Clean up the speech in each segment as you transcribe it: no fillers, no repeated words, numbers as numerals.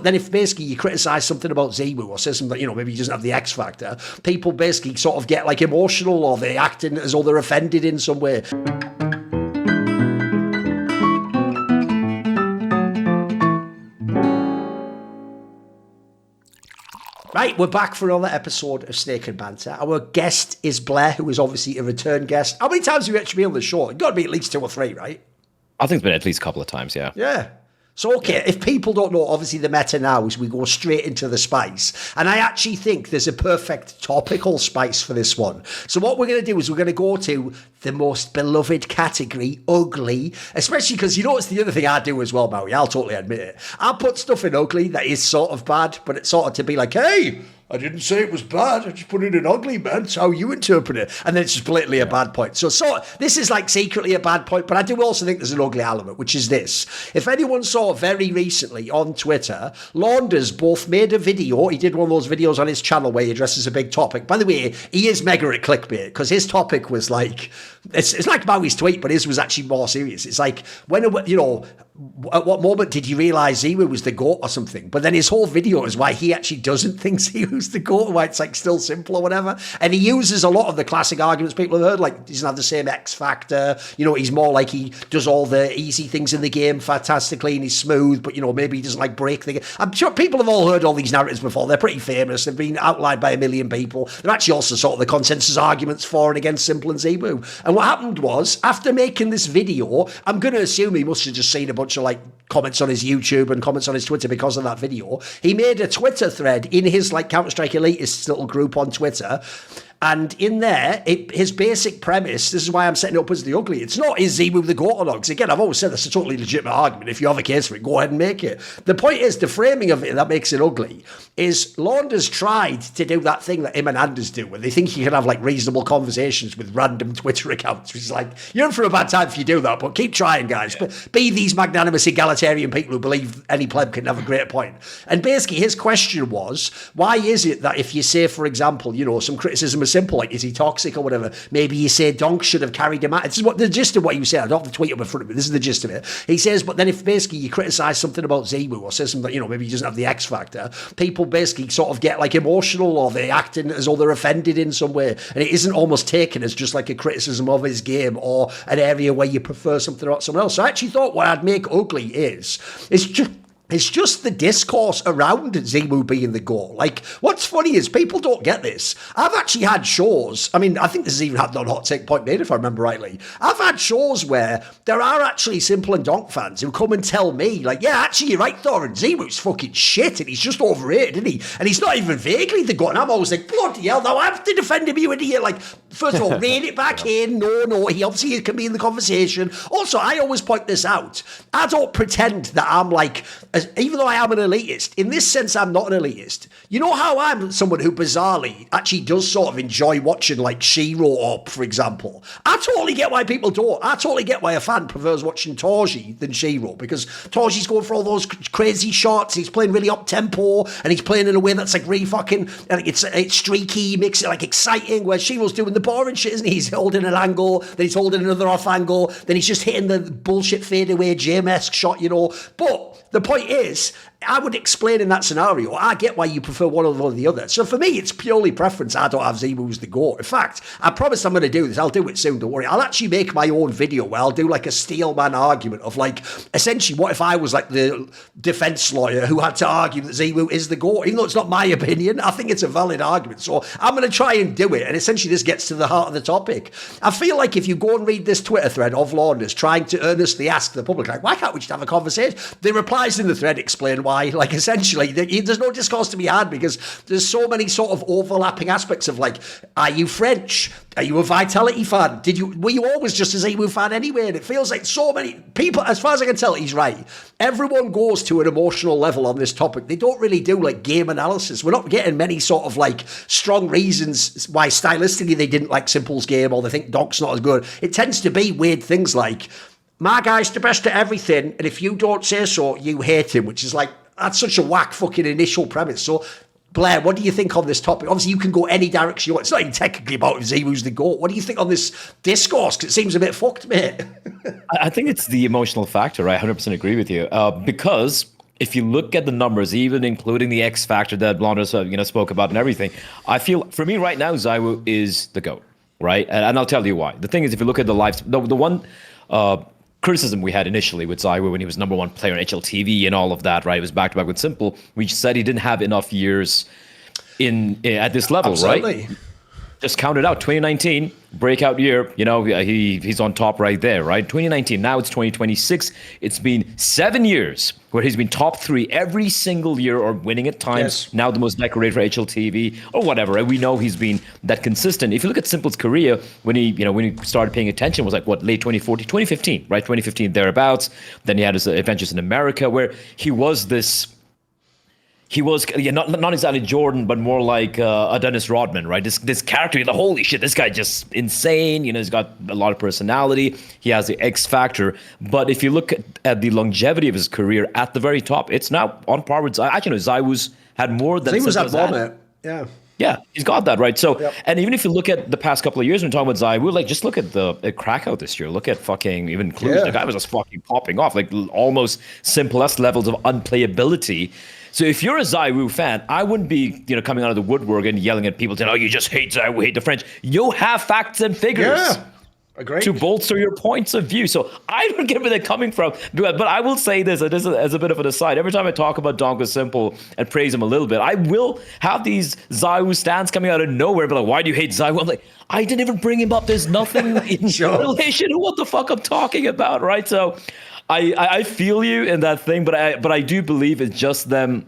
Then if basically you criticise something about ZywOo or say something, maybe he doesn't have the X factor, people basically sort of get like emotional or they acting as though they're offended in some way. Right, we're back for another episode of Snake Banter. Our guest is Bleh, who is obviously a return guest. How many times have you actually been on the show? It's got to be at least 2 or 3, right? I think it's been at least a couple of times, yeah. Yeah. So, okay, if people don't know, obviously the meta now is we go straight into the spice. And I actually think there's a perfect topical spice for this one. So what we're going to do is we're going to go to the most beloved category, ugly, especially because you know it's the other thing I do as well, Maui. I'll totally admit it. I put stuff in ugly that is sort of bad, but it's sort of to be like, hey, I didn't say it was bad. I just put it in ugly, man. It's how you interpret it. And then it's just blatantly a bad point. So this is like secretly a bad point, but I do also think there's an ugly element, which is this. If anyone saw very recently on Twitter, Launders both made a video. He did one of those videos on his channel where he addresses a big topic. By the way, he is mega at clickbait because his topic was like, it's like Maui's tweet, but his was actually more serious. It's like, at what moment did you realise ZywOo was the GOAT or something? But then his whole video is why he actually doesn't think ZywOo's the GOAT, why it's like still simple or whatever. And he uses a lot of the classic arguments people have heard, like he doesn't have the same X factor. He's more like he does all the easy things in the game fantastically and he's smooth, but maybe he doesn't like break the game. I'm sure people have all heard all these narratives before. They're pretty famous. They've been outlined by a million people. They're actually also sort of the consensus arguments for and against Simple and ZywOo. And what happened was, after making this video, I'm going to assume he must have just seen a bunch of like comments on his YouTube and comments on his Twitter because of that video. He made a Twitter thread in his like Counter-Strike Elitist little group on Twitter. And in there, his basic premise, this is why I'm setting it up as the ugly. It's not, is ZywOo the GOAT or not? Because again, I've always said that's a totally legitimate argument. If you have a case for it, go ahead and make it. The point is, the framing of it that makes it ugly is Launders tried to do that thing that him and Anders do, where they think you can have like reasonable conversations with random Twitter accounts, which is like, you're in for a bad time if you do that, but keep trying, guys. Yeah. But be these magnanimous egalitarian people who believe any pleb can have a great point. And basically his question was, why is it that if you say, for example, some criticism is simple, like is he toxic or whatever, maybe you say Donk should have carried him out. This is what the gist of what you said. I don't have the tweet up in front of me. This is the gist of it. He says, but then if basically you criticise something about ZywOo or say something, maybe he doesn't have the X factor, people basically sort of get like emotional or they acting as though they're offended in some way. And it isn't almost taken as just like a criticism of his game or an area where you prefer something about someone else. So I actually thought what I'd make ugly is, it's just the discourse around ZywOo being the GOAT. Like, what's funny is people don't get this. I've actually had shows, I think this has even happened on Hot Take Point Made, if I remember rightly. I've had shows where there are actually Simple and Donk fans who come and tell me, like, yeah, actually, you're right, Thorin, ZywOo's fucking shit, and he's just overrated, isn't he? And he's not even vaguely the GOAT. And I'm always like, bloody hell, now I have to defend him, you idiot. Like, first of all, rein it back in. No, he obviously can be in the conversation. Also, I always point this out. I don't pretend that I'm like, even though I am an elitist, in this sense, I'm not an elitist. You know how I'm someone who bizarrely actually does sort of enjoy watching like Shiro Up, for example. I totally get why people don't. I totally get why a fan prefers watching Torji than Shiro, because Torji's going for all those crazy shots. He's playing really up tempo and he's playing in a way that's like really fucking, like it's streaky, makes it like exciting, where Shiro's doing the boring shit, isn't he? He's holding an angle, then he's holding another off angle, then he's just hitting the bullshit fadeaway James-esque shot, But the point is, I would explain in that scenario, I get why you prefer one over the other. So for me, it's purely preference. I don't have ZywOo's the GOAT. In fact, I promise I'm going to do this. I'll do it soon, don't worry. I'll actually make my own video where I'll do like a steelman argument of like, essentially, what if I was like the defense lawyer who had to argue that ZywOo is the GOAT? Even though it's not my opinion, I think it's a valid argument. So I'm going to try and do it. And essentially, this gets to the heart of the topic. I feel like if you go and read this Twitter thread of Launders trying to earnestly ask the public, like, why can't we just have a conversation? The replies in the thread explain why. Like, essentially, there's no discourse to be had because there's so many sort of overlapping aspects of like, are you French? Are you a Vitality fan? Were you always just a ZywOo fan anyway? And it feels like so many people, as far as I can tell, he's right. Everyone goes to an emotional level on this topic. They don't really do like game analysis. We're not getting many sort of like strong reasons why stylistically they didn't like Simple's game or they think Donk's not as good. It tends to be weird things like, my guy's the best at everything, and if you don't say so, you hate him, which is like, that's such a whack fucking initial premise. So, Blair, what do you think on this topic? Obviously, you can go any direction you want. It's not even technically about if ZywOo's the GOAT. What do you think on this discourse? Because it seems a bit fucked, mate. I think it's the emotional factor. I 100% agree with you. Because if you look at the numbers, even including the X factor that Launders spoke about and everything, I feel for me right now, ZywOo is the GOAT, right? And I'll tell you why. The thing is, if you look at the one criticism we had initially with ZywOo when he was #1 player on HLTV and all of that, right? It was back to back with Simple. We said he didn't have enough years at this level, Absolutely. right? Just count it out. 2019 breakout year. He's on top right there, right? 2019. Now it's 2026. It's been 7 years where he's been top 3 every single year, or winning at times. Yes. Now the most decorated for HLTV or whatever. Right? We know he's been that consistent. If you look at Simple's career, when he started paying attention, was like late 2014, 2015, right? 2015 thereabouts. Then he had his adventures in America, where he was this. He was not exactly Jordan, but more like a Dennis Rodman, right? This character, holy shit, this guy just insane. He's got a lot of personality. He has the X factor. But if you look at the longevity of his career at the very top, it's now on par with Actually, no, ZywOo's had more than. He was at one. Yeah. Yeah, he's got that, right? So, And even if you look at the past couple of years, when we're talking about ZywOo, just look at Krakow this year. Look at fucking even Cluj. Yeah. The guy was just fucking popping off, almost simplest levels of unplayability. So if you're a ZywOo fan, I wouldn't be, coming out of the woodwork and yelling at people saying, "Oh, you just hate ZywOo, hate the French." You have facts and figures. Yeah. Agreed. To bolster your points of view. So I don't get where they're coming from. But I will say this as a bit of an aside. Every time I talk about Donk with Simple and praise him a little bit, I will have these ZywOo stands coming out of nowhere, but why do you hate ZywOo? I'm like, I didn't even bring him up. There's nothing in relation to what the fuck I'm talking about, right? So I feel you in that thing, but I do believe it's just them.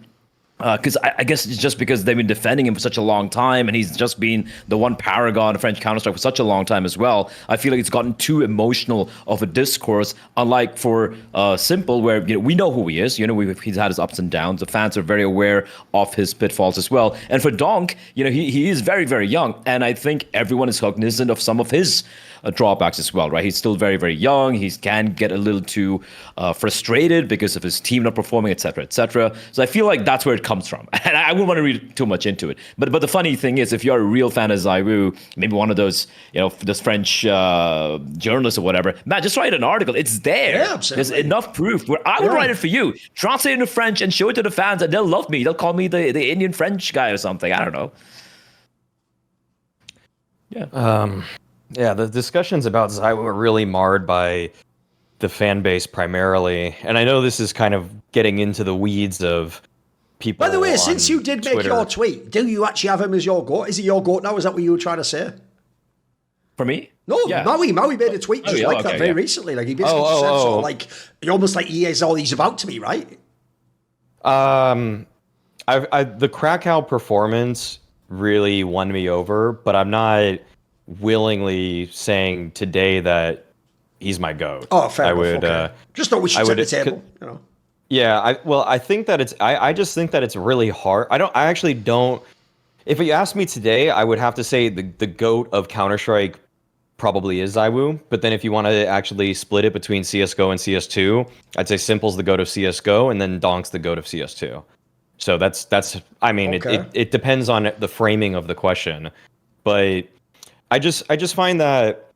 Because I guess it's just because they've been defending him for such a long time, and he's just been the one paragon of French Counter-Strike for such a long time as well. I feel like it's gotten too emotional of a discourse, unlike for Simple, where we know who he is. He's had his ups and downs. The fans are very aware of his pitfalls as well. And for Donk, he is very, very young, and I think everyone is cognizant of some of his drawbacks as well, right? He's still very, very young. He can get a little too frustrated because of his team not performing, et cetera, et cetera. So I feel like that's where it comes from. And I wouldn't want to read too much into it. But the funny thing is, if you're a real fan of ZywOo, maybe one of those, those French journalists or whatever, man, just write an article. It's there. Yeah, absolutely. There's enough proof where I would write it for you. Translate it into French and show it to the fans, and they'll love me. They'll call me the Indian French guy or something. I don't know. Yeah. Yeah, the discussions about ZywOo are really marred by the fan base primarily. And I know this is kind of getting into the weeds of people. By the way, since you did make Twitter. your tweet, do you actually have him as your GOAT? Is he your GOAT now? Is that what you were trying to say? For me? No, Yeah. Maui made a tweet just that very recently. He basically just said sort of almost like he is all he's about to be, right? The Krakow performance really won me over, but I'm not willingly saying today that he's my GOAT. Oh, fair I enough. would, Okay. Just thought we should set the table. Yeah, I think that I just think that it's really hard. I actually don't. If you ask me today, I would have to say the GOAT of Counter-Strike probably is ZywOo. But then if you want to actually split it between CSGO and CS2, I'd say Simple's the GOAT of CSGO, and then Donk's the GOAT of CS2. So that's. I mean, Okay. it depends on the framing of the question, but I just find that.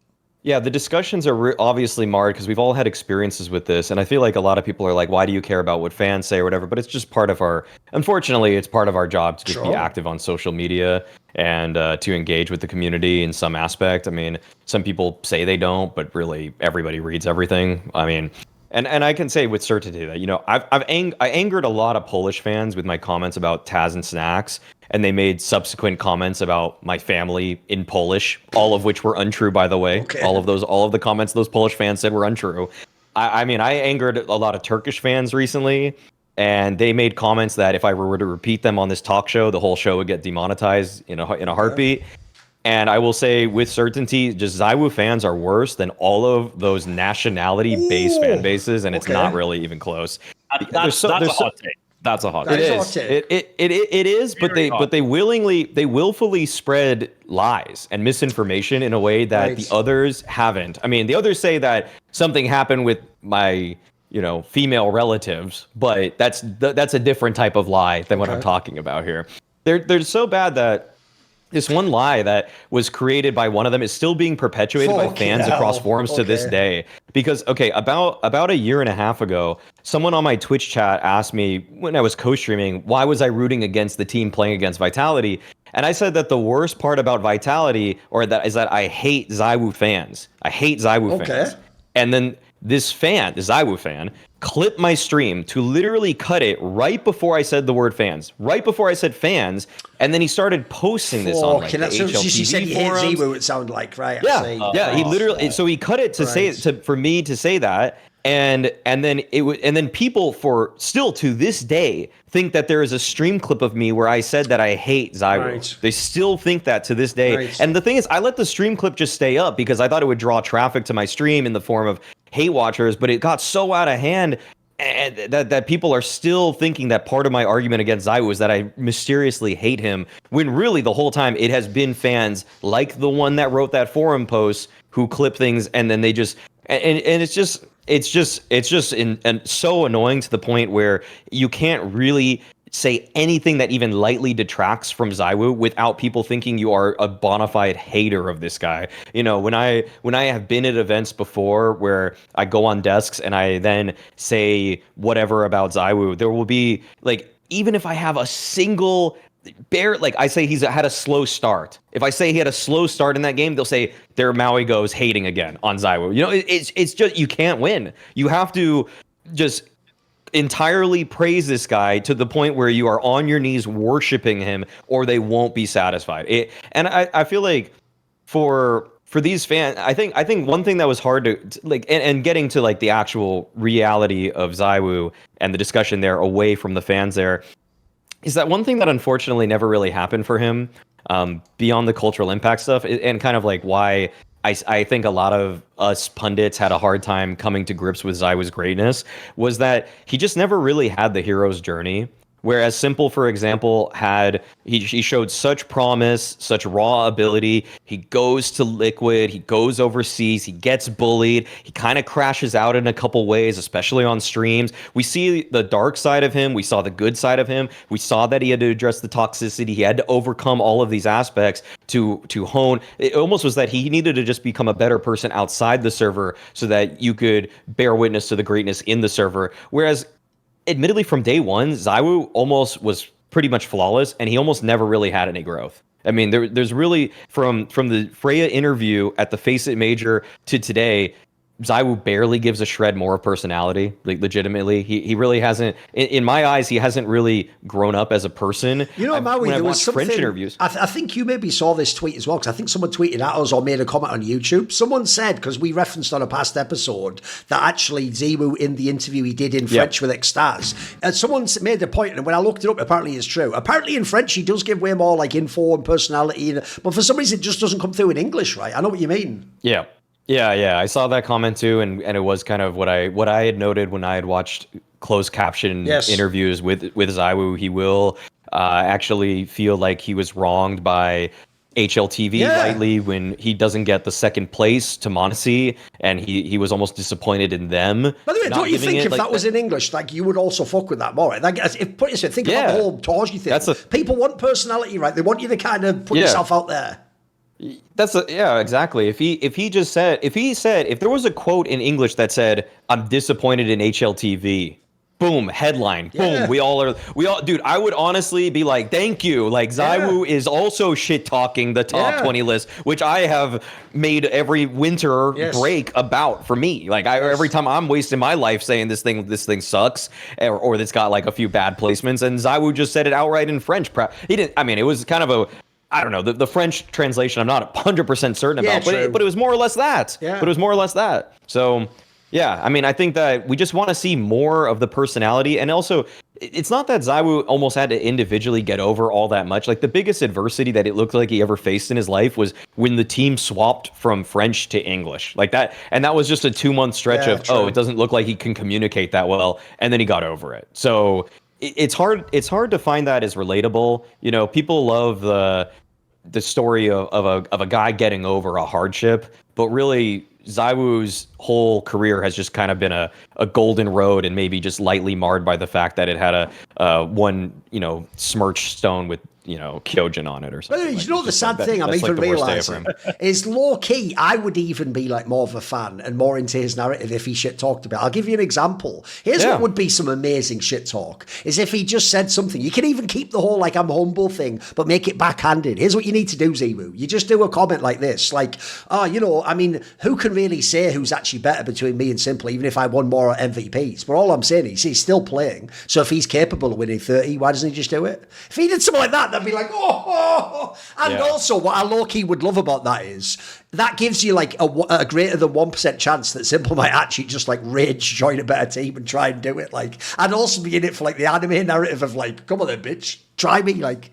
Yeah, the discussions are obviously marred because we've all had experiences with this, and I feel like a lot of people are like, "Why do you care about what fans say or whatever?" But it's just part of our. Unfortunately, it's part of our job to just be active on social media and to engage with the community in some aspect. I mean, some people say they don't, but really everybody reads everything. I mean, and I can say with certainty that I angered a lot of Polish fans with my comments about Taz and Snacks. And they made subsequent comments about my family in Polish, all of which were untrue, by the way. Okay. All of the comments those Polish fans said were untrue. I mean, I angered a lot of Turkish fans recently, and they made comments that if I were to repeat them on this talk show, the whole show would get demonetized in a heartbeat. And I will say with certainty, just ZywOo fans are worse than all of those nationality-based fan bases, and it's not really even close. That's a hot take. That's a hot take. It is, but they willfully spread lies and misinformation in a way that the others haven't. I mean, the others say that something happened with my female relatives, but that's a different type of lie than what I'm talking about here. They're so bad that this one lie that was created by one of them is still being perpetuated by fans across forums to this day. Because, okay, about a year and a half ago, someone on my Twitch chat asked me when I was co-streaming, why was I rooting against the team playing against Vitality? And I said that the worst part about Vitality is that I hate ZywOo fans. I hate ZywOo fans. And then this fan, the ZywOo fan, clipped my stream to literally cut it right before I said the word fans. Right before I said fans, and then he started posting this on like the HLTV she said you hate ZywOo, it sounded like, right? Yeah, he literally. So he cut it to say for me to say that, and then people still to this day think that there is a stream clip of me where I said that I hate ZywOo. Right. They still think that to this day. Right. And the thing is, I let the stream clip just stay up because I thought it would draw traffic to my stream in the form of hate watchers, but it got so out of hand and that people are still thinking that part of my argument against ZywOo is that I mysteriously hate him, when really the whole time it has been fans like the one that wrote that forum post who clip things and then they just and it's just so annoying to the point where you can't really say anything that even lightly detracts from ZywOo without people thinking you are a bona fide hater of this guy. You know, when I have been at events before where I go on desks and I then say whatever about ZywOo, there will be like, even if I have a single like I say he's had a slow start. If I say he had a slow start in that game, they'll say there Maui goes hating again on ZywOo. You know, it's just, you can't win. You have to just entirely praise this guy to the point where you are on your knees worshiping him, or they won't be satisfied. And I feel like for these fans, I think one thing that was hard to like, and getting to like the actual reality of ZywOo and the discussion there away from the fans there, is that one thing that unfortunately never really happened for him, beyond the cultural impact stuff, and kind of like why I think a lot of us pundits had a hard time coming to grips with ZywOo's greatness, was that he just never really had the hero's journey. Whereas Simple, for example, he showed such promise, such raw ability. He goes to Liquid, he goes overseas, he gets bullied, he kind of crashes out in a couple ways, especially on streams. We see the dark side of him, we saw the good side of him, we saw that he had to address the toxicity, he had to overcome all of these aspects to hone. It almost was that he needed to just become a better person outside the server so that you could bear witness to the greatness in the server. Whereas admittedly, from day one, ZywOo almost was pretty much flawless, and he almost never really had any growth. I mean, there's really, from the Freya interview at the Face It Major to today, ZywOo barely gives a shred more of personality, like legitimately. He really hasn't, in my eyes, he hasn't really grown up as a person. You know, Maui, there was something, French interviews. I think you maybe saw this tweet as well, because I think someone tweeted at us or made a comment on YouTube. Someone said, because we referenced on a past episode, that actually ZywOo, in the interview he did in French with Extase, and someone made the point, and when I looked it up, apparently it's true. Apparently in French, he does give way more like info and personality, but for some reason it just doesn't come through in English, right? I know what you mean. Yeah. I saw that comment too, and it was kind of what I had noted when I had watched closed caption interviews with ZywOo. He will actually feel like he was wronged by HLTV lightly when he doesn't get the second place to MONC, and he was almost disappointed in them. By the way, don't you think if that was in English, like, you would also fuck with that more? Right? Like, think about the whole Torgy thing. People want personality, right? They want you to kind of put yourself out there. Exactly. If there was a quote in English that said, "I'm disappointed in HLTV," boom, headline, boom, we all, dude, I would honestly be like, thank you. Like, ZywOo is also shit talking the top 20 list, which I have made every winter break about for me. Like, every time I'm wasting my life saying this thing sucks, or it's got like a few bad placements, and ZywOo just said it outright in French. He didn't. I mean, it was kind of a, I don't know, the French translation I'm not 100% certain about, but it was more or less that. But it was more or less that. So, yeah, I mean, I think that we just want to see more of the personality. And also, it's not that ZywOo almost had to individually get over all that much. Like, the biggest adversity that it looked like he ever faced in his life was when the team swapped from French to English. Like that, and that was just a 2-month stretch of, it doesn't look like he can communicate that well, and then he got over it. So it's hard to find that as relatable. You know, people love the story of a guy getting over a hardship, but really ZywOo's whole career has just kind of been a golden road and maybe just lightly marred by the fact that it had a one, smirch stone with, Kyojin on it or something. But you know the sad thing I'm even realizing is low key, I would even be like more of a fan and more into his narrative if he shit talked about. I'll give you an example. Here's what would be some amazing shit talk is if he just said something. You can even keep the whole like I'm humble thing, but make it backhanded. Here's what you need to do, ZywOo. You just do a comment like this, like, who can really say who's actually better between me and Simple, even if I won more MVPs? But all I'm saying is he's still playing. So if he's capable of winning 30, why doesn't he just do it? If he did something like that, that'd be like, And also, what I low-key would love about that is that gives you like a greater than 1% chance that Simple might actually just like rage join a better team and try and do it. Like, and also be in it for like the anime narrative of like, come on then, bitch, try me, like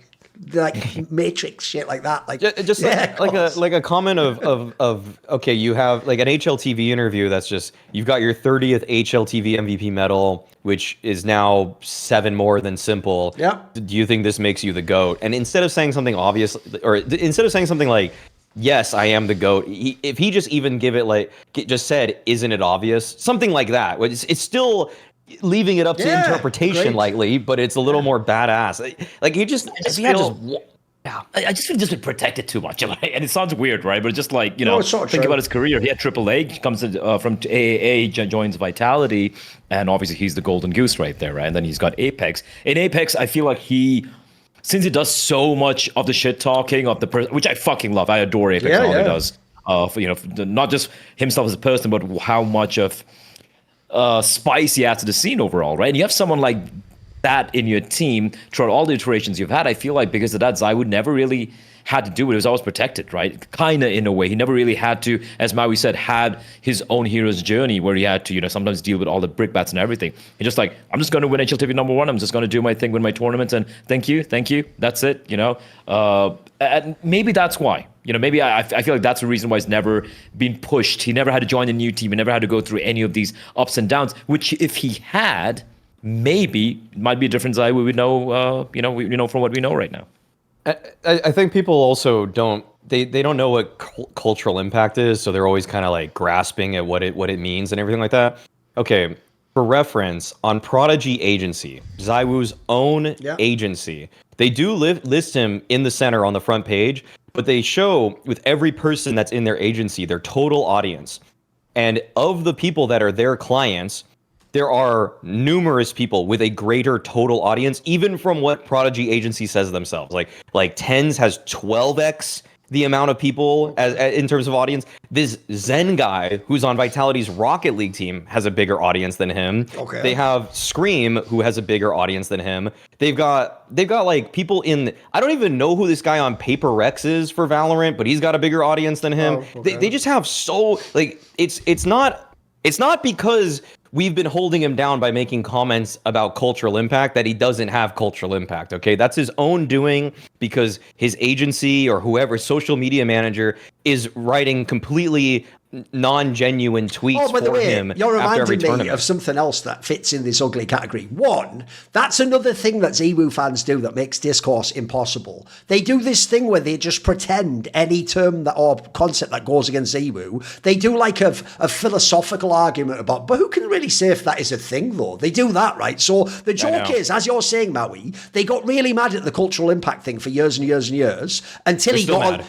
Matrix shit like that. Like, just like a comment of okay, you have like an HLTV interview that's just you've got your 30th HLTV MVP medal, which is now 7 more than Simple. Yeah. Do you think this makes you the GOAT? And instead of saying something obvious, or instead of saying something like, yes, I am the GOAT, if he just even just said, isn't it obvious? Something like that. It's still leaving it up to interpretation lightly, but it's a little more badass. Like I just feel just been protected too much. And it sounds weird, right? But it's just like, think about his career. He had AAA, comes from AAA, joins Vitality, and obviously he's the golden goose right there, right? And then he's got Apex. In Apex, I feel like since he does so much of the shit talking of the person, which I fucking love. I adore Apex and all he does. Not just himself as a person, but how much of spice he adds to the scene overall, right? And you have someone like that in your team throughout all the iterations you've had. I feel like because of that, ZywOo never really had to do it. He was always protected, right? Kind of in a way. He never really had to, as Maui said, had his own hero's journey where he had to, sometimes deal with all the brickbats and everything. He's just like, I'm just going to win HLTV #1. I'm just going to do my thing, win my tournaments, and thank you. That's it, And maybe that's why. Maybe I feel like that's the reason why he's never been pushed. He never had to join a new team. He never had to go through any of these ups and downs, which if he had, maybe might be a different ZywOo we know, from what we know right now. I think people also don't know what cultural impact is, so they're always kind of like grasping at what it means and everything like that. Okay, for reference, on Prodigy Agency, ZywOo's own agency, they do list him in the center on the front page, but they show with every person that's in their agency their total audience, and of the people that are their clients, there are numerous people with a greater total audience, even from what Prodigy Agency says themselves. Like Tens has 12x the amount of people as in terms of audience. This Zen guy who's on Vitality's Rocket League team has a bigger audience than him. Okay. They have Scream, who has a bigger audience than him. They've got like people in, I don't even know who this guy on Paper Rex is for Valorant, but he's got a bigger audience than him. Oh, okay. They just have it's not because we've been holding him down by making comments about cultural impact that he doesn't have cultural impact, okay? That's his own doing because his agency or whoever, social media manager, is writing completely non-genuine tweets for him. Oh, by the way, you're reminding me tournament of something else that fits in this ugly category. One, that's another thing that ZywOo fans do that makes discourse impossible. They do this thing where they just pretend any term or concept that goes against ZywOo, they do like a philosophical argument about, but who can really say if that is a thing, though? They do that, right? So the joke is, as you're saying, Maui, they got really mad at the cultural impact thing for years and years and years until he got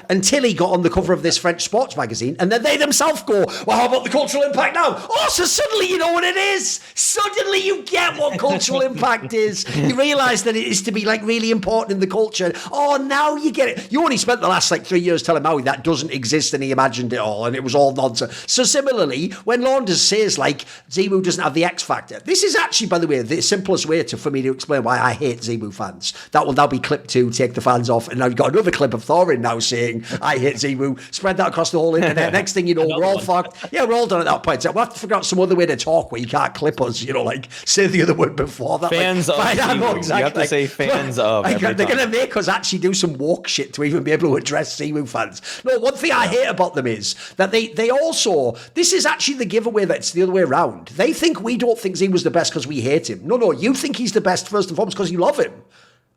on the cover of this French sports magazine, and then they themselves go, well, how about the cultural impact now? Oh, so suddenly you know what it is. Suddenly you get what cultural impact is. You realise that it is to be like really important in the culture. Oh, now you get it. You only spent the last 3 years telling Maui that doesn't exist and he imagined it all and it was all nonsense. So similarly, when Launders says ZywOo doesn't have the X factor, this is actually, by the way, the simplest way for me to explain why I hate ZywOo fans. That will now be clipped to take the fans off, and now you've got another clip of Thorin now saying I hate ZywOo. Spread that across the whole internet. Next thing you know, we're all fucked. Yeah, we're all done at that point. So we'll have to figure out some other way to talk where you can't clip us, say the other word before that. Fans of ZywOo. Exactly. You have to say fans of. They're going to make us actually do some woke shit to even be able to address ZywOo fans. No, one thing I hate about them is that they also, this is actually the giveaway that it's the other way around. They think we don't think ZywOo's the best because we hate him. No, you think he's the best first and foremost because you love him.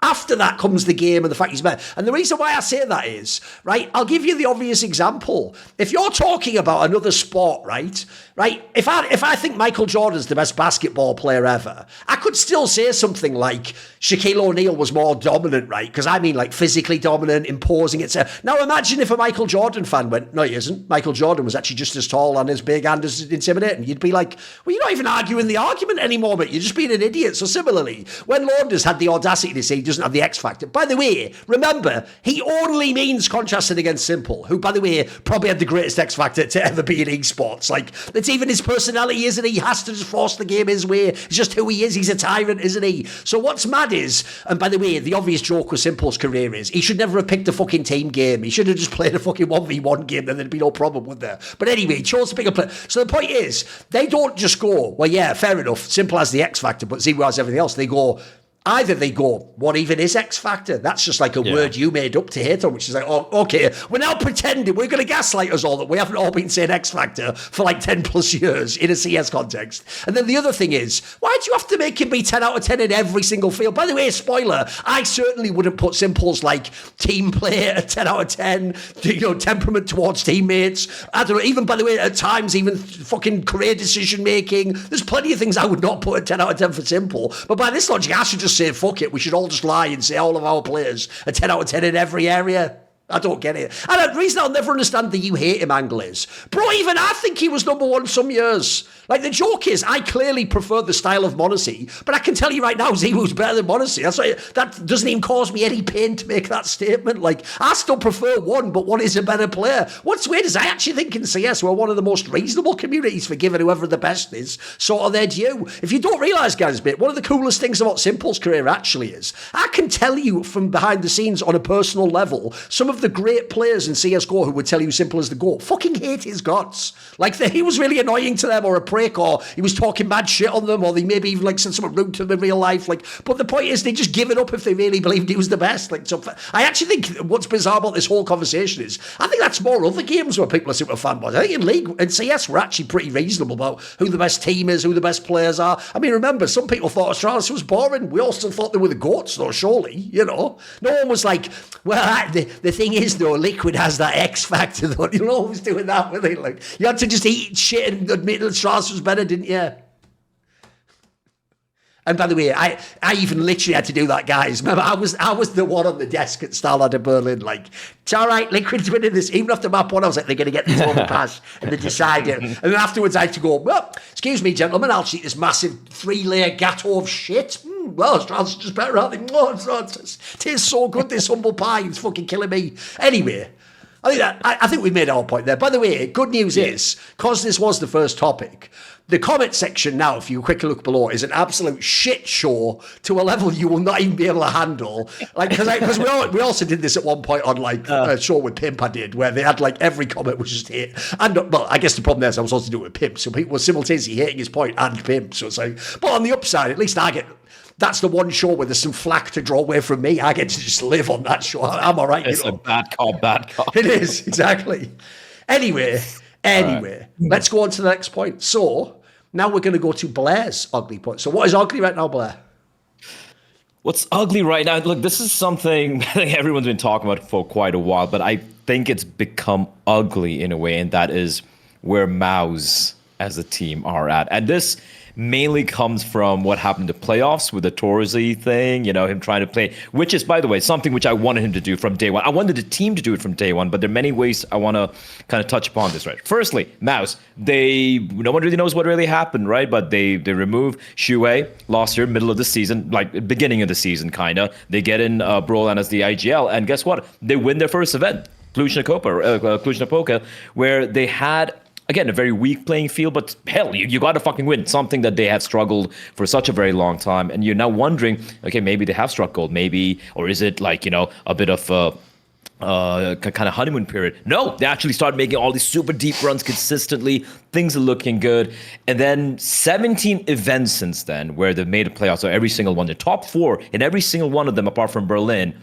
After that comes the game and the fact he's better. And the reason why I say that is, right, I'll give you the obvious example. If you're talking about another sport, right, if I think Michael Jordan's the best basketball player ever, I could still say something like Shaquille O'Neal was more dominant, right? Because I mean, like, physically dominant, imposing, etc. Now imagine if a Michael Jordan fan went, no, he isn't. Michael Jordan was actually just as tall and as big and as intimidating. You'd be like, well, you're not even arguing the argument anymore, but you're just being an idiot. So similarly, when Launders had the audacity to say he doesn't have the X factor, by the way, remember, he only means contrasted against Simple, who, by the way, probably had the greatest X factor to ever be in esports. Like, it's even his personality, isn't he? He has to just force the game his way. It's just who he is. He's a tyrant, isn't he? So what's mad is, and by the way, the obvious joke with Simple's career is, he should never have picked a fucking team game. He should have just played a fucking 1v1 game, then there'd be no problem, would there? But anyway, he chose to pick a player. So the point is, they don't just go, well, yeah, fair enough, Simple has the X factor, but ZywOo has everything else. They go, either they go, what even is X Factor? That's just like a word you made up to hate on, which is like, oh, okay, we're now pretending, we're going to gaslight us all that we haven't all been saying X Factor for like 10 plus years in a CS context. And then the other thing is, why do you have to make him be 10 out of 10 in every single field? By the way, spoiler, I certainly wouldn't put Simple's like team play at 10 out of 10, you know, temperament towards teammates. I don't know, even by the way, at times, even fucking career decision making. There's plenty of things I would not put at 10 out of 10 for Simple. But by this logic, I should just say, fuck it, we should all just lie and say all of our players are 10 out of 10 in every area. I don't get it. And the reason I'll never understand the you hate him angle is, bro, even I think he was number one some years. Like, the joke is, I clearly prefer the style of MONOZ, but I can tell you right now, ZywOo's better than MONOZ. That's why, that doesn't even cause me any pain to make that statement. Like, I still prefer one, but one is a better player. What's weird is I actually think in CS we're one of the most reasonable communities for giving whoever the best is sort of their due. If you don't realise, guys, one of the coolest things about Simple's career actually is, I can tell you from behind the scenes on a personal level, some of the great players in CSGO who would tell you Simple is the GOAT fucking hate his guts. Like, he was really annoying to them, or a prick, or he was talking bad shit on them, or they maybe even like said something rude to them in real life. Like, but the point is, they just give it up if they really believed he was the best. Like, so I actually think what's bizarre about this whole conversation is, I think that's more other games where people are super fanboys. I think in League and CS we're actually pretty reasonable about who the best team is, who the best players are. I mean, remember, some people thought Astralis was boring. We all still thought they were the GOATs, though. Surely, you know, no one was like, well, the thing is, though, Liquid has that X factor, though. You know, who's doing that with it? Like, you had to just eat shit and admit that Strauss was better, didn't you? And by the way, I even literally had to do that, guys. Remember, I was the one on the desk at Starlight in Berlin, like, it's all right, Liquid's winning this. Even after map one, I was like, they're going to get this overpass, and they decided. And then afterwards, I had to go, well, excuse me, gentlemen, I'll eat this massive 3-layer gateau of shit. Well, Strauss is just better, aren't they? Oh, it tastes so good, this humble pie. It's fucking killing me. Anyway, I think we made our point there. By the way, good news is, because this was the first topic, the comment section now, if you quickly look below, is an absolute shit show to a level you will not even be able to handle. Like, because we also did this at one point on like a show with Pimp I did, where they had like every comment was just hate. And well, I guess the problem is I was also doing it with Pimp, so people were simultaneously hating his point and Pimp. So it's like, but on the upside, at least I get. That's the one show where there's some flack to draw away from me. I get to just live on that show. I'm all right. It's a bad cop. It is, exactly. Anyway, let's go on to the next point. So now we're going to go to Bleh's ugly point. So what is ugly right now, Bleh? What's ugly right now? Look, this is something I think everyone's been talking about for quite a while, but I think it's become ugly in a way, and that is where MOUZ as a team are at. And this mainly comes from what happened to playoffs with the Thorin thing, you know, him trying to play, which is, by the way, something which I wanted him to do from day one. I wanted the team to do it from day one, but there are many ways I want to kind of touch upon this, right? Firstly, MOUZ, no one really knows what really happened, right? But they remove ZywOo last year, middle of the season, like beginning of the season, kind of. They get in Brolan as the IGL, and guess what? They win their first event, Cluj-Napoca, where they had, again, a very weak playing field, but hell, you got to fucking win. Something that they have struggled for such a very long time. And you're now wondering, okay, maybe they have struck gold, maybe, or is it like, you know, a bit of kind of honeymoon period? No, they actually start making all these super deep runs consistently. Things are looking good. And then 17 events since then where they've made a playoff. So every single one, the top 4 in every single one of them, apart from Berlin.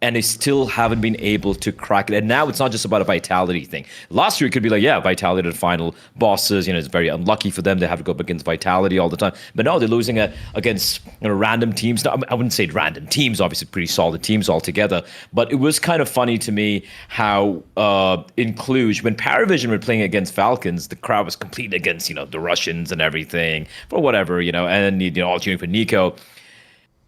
and they still haven't been able to crack it. And now it's not just about a vitality thing. Last year it could be like, yeah, vitality to the final bosses, it's very unlucky for them. They have to go up against vitality all the time. But no, they're losing against random teams. Now, I wouldn't say random teams, obviously pretty solid teams altogether. But it was kind of funny to me how in Cluj, when PARIVISION were playing against Falcons, the crowd was completely against, the Russians and everything for whatever, and all cheering for Nico.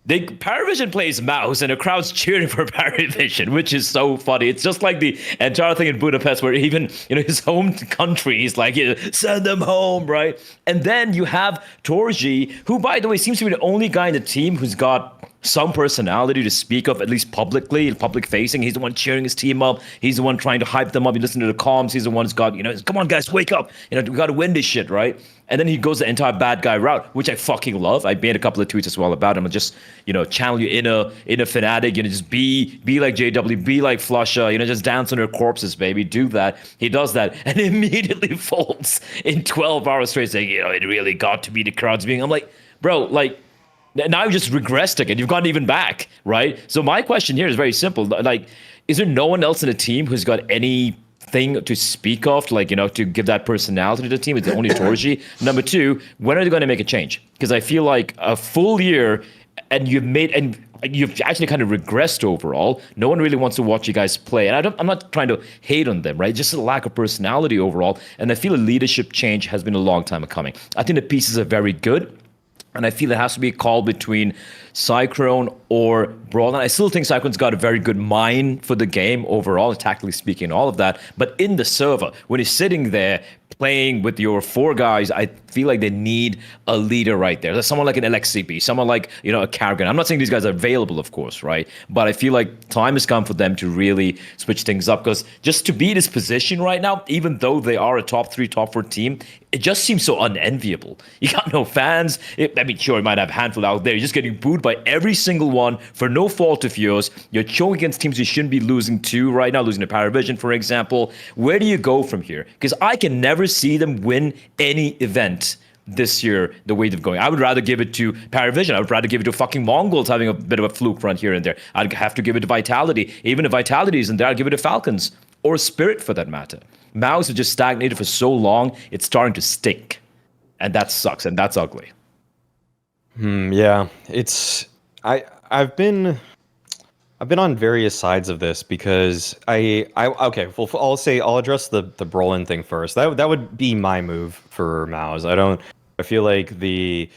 PARIVISION plays MOUZ and the crowd's cheering for PARIVISION, which is so funny. It's just like the entire thing in Budapest where even, his home country is like, send them home, right? And then you have Torji, who, by the way, seems to be the only guy in the team who's got some personality to speak of, at least publicly, public facing. He's the one cheering his team up. He's the one trying to hype them up. You listen to the comms. He's the one who's got, come on, guys, wake up. We got to win this shit, right? And then he goes the entire bad guy route, which I fucking love. I made a couple of tweets as well about him. And just, channel your inner fanatic. Just be like JW, be like Flusha. Just dance on their corpses, baby. Do that. He does that, and immediately folds in 12 hours straight, saying, it really got to be the crowds being. I'm like, bro, like. Now you just regressed again. You've gotten even back, right? So my question here is very simple. Like, is there no one else in the team who's got anything to speak of, to give that personality to the team? It's only Torji. Number two, when are they going to make a change? Because I feel like a full year and you've actually kind of regressed overall. No one really wants to watch you guys play. And I'm not trying to hate on them, right? Just a lack of personality overall. And I feel a leadership change has been a long time coming. I think the pieces are very good. And I feel it has to be a call between Cyclone or Brawlhalla. I still think Cyclone's got a very good mind for the game overall, tactically speaking, all of that. But in the server, when he's sitting there playing with your four guys, I feel like they need a leader right there. There's someone like an LXCP, someone like, a karrigan. I'm not saying these guys are available, of course, right? But I feel like time has come for them to really switch things up, because just to be in this position right now, even though they are a top 3, top 4 team, it just seems so unenviable. You got no fans. Sure, you might have a handful out there. You're just getting booed by every single one for no fault of yours. You're choking against teams you shouldn't be losing to right now, losing to PARIVISION, for example. Where do you go from here? Because I can never see them win any event this year the way they're going. I would rather give it to PARIVISION. I would rather give it to fucking MongolZ having a bit of a fluke run here and there. I'd have to give it to Vitality. Even if Vitality isn't there, I'd give it to Falcons or Spirit for that matter. MOUZ has just stagnated for so long, it's starting to stink. And that sucks, and that's ugly. Yeah, I've been on various sides of this because okay, well, I'll address the Brolin thing first. That would be my move for MOUZ. I feel like the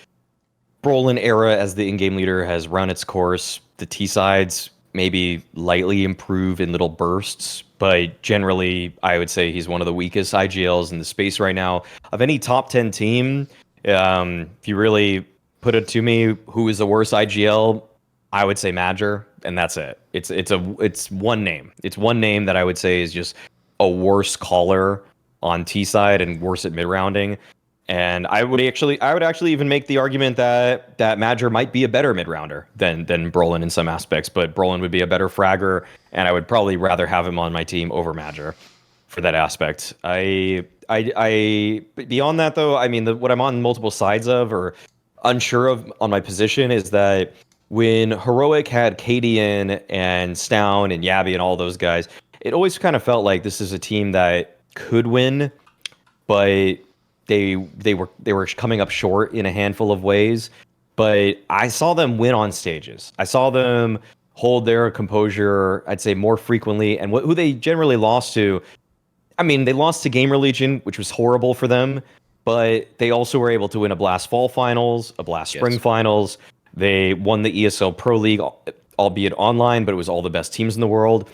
Brolin era as the in-game leader has run its course. The T sides maybe lightly improve in little bursts, but generally I would say he's one of the weakest IGLs in the space right now. Of any top 10 team, if you really put it to me, who is the worst IGL, I would say Major, and that's it. It's one name. It's one name that I would say is just a worse caller on T side and worse at mid rounding. And I would actually even make the argument that Major might be a better mid rounder than Brolin in some aspects, but Brolin would be a better fragger, and I would probably rather have him on my team over Major for that aspect. I beyond that though, what I'm on multiple sides of or unsure of on my position is that when Heroic had Cadian and Stown and Yabby and all those guys, it always kind of felt like this is a team that could win, but they were coming up short in a handful of ways. But I saw them win on stages. I saw them hold their composure, I'd say, more frequently. And who they generally lost to, they lost to Gamer Legion, which was horrible for them. But they also were able to win a Blast Fall Finals, a Blast Spring Finals. They won the ESL Pro League, albeit online, but it was all the best teams in the world.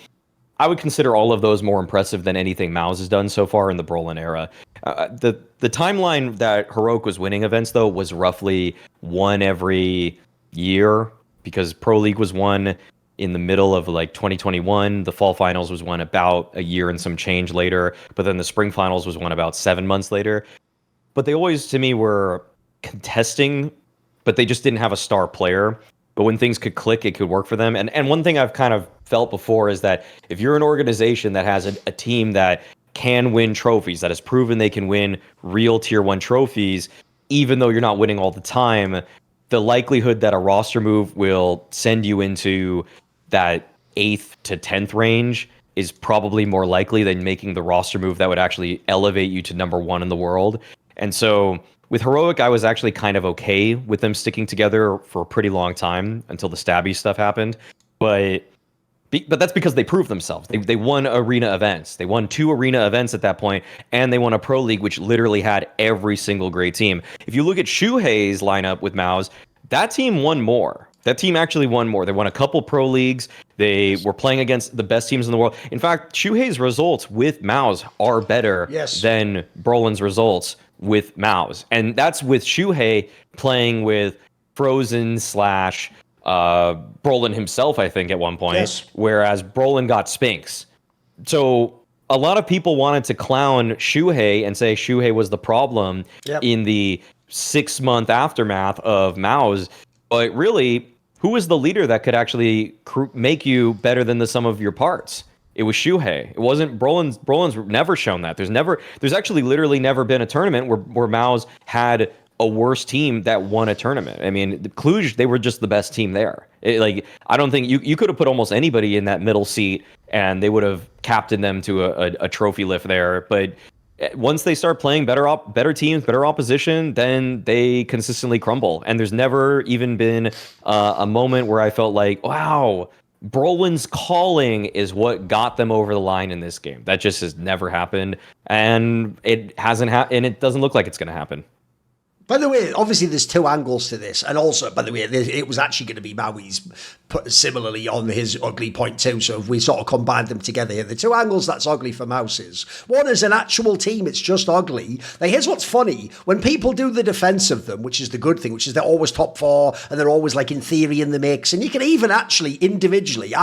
I would consider all of those more impressive than anything MOUZ has done so far in the Brolin era. The timeline that Heroic was winning events, though, was roughly one every year, because Pro League was won in the middle of 2021. The Fall Finals was won about a year and some change later, but then the Spring Finals was won about 7 months later. But they always, to me, were contesting, but they just didn't have a star player. But when things could click, it could work for them. And one thing I've kind of felt before is that if you're an organization that has a team that can win trophies, that has proven they can win real tier 1 trophies, even though you're not winning all the time, the likelihood that a roster move will send you into that 8th to 10th range is probably more likely than making the roster move that would actually elevate you to number 1 in the world. And so with Heroic, I was actually kind of okay with them sticking together for a pretty long time until the stabby stuff happened. But that's because they proved themselves. They won arena events. They won 2 arena events at that point, and they won a pro league, which literally had every single great team. If you look at Shuhei's lineup with MOUZ, that team won more. That team actually won more. They won a couple pro leagues. They were playing against the best teams in the world. In fact, Shuhei's results with MOUZ are better than Brolin's results with MOUZ. And that's with Shuhei playing with Frozen slash Brolin himself, I think, at one point, whereas Brolin got Spinks. So a lot of people wanted to clown Shuhei and say Shuhei was the problem in the 6-month aftermath of MOUZ. But really, who was the leader that could actually make you better than the sum of your parts? It was Shuhei. It wasn't Brolin's. Brolin's never shown that. There's actually literally never been a tournament where MOUZ had a worse team that won a tournament. I mean, Cluj, they were just the best team there. I don't think you could have put almost anybody in that middle seat and they would have captained them to a trophy lift there. But once they start playing better teams, better opposition, then they consistently crumble. And there's never even been a moment where I felt like, wow, Brolin's calling is what got them over the line in this game. That just has never happened, and it hasn't and it doesn't look like it's going to happen. By the way, obviously there's 2 angles to this, and also, by the way, it was actually going to be Maui's put similarly on his ugly point too, so if we sort of combined them together here, the 2 angles that's ugly for MOUZ is, one is an actual team, it's just ugly. Now here's what's funny, when people do the defense of them, which is the good thing, which is they're always top 4, and they're always like in theory in the mix, and you can even actually individually,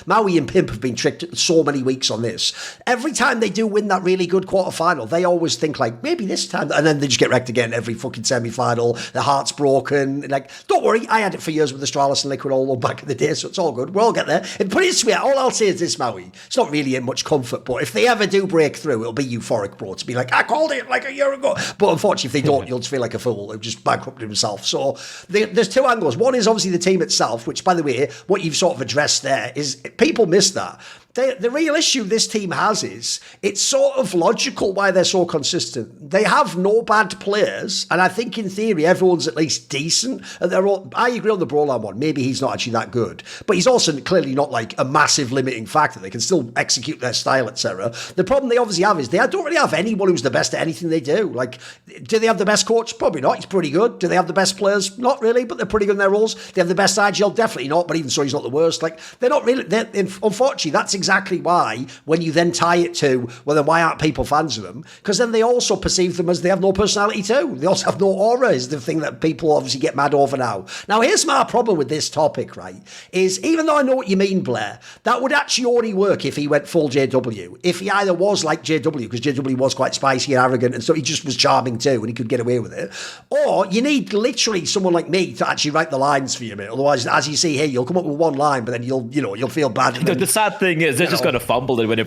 Maui and Pimp have been tricked so many weeks on this, every time they do win that really good quarterfinal, they always think like, maybe this time, and then they just get wrecked again every fucking semi-final, their heart's broken, like, don't worry, I had it for years with Astralis and Liquid all back in the day, so it's all good, we'll all get there. And put it this way, all I'll say is this, Maui, it's not really in much comfort, but if they ever do break through, it'll be euphoric, bro, to be like, I called it like a year ago. But unfortunately, if they don't, you'll just feel like a fool who just bankrupted himself. So there's 2 angles. One is obviously the team itself, which, by the way, what you've sort of addressed there is people miss that. The real issue this team has is it's sort of logical why they're so consistent. They have no bad players, and I think in theory everyone's at least decent. And I agree on the Brolan one. Maybe he's not actually that good, but he's also clearly not like a massive limiting factor. They can still execute their style, etc. The problem they obviously have is they don't really have anyone who's the best at anything they do. Like, do they have the best coach? Probably not. He's pretty good. Do they have the best players? Not really, but they're pretty good in their roles. They have the best IGL? Definitely not, but even so, he's not the worst. Like, they're not really. Unfortunately, that's exactly why when you then tie it to, well, then why aren't people fans of them? Because then they also perceive them as they have no personality too. They also have no aura, is the thing that people obviously get mad over now. Now, here's my problem with this topic, right, is even though I know what you mean, Bleh, that would actually only work if he went full JW. If he either was like JW, because JW was quite spicy and arrogant, and so he just was charming too, and he could get away with it. Or you need literally someone like me to actually write the lines for you, mate. Otherwise, as you see here, you'll come up with one line, but then you'll feel bad. The sad thing is, they're just going to fumble it when they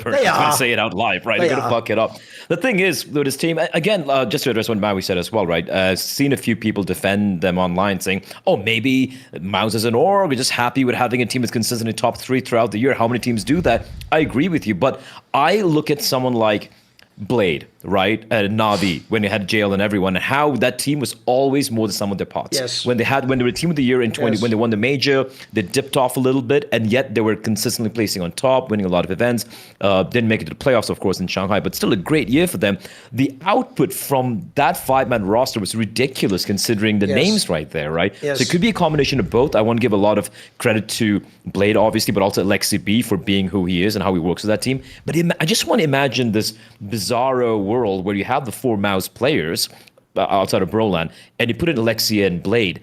say it out live, right? They're going to fuck it up. The thing is, with his team, again, just to address what Maui said as well, right? Seen a few people defend them online saying, oh, maybe MOUZ is an org, we're just happy with having a team that's consistently top 3 throughout the year. How many teams do that? I agree with you, but I look at someone like Blade, right? Navi, when they had Jail and everyone, and how that team was always more than some of their pots. Yes. When they were team of the year in 20, when they won the major, they dipped off a little bit, and yet they were consistently placing on top, winning a lot of events. Didn't make it to the playoffs, of course, in Shanghai, but still a great year for them. The output from that 5-man roster was ridiculous, considering the names right there, right? Yes. So it could be a combination of both. I want to give a lot of credit to Blade, obviously, but also Alexi B for being who he is and how he works with that team. But I just want to imagine this bizarro world where you have the 4 MOUZ players outside of Brolan, and you put in Alexia and Blade.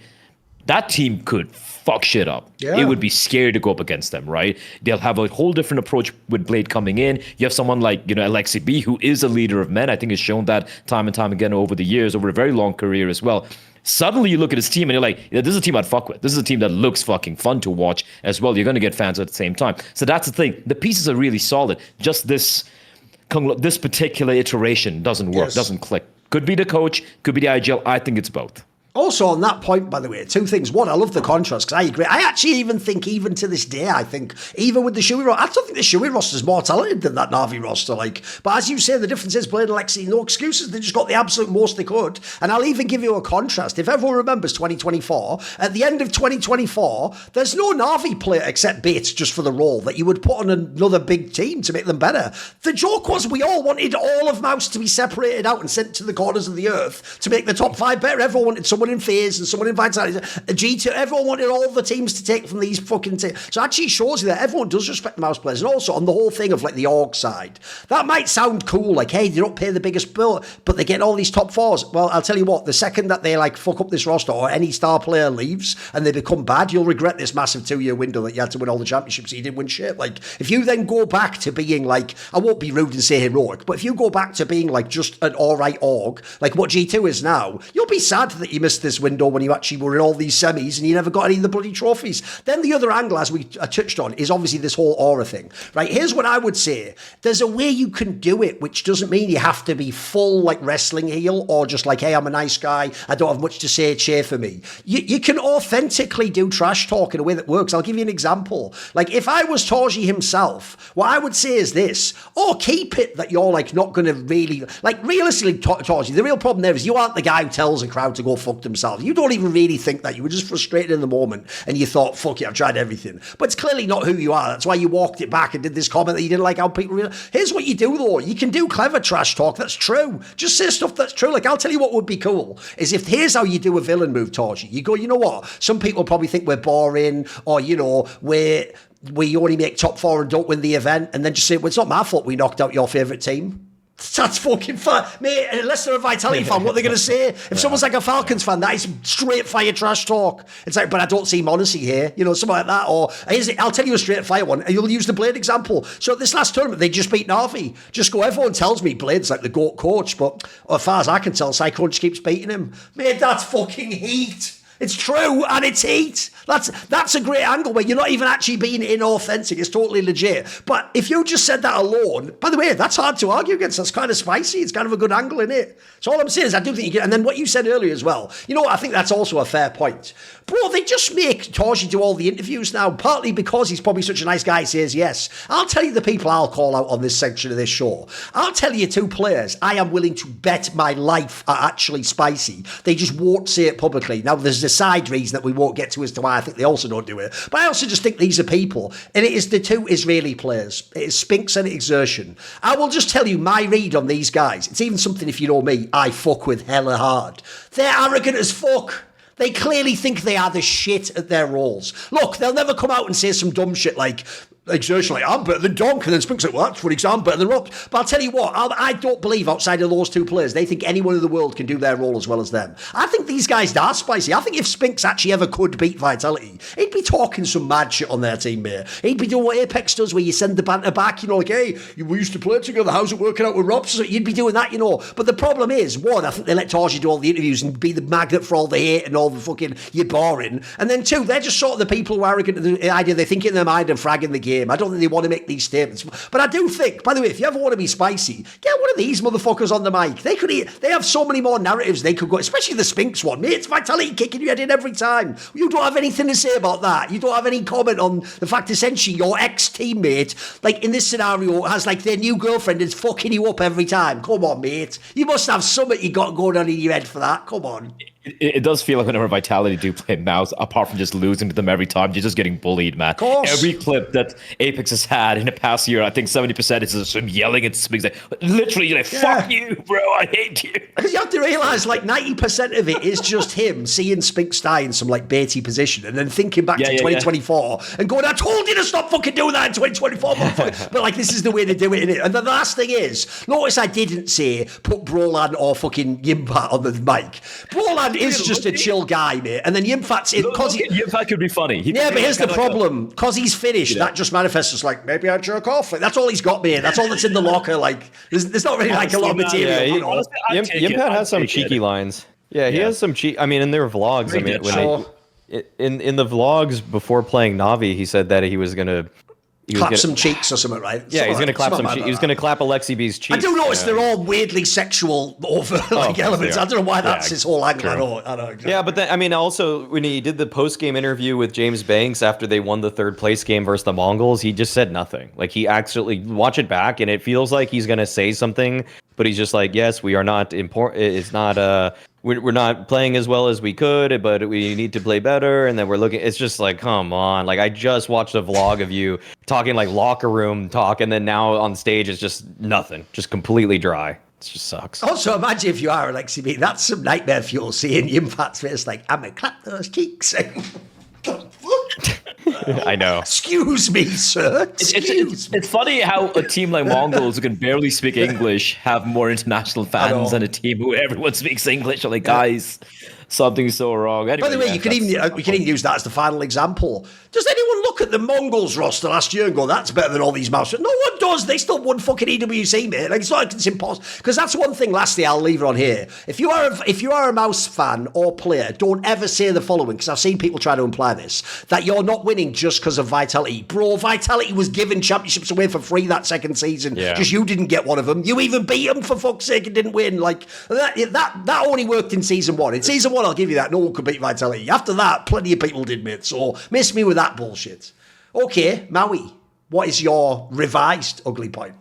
That team could fuck shit up. Yeah. It would be scary to go up against them, right? They'll have a whole different approach with Blade coming in. You have someone like, Alexi B, who is a leader of men. I think has shown that time and time again over the years, over a very long career as well. Suddenly you look at his team and you're like, this is a team I'd fuck with. This is a team that looks fucking fun to watch as well. You're going to get fans at the same time. So that's the thing. The pieces are really solid. Just this particular iteration doesn't work, doesn't click. Could be the coach, could be the IGL. I think it's both. Also, on that point, by the way, two things. One, I love the contrast, because I agree. I actually even think, even to this day, I think, even with the Shui roster, I don't think the Shui roster is more talented than that Na'Vi roster. Like, but as you say, the difference is Blade and Lexi, no excuses. They just got the absolute most they could. And I'll even give you a contrast. If everyone remembers 2024, at the end of 2024, there's no Na'Vi player except Bates just for the role that you would put on another big team to make them better. The joke was we all wanted all of MOUZ to be separated out and sent to the corners of the earth to make the top 5 better. Everyone wanted someone in FaZe and someone in Vitality, a G2. Everyone wanted all the teams to take from these fucking teams. So it actually shows you that everyone does respect the MOUZ players. And also on the whole thing of like the org side, that might sound cool, like, hey, they don't pay the biggest bill, but they get all these top 4s. Well, I'll tell you what, the second that they like fuck up this roster or any star player leaves and they become bad, you'll regret this massive 2-year window that you had to win all the championships. You didn't win shit. Like, if you then go back to being like, I won't be rude and say heroic, but if you go back to being like just an alright org, like what G2 is now, you'll be sad that you missed this window when you actually were in all these semis and you never got any of the bloody trophies. Then the other angle, as we touched on, is obviously this whole aura thing, right? Here's what I would say. There's a way you can do it, which doesn't mean you have to be full like wrestling heel or just like, hey, I'm a nice guy, I don't have much to say, cheer for me. You can authentically do trash talk in a way that works. I'll give you an example. Like, if I was Torji himself, what I would say is this, keep it that you're like not going to really, like, realistically, Torji, the real problem there is you aren't the guy who tells a crowd to go fuck themselves. You don't even really think that. You were just frustrated in the moment and you thought, fuck it, I've tried everything. But it's clearly not who you are. That's why you walked it back and did this comment that you didn't like how people Here's what you do, though. You can do clever trash talk. That's true. Just say stuff that's true. Like, I'll tell you what would be cool is if here's how you do a villain move, Torji. You go, you know what? Some people probably think we're boring or, you know, we only make top 4 and don't win the event, and then just say, well, it's not my fault we knocked out your favourite team. That's fucking fun. Mate, unless they're a Vitality fan, what are they going to say? If someone's like a Falcons fan, that is straight fire trash talk. It's like, but I don't see Monacy here, you know, something like that. Or I'll tell you a straight fire one. You'll use the Blade example. So at this last tournament, they just beat Na'Vi. Just go, everyone tells me Blade's like the GOAT coach, but as far as I can tell, Cyclone just keeps beating him. Mate, that's fucking heat. It's true, and it's heat. That's a great angle where you're not even actually being inauthentic. It's totally legit. But if you just said that alone, by the way, that's hard to argue against. That's kind of spicy. It's kind of a good angle in it. So all I'm saying is I do think you can. And then what you said earlier as well, you know what, I think that's also a fair point. Bro, they just make Torji do all the interviews now, partly because he's probably such a nice guy, he says yes. I'll tell you the people I'll call out on this section of this show. I'll tell you 2 players I am willing to bet my life are actually spicy. They just won't say it publicly. Now, there's a side reason that we won't get to as to why I think they also don't do it. But I also just think these are people, and it is the 2 Israeli players. It is Spinks and Exertion. I will just tell you my read on these guys. It's even something, if you know me, I fuck with hella hard. They're arrogant as fuck. They clearly think they are the shit at their roles. Look, they'll never come out and say some dumb shit like, Exertion like, I'm better than Donk, and then Spinks like, well, that's funny, I'm better than Rock. But I'll tell you what, I don't believe outside of those 2 players, they think anyone in the world can do their role as well as them. I think these guys are spicy. I think if Spinks actually ever could beat Vitality, he'd be talking some mad shit on their team, mate. He'd be doing what Apex does, where you send the banter back, you know, like, hey, we used to play together, how's it working out with Robs? So you'd be doing that, you know. But the problem is, one, I think they let Torji do all the interviews and be the magnet for all the hate and all the fucking, you're boring. And then 2, they're just sort of the people who are arrogant to the idea, they think in their mind and fragging the game. I don't think they want to make these statements. But I do think, by the way, if you ever want to be spicy, get one of these motherfuckers on the mic. They have so many more narratives they could go, especially the Spinks one. Mate, it's Vitality kicking your head in every time. You don't have anything to say about that. You don't have any comment on the fact essentially your ex-teammate, like in this scenario, has like their new girlfriend is fucking you up every time. Come on, mate. You must have something you got going on in your head for that. Come on. It does feel like whenever Vitality do play MOUZ, apart from just losing to them every time, you're just getting bullied, man. Every clip that Apex has had in the past year, I think 70% is just him yelling at Spinks. Like, literally, you're like, fuck you, bro, I hate you. Because you have to realise, like, 90% of it is just him seeing Spinks die in some, like, baity position and then thinking back to 2024 and going, I told you to stop fucking doing that in 2024, motherfucker. But, like, this is the way to do it, innit? And the last thing is, notice I didn't say put Brolan or fucking Yimpat on the mic. Brolan is just a chill guy, mate. And then Yimfat's in, because Yimpat could be funny. But here's the problem. Because he's finished, that just manifests as like, maybe I jerk off. Like, that's all he's got, mate. That's all that's in the locker. Like, there's not really like a lot of material. Yimpat has some cheeky lines. Yeah, he has some cheeky. I mean, in their vlogs, in the vlogs before playing Na'Vi, he said that he was gonna clap some cheeks or something, right? Yeah, he's going to clap some cheeks. He's going to clap Alexi B's cheeks. I do notice they're all weirdly sexual over elements. I don't know why that's his whole angle. I know exactly. Yeah, but then, I mean, also, when he did the post-game interview with James Banks after they won the third place game versus the Mongols, he just said nothing. Like, he actually, watch it back, and it feels like he's going to say something, but he's just like, yes, we are not important. It's not, we're not playing as well as we could, but we need to play better. And then we're looking, it's just like, come on. Like, I just watched a vlog of you talking like locker room talk, and then now on stage it's just nothing, just completely dry. It just sucks. Also, imagine if you are Alexi B. That's some nightmare fuel seeing Impact's face like, I'm going to clap those cheeks. I know. Excuse me, sir. It's funny how a team like MongolZ, who can barely speak English, have more international fans than a team who everyone speaks English. I'm like, guys, something's so wrong. Anyway, by the way, we can even use that as the final example. Does anyone look at the MongolZ roster last year and go, that's better than all these MOUZ? No one does. They still won fucking EWC, mate. Like, it's not like it's impossible. Because that's one thing, lastly, I'll leave it on here. If you are a MOUZ fan or player, don't ever say the following, because I've seen people try to imply this, that you're not winning just because of Vitality. Bro, Vitality was giving championships away for free that second season. Yeah. Just you didn't get one of them. You even beat them, for fuck's sake, and didn't win. Like, that only worked in season one. In season one, I'll give you that. No one could beat Vitality. After that, plenty of people did, mate. So miss me with that bullshit. Okay, Maui, what is your revised ugly point?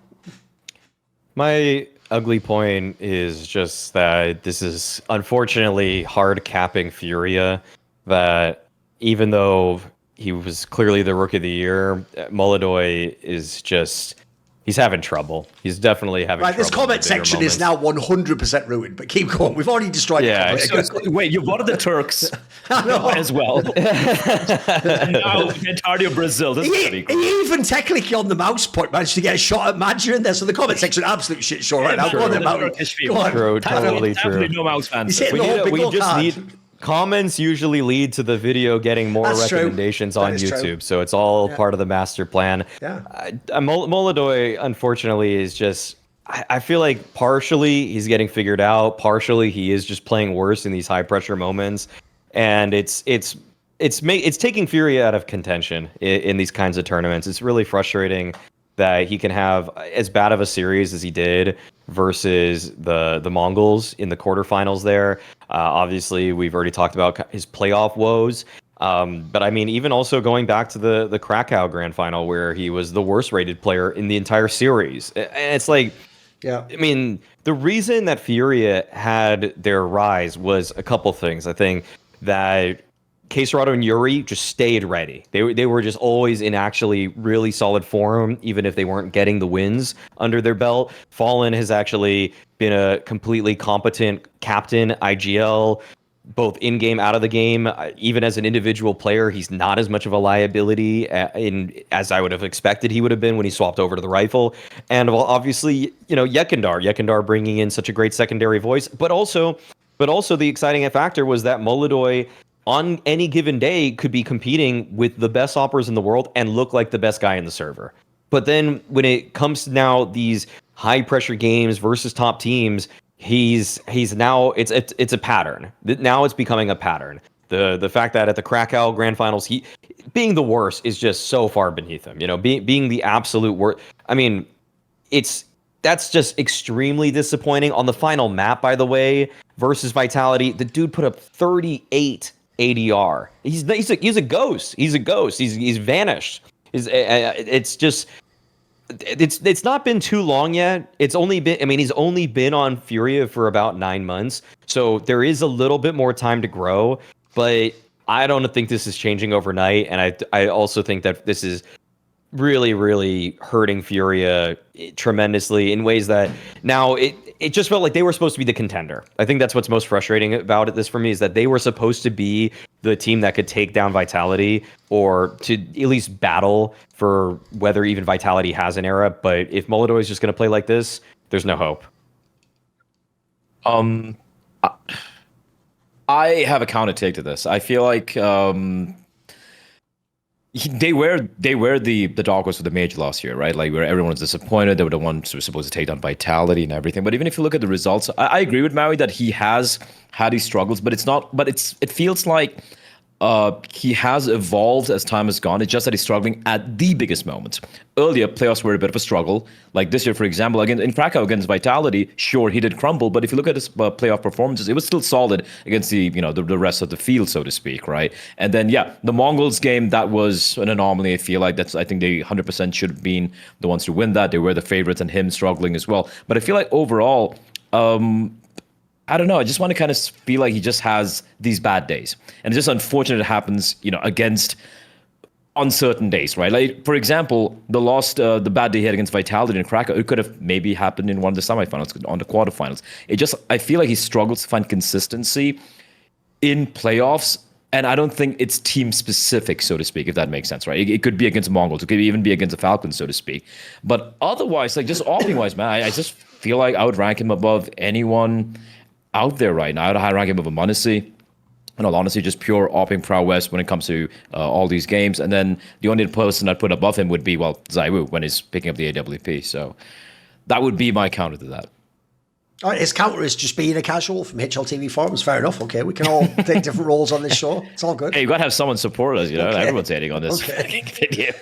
My ugly point is just that this is unfortunately hard capping Furia, that even though he was clearly the Rookie of the Year, molodoy is just... He's having trouble. He's definitely having trouble. Right, this comment section is now 100% ruined, but keep going. We've already destroyed it. Wait, you wanted the Turks as well. And now the entirety of Brazil. This is pretty cool. He even technically on the mouse point managed to get a shot at Madger in there, so the comment section absolute shit show right now. Go on, True, totally true. No MOUZ fans. We just need... Comments usually lead to the video getting more recommendations on YouTube, so it's all part of the master plan. Yeah. molodoy, unfortunately, is just... I feel like partially he's getting figured out, partially he is just playing worse in these high-pressure moments, and it's taking Furia out of contention in these kinds of tournaments. It's really frustrating that he can have as bad of a series as he did versus the MongolZ in the quarterfinals there. Obviously, we've already talked about his playoff woes. But I mean, even also going back to the Krakow Grand Final, where he was the worst rated player in the entire series. And it's like, I mean, the reason that Furia had their rise was a couple things. I think that Caserado and Yuri just stayed ready. They were just always in actually really solid form, even if they weren't getting the wins under their belt. Fallen has actually been a completely competent captain, IGL, both in-game, out of the game. Even as an individual player, he's not as much of a liability as I would have expected he would have been when he swapped over to the rifle. And well, obviously, Yekindar bringing in such a great secondary voice, but also the exciting factor was that molodoy on any given day could be competing with the best operas in the world and look like the best guy in the server. But then when it comes to now these high pressure games versus top teams, he's now it's a pattern. Now it's becoming a pattern. The fact that at the Krakow Grand Finals, he being the worst is just so far beneath him. Being the absolute worst. I mean, that's just extremely disappointing. On the final map, by the way, versus Vitality, the dude put up 38 ADR. He's a ghost. He's a ghost. He's vanished. It's not been too long yet. He's only been on Furia for about 9 months. So there is a little bit more time to grow, but I don't think this is changing overnight. And I also think that this is really, really hurting Furia tremendously in ways that now it just felt like they were supposed to be the contender. I think that's what's most frustrating about this for me, is that they were supposed to be the team that could take down Vitality, or to at least battle for whether even Vitality has an era. But if molodoy is just going to play like this, there's no hope. I have a counter take to this. I feel like they were the dog horse for the major last year, right? Like, where everyone was disappointed. They were the ones who were supposed to take down Vitality and everything. But even if you look at the results, I agree with Maui that he has had his struggles, but it's not. But it feels like he has evolved as time has gone. It's just that he's struggling at the biggest moments. Earlier, playoffs were a bit of a struggle. Like this year, for example, again in Krakow against Vitality, sure, he did crumble, but if you look at his playoff performances, it was still solid against the the rest of the field, so to speak, right? And then, yeah, the MongolZ game, that was an anomaly. I feel like I think they 100% should have been the ones to win that. They were the favorites, and him struggling as well. But I feel like overall, I don't know. I just want to kind of feel like he just has these bad days. And it's just unfortunate it happens, against uncertain days, right? Like, for example, the bad day he had against Vitality in Krakow, it could have maybe happened in one of the semifinals, on the quarterfinals. I feel like he struggles to find consistency in playoffs. And I don't think it's team specific, so to speak, if that makes sense, right? It could be against MongolZ. It could even be against the Falcons, so to speak. But otherwise, like just offing wise, man, I just feel like I would rank him above anyone out there right now. I'd rank him above MOUZ. In all honesty, just pure opping prowess when it comes to all these games. And then the only person I'd put above him would be, well, ZywOo when he's picking up the AWP. So that would be my counter to that. All right, his counter is just being a casual from HLTV forums. Fair enough. Okay, we can all take different roles on this show. It's all good. Hey, you got to have someone support us. Okay. Everyone's hating on this video.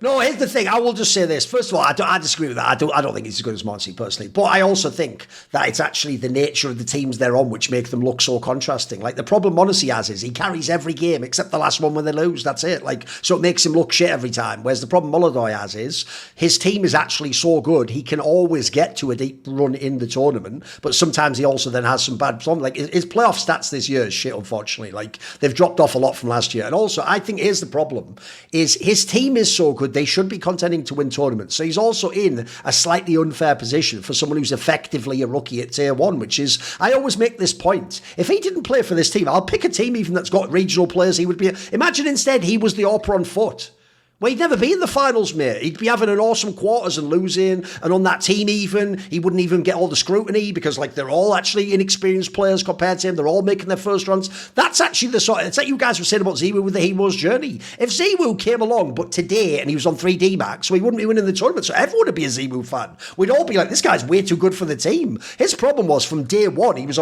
No, here's the thing. I will just say this. First of all, I disagree with that. I don't think he's as good as MOUZ personally. But I also think that it's actually the nature of the teams they're on which make them look so contrasting. Like the problem MOUZ has is he carries every game except the last one when they lose. That's it. Like, so it makes him look shit every time. Whereas the problem molodoy has is his team is actually so good he can always get to a deep run in the tournament. But sometimes he also then has some bad form. Like his playoff stats this year is shit, unfortunately. Like they've dropped off a lot from last year. And also, I think here's the problem: is his team is so good they should be contending to win tournaments. So he's also in a slightly unfair position for someone who's effectively a rookie at tier 1, which is, I always make this point. If he didn't play for this team, I'll pick a team even that's got regional players. He would be. Imagine instead he was the AWPer on foot. Well, he'd never be in the finals, mate. He'd be having an awesome quarters and losing, and on that team even, he wouldn't even get all the scrutiny because, like, they're all actually inexperienced players compared to him. They're all making their first runs. That's actually the sort. It's like you guys were saying about ZywOo with the hero's journey. If ZywOo came along, but today, and he was on 3D Max, so he wouldn't be winning the tournament, so everyone would be a ZywOo fan. We'd all be like, this guy's way too good for the team. His problem was from day one, he was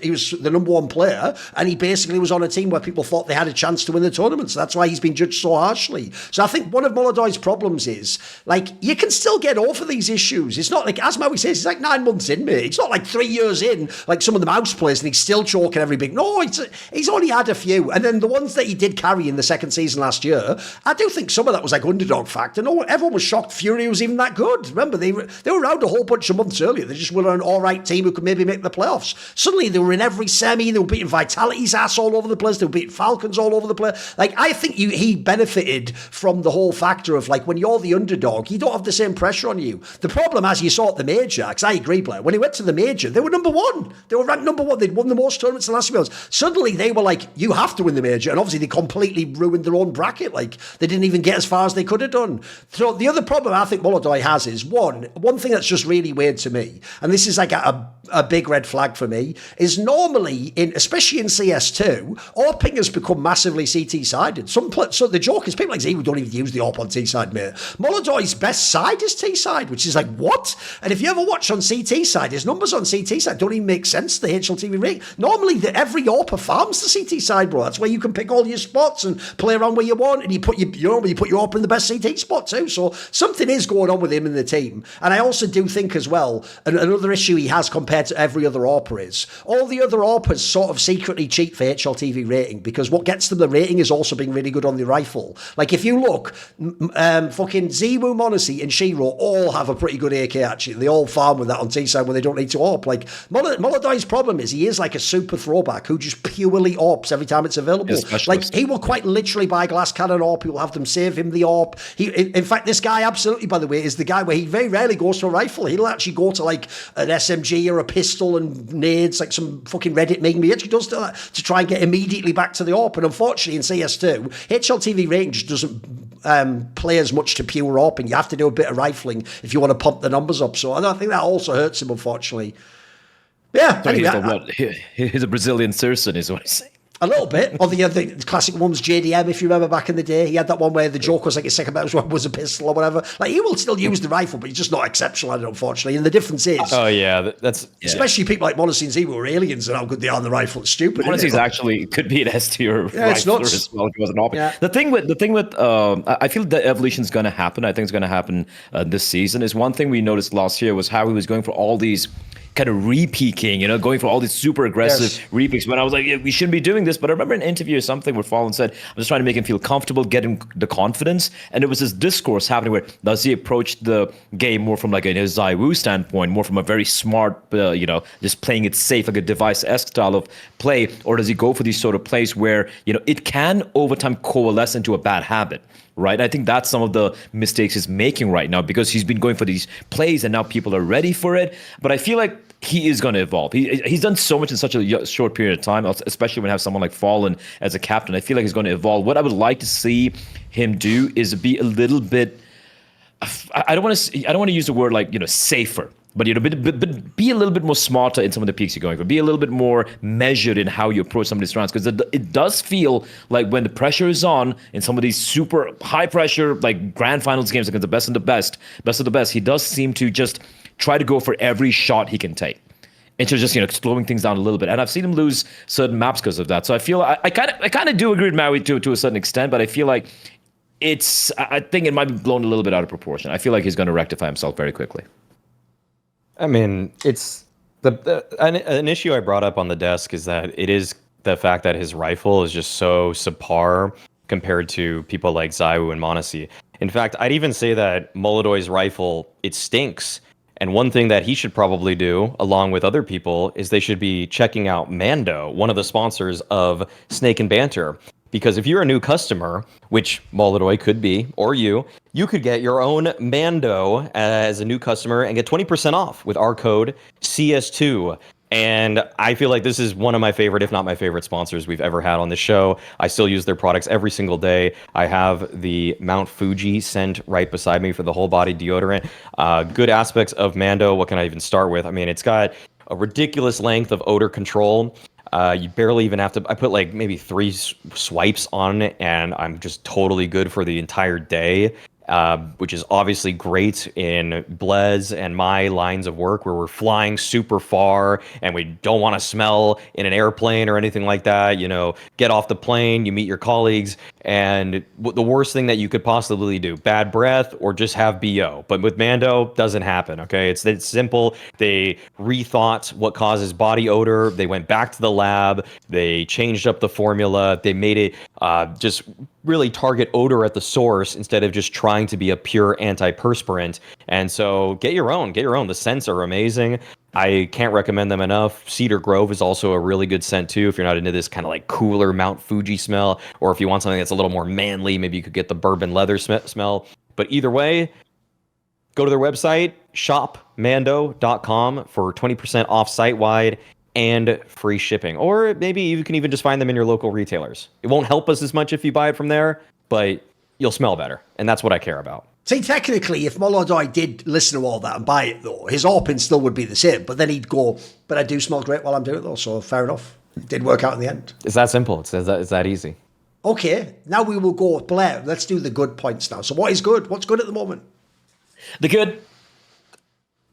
he was the number one player, and he basically was on a team where people thought they had a chance to win the tournament. So that's why he's been judged so harshly. So I think one of molodoy's problems is, like, you can still get over these issues. It's not like, as Maui says, it's like 9 months in, mate. It's not like 3 years in, like some of the MOUZ players, and he's still choking every big. No, he's only had a few. And then the ones that he did carry in the second season last year, I do think some of that was like underdog factor. No, everyone was shocked Fury was even that good. Remember, they were around a whole bunch of months earlier. They just were an all right team who could maybe make the playoffs. Suddenly, they were in every semi. They were beating Vitality's ass all over the place. They were beating Falcons all over the place. Like, I think he benefited from the whole factor of, like, when you're the underdog, you don't have the same pressure on you. The problem, as you saw at the major, because I agree, Bleh, when he went to the major, they were number one. They were ranked number one. They'd won the most tournaments in the last few months. Suddenly, they were like, you have to win the major. And obviously, they completely ruined their own bracket. Like, they didn't even get as far as they could have done. So the other problem I think molodoy has is, one thing that's just really weird to me, and this is like a big red flag for me, is normally, especially in CS2, AWPing has become massively CT-sided. So the joke is people like ZywOo don't even use the AWP on T-side, mate. molodoy's best side is T-side, which is like, what? And if you ever watch on CT side, his numbers on CT side don't even make sense to the HLTV rate. Normally, every AWPer farms the CT side, bro. That's where you can pick all your spots and play around where you want, and you put your AWPer in the best CT spot too. So something is going on with him in the team. And I also do think as well, another issue he has compared to every other AWPer is, all the other AWPers sort of secretly cheat for HLTV rating, because what gets them the rating is also being really good on the rifle. Like, if you look, fucking ZywOo, MONOSY, and Shiro all have a pretty good AK, actually. They all farm with that on T-side when they don't need to AWP. Like, molodoy's problem is he is like a super throwback who just purely AWPs every time it's available. Like, he will quite literally buy glass cannon AWP. He will have them save him the AWP. In fact, this guy absolutely, by the way, is the guy where he very rarely goes to a rifle. He'll actually go to like an SMG or a pistol and nades, like some fucking Reddit meme. He actually does that to try and get immediately back to the AWP. And unfortunately in CS2, HLTV rating just doesn't play as much to pure AWPing. You have to do a bit of rifling if you want to pump the numbers up. So I think that also hurts him, unfortunately. Yeah. So he's a Brazilian Circe, is what he's saying. A little bit. Or the classic ones, JDM, if you remember back in the day. He had that one where the joke was like his second best weapon was a pistol or whatever. Like, he will still use the rifle, but he's just not exceptional at it, unfortunately. And the difference is... Oh, yeah. That's... Especially people like MongolZ and ZywOo are aliens and how good they are on the rifle. It's stupid, MongolZ actually could be an S tier rifler as well if he wasn't open. The thing with I feel the evolution is going to happen. I think it's going to happen this season. Is one thing we noticed last year was how he was going for all these kind of re-peaking, going for all these super aggressive re-peaks. When I was like, we shouldn't be doing this. But I remember an interview or something where Fallen said, I'm just trying to make him feel comfortable, get him the confidence. And it was this discourse happening where does he approach the game more from like a ZywOo standpoint, more from a very smart, just playing it safe, like a device-esque style of play, or does he go for these sort of plays where, it can over time coalesce into a bad habit? Right. I think that's some of the mistakes he's making right now because he's been going for these plays and now people are ready for it. But I feel like he is going to evolve. He's done so much in such a short period of time, especially when you have someone like Fallen as a captain. I feel like he's going to evolve. What I would like to see him do is be a little bit. I don't want to use the word like safer. But be a little bit more smarter in some of the peaks you're going for. Be a little bit more measured in how you approach some of these rounds, because it does feel like when the pressure is on in some of these super high pressure like grand finals games against the best of the best, he does seem to just try to go for every shot he can take, into just slowing things down a little bit. And I've seen him lose certain maps because of that. So I feel I kind of do agree with Maui to a certain extent, but I feel like I think it might be blown a little bit out of proportion. I feel like he's going to rectify himself very quickly. I mean, it's an issue I brought up on the desk is that it is the fact that his rifle is just so subpar compared to people like ZywOo and MongolZ. In fact, I'd even say that molodoy's rifle, it stinks. And one thing that he should probably do, along with other people, is they should be checking out Mando, one of the sponsors of Snake Banter. Because if you're a new customer, which molodoy could be, or you could get your own Mando as a new customer and get 20% off with our code CS2. And I feel like this is one of my favorite, if not my favorite sponsors we've ever had on the show. I still use their products every single day. I have the Mount Fuji scent right beside me for the whole body deodorant. Good aspects of Mando. What can I even start with? I mean, it's got a ridiculous length of odor control. You barely even have to. I put like maybe 3 swipes on it, and I'm just totally good for the entire day. Which is obviously great in Bleh's and my lines of work where we're flying super far and we don't want to smell in an airplane or anything like that. Get off the plane, you meet your colleagues, and the worst thing that you could possibly do, bad breath or just have BO. But with Mando, doesn't happen, okay? It's simple. They rethought what causes body odor. They went back to the lab. They changed up the formula. They made it just really target odor at the source instead of just trying to be a pure antiperspirant. And so get your own. The scents are amazing. I can't recommend them enough. Cedar Grove is also a really good scent too if you're not into this kind of like cooler Mount Fuji smell, or if you want something that's a little more manly, maybe you could get the bourbon leather smell. But either way, go to their website, shopmando.com for 20% off site-wide and free shipping. Or maybe you can even just find them in your local retailers. It won't help us as much if you buy it from there, but you'll smell better. And that's what I care about. See, technically, if molodoy did listen to all that and buy it, though, his ARPing still would be the same. But then he'd go, but I do smell great while I'm doing it, though. So fair enough. It did work out in the end. It's that simple. It's that easy. Okay, now we will go with Bleh. Let's do the good points now. So what is good? What's good at the moment? The good,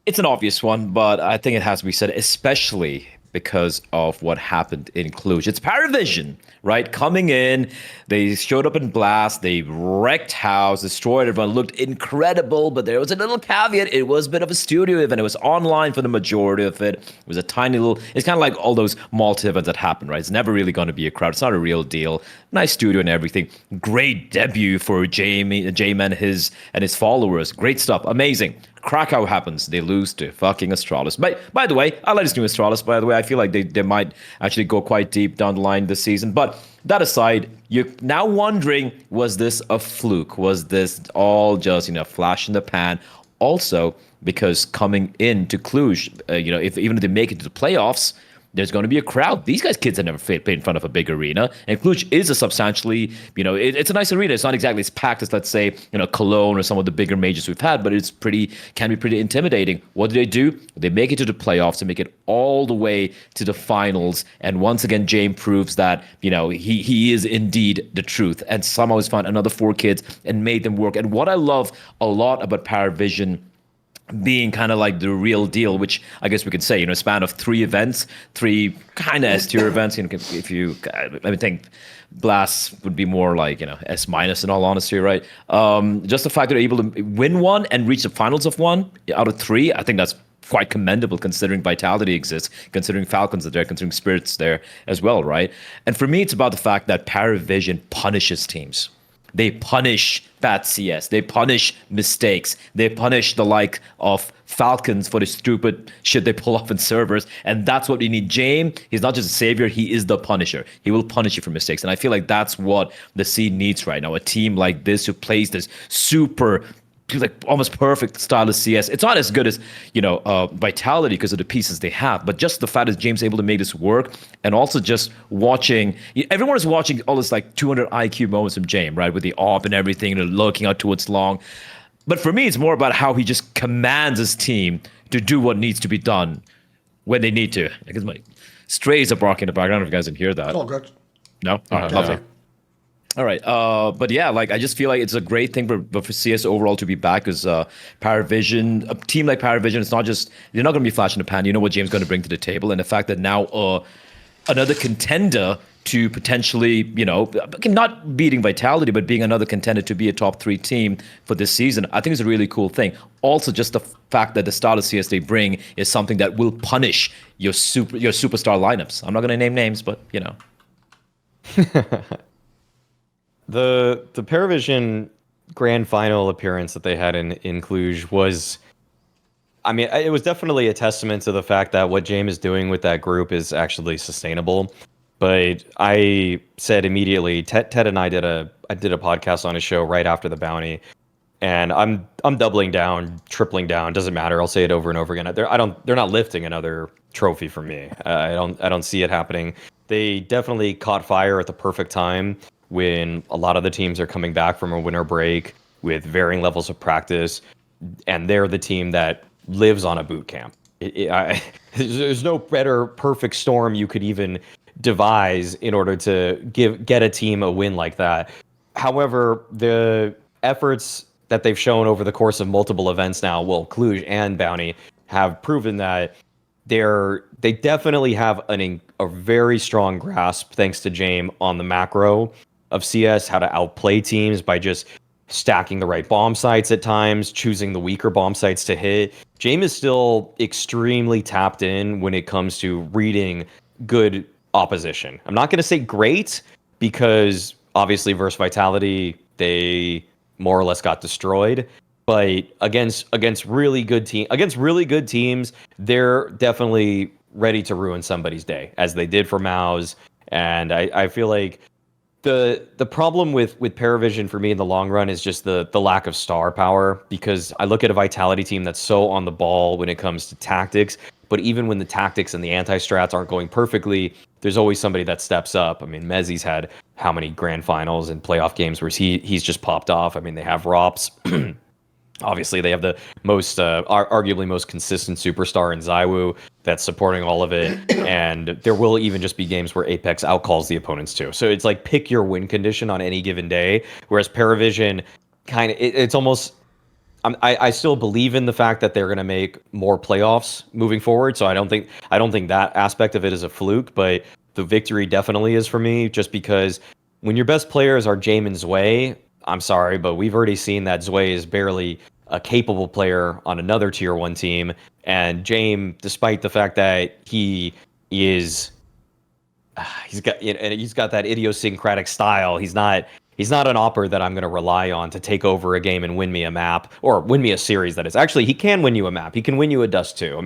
it's an obvious one, but I think it has to be said, especially because of what happened in Cluj. It's PARIVISION, right? Coming in, they showed up in Blast, they wrecked house, destroyed everyone, looked incredible, but there was a little caveat. It was a bit of a studio event. It was online for the majority of it. It was a tiny little, it's kind of like all those multi events that happen, right? It's never really going to be a crowd. It's not a real deal. Nice studio and everything. Great debut for J-Man and his followers. Great stuff. Amazing. Krakow happens. They lose to fucking Astralis. By the way, I like this new Astralis, by the way. I feel like they might actually go quite deep down the line this season. But that aside, you're now wondering, was this a fluke? Was this all just, flash in the pan? Also, because coming into Cluj, even if they make it to the playoffs, there's going to be a crowd. These kids have never played in front of a big arena, and Cluj is a substantially, it's a nice arena. It's not exactly as packed as, let's say, Cologne or some of the bigger majors we've had, but can be pretty intimidating. What do? They make it to the playoffs and make it all the way to the finals. And once again, James proves that, he is indeed the truth, and somehow has found another 4 kids and made them work. And what I love a lot about PARIVISION being kind of like the real deal, which I guess we could say, a span of 3 events, 3 kind of S-tier events. If you, I think Blast would be more like, S- in all honesty, right? Just the fact that they're able to win one and reach the finals of 1 out of 3, I think that's quite commendable considering Vitality exists, considering Falcons are there, considering Spirit's there as well, right? And for me, it's about the fact that PARIVISION punishes teams. They punish bad CS. They punish mistakes. They punish the like of Falcons for the stupid shit they pull off in servers. And that's what we need. James, he's not just a savior. He is the punisher. He will punish you for mistakes. And I feel like that's what the scene needs right now. A team like this who plays this super almost perfect style of CS. It's not as good as, Vitality because of the pieces they have, but just the fact that James is able to make this work, and also just watching, everyone is watching all this like 200 IQ moments from James, right? With the AWP and everything, and looking out towards long. But for me, it's more about how he just commands his team to do what needs to be done when they need to. Because my strays are barking in the background. If you guys didn't hear that. Oh, good. No? All right, lovely. All right, but yeah, I just feel like it's a great thing for CS overall to be back, because PARIVISION, a team like PARIVISION, it's not just, they're not going to be flash in the pan. You know what James is going to bring to the table, and the fact that now another contender to potentially, not beating Vitality, but being another contender to be a top 3 team for this season, I think is a really cool thing. Also, just the fact that the style of CS they bring is something that will punish your superstar lineups. I'm not going to name names, but The PARIVISION grand final appearance that they had in Cluj was, it was definitely a testament to the fact that what James is doing with that group is actually sustainable. But I said immediately, Ted and I did a podcast on his show right after the bounty, and I'm doubling down, tripling down, doesn't matter. I'll say it over and over again. They're not lifting another trophy for me. I don't see it happening. They definitely caught fire at the perfect time, when a lot of the teams are coming back from a winter break with varying levels of practice, and they're the team that lives on a boot camp. There's no better perfect storm you could even devise in order to get a team a win like that. However, the efforts that they've shown over the course of multiple events now, Cluj and Bounty, have proven that they definitely have a very strong grasp, thanks to James, on the macro of CS, how to outplay teams by just stacking the right bomb sites at times, choosing the weaker bomb sites to hit. James is still extremely tapped in when it comes to reading good opposition. I'm not going to say great, because obviously versus Vitality, they more or less got destroyed. But against really good teams, they're definitely ready to ruin somebody's day, as they did for MOUZ. And I feel like the problem with PARIVISION for me in the long run is just the lack of star power, because I look at a Vitality team that's so on the ball when it comes to tactics, but even when the tactics and the anti-strats aren't going perfectly, there's always somebody that steps up. MezZ's had how many grand finals and playoff games where he's just popped off. They have Rops. Obviously, they have the arguably most consistent superstar in ZywOo that's supporting all of it. And there will even just be games where Apex outcalls the opponents too. So it's like pick your win condition on any given day. Whereas PARIVISION, it's almost, I still believe in the fact that they're going to make more playoffs moving forward. So I don't think that aspect of it is a fluke, but the victory definitely is for me, just because when your best players are James and ZywOo, I'm sorry, but we've already seen that ZywOo is barely a capable player on another tier 1 team. And James, despite the fact that he's got that idiosyncratic style, he's not an opper that I'm going to rely on to take over a game and win me a map, or win me a series. That is, actually, he can win you a map. He can win you a Dust too.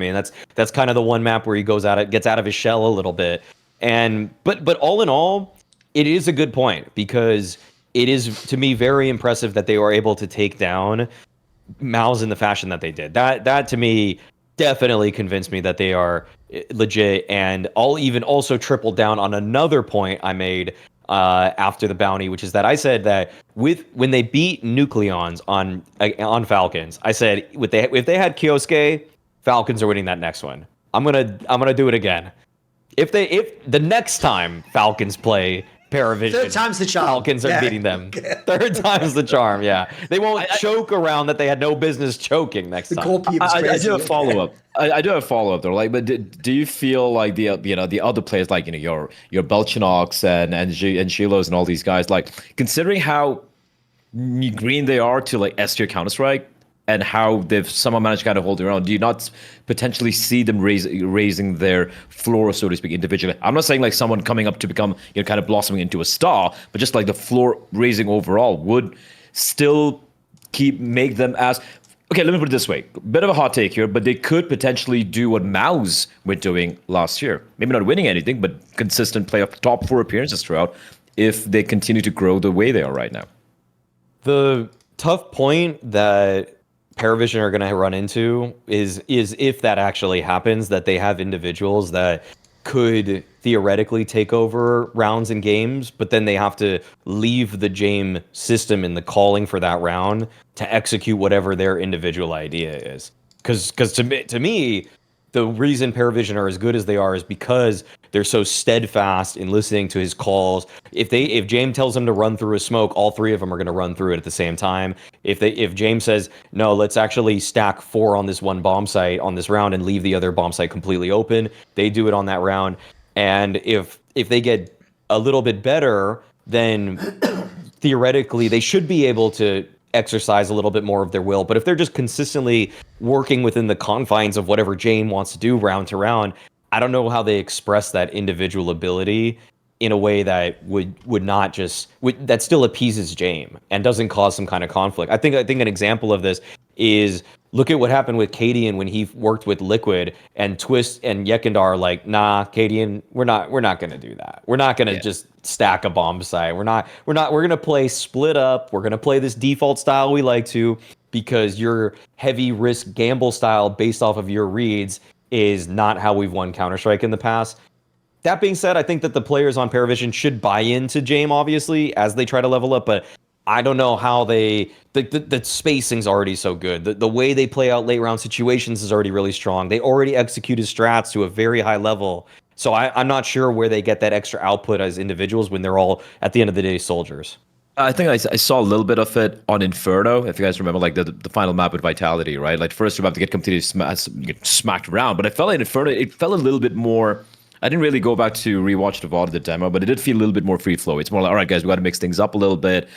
That's kind of the one map where he gets out of his shell a little bit. And but all in all, it is a good point, because it is, to me, very impressive that they were able to take down MOUZ in the fashion that they did. That to me definitely convinced me that they are legit. And I'll even also triple down on another point I made after the bounty, which is that I said that when they beat Nucleons on Falcons, I said if they had Kyosuke, Falcons are winning that next one. I'm gonna do it again. If the next time Falcons play PARIVISION, third time's the charm. Falcons are beating them. Third time's the charm. Yeah, they won't choke around that they had no business choking next time. I do have a follow up. I do have a follow up though. Like, but do you feel like the other players, like your Belchinox and Shilos and all these guys, like considering how green they are to like S tier Counter Strike, and how they've somehow managed to kind of hold their own, do you not potentially see them raising their floor, so to speak, individually? I'm not saying like someone coming up to become, kind of blossoming into a star, but just like the floor raising overall would still make them as... Okay, let me put it this way. Bit of a hot take here, but they could potentially do what MOUZ were doing last year. Maybe not winning anything, but consistent play of top 4 appearances throughout, if they continue to grow the way they are right now. The tough point that PARIVISION are going to run into is if that actually happens, that they have individuals that could theoretically take over rounds and games, but then they have to leave the game system and the calling for that round to execute whatever their individual idea is. Because to me, the reason PARIVISION are as good as they are is because they're so steadfast in listening to his calls. If James tells them to run through a smoke, all 3 of them are going to run through it at the same time. If James says, no, let's actually stack 4 on this one bomb site on this round and leave the other bomb site completely open, they do it on that round. And if they get a little bit better, then theoretically they should be able to exercise a little bit more of their will. But if they're just consistently working within the confines of whatever Jane wants to do round to round, I don't know how they express that individual ability in a way that would not just that still appeases Jame and doesn't cause some kind of conflict. I think an example of this is, look at what happened with Cadian when he worked with Liquid, and Twist and Yekindar are like, nah, Cadian, we're not going to do that. We're not going to just stack a bomb site. We're going to play split up. We're going to play this default style we like to, because your heavy risk gamble style based off of your reads is not how we've won Counter-Strike in the past. That being said, I think that the players on PARIVISION should buy into Jame, obviously, as they try to level up, but I don't know how the spacing's already so good. The way they play out late round situations is already really strong. They already executed strats to a very high level. So I'm not sure where they get that extra output as individuals when they're all, at the end of the day, soldiers. I think I saw a little bit of it on Inferno, if you guys remember, like the final map with Vitality, right? Like first you're about to get completely smacked around, but I felt like in Inferno, it felt a little bit more... I didn't really go back to rewatch the VOD of the demo, but it did feel a little bit more free flow. It's more like, all right, guys, we got to mix things up a little bit,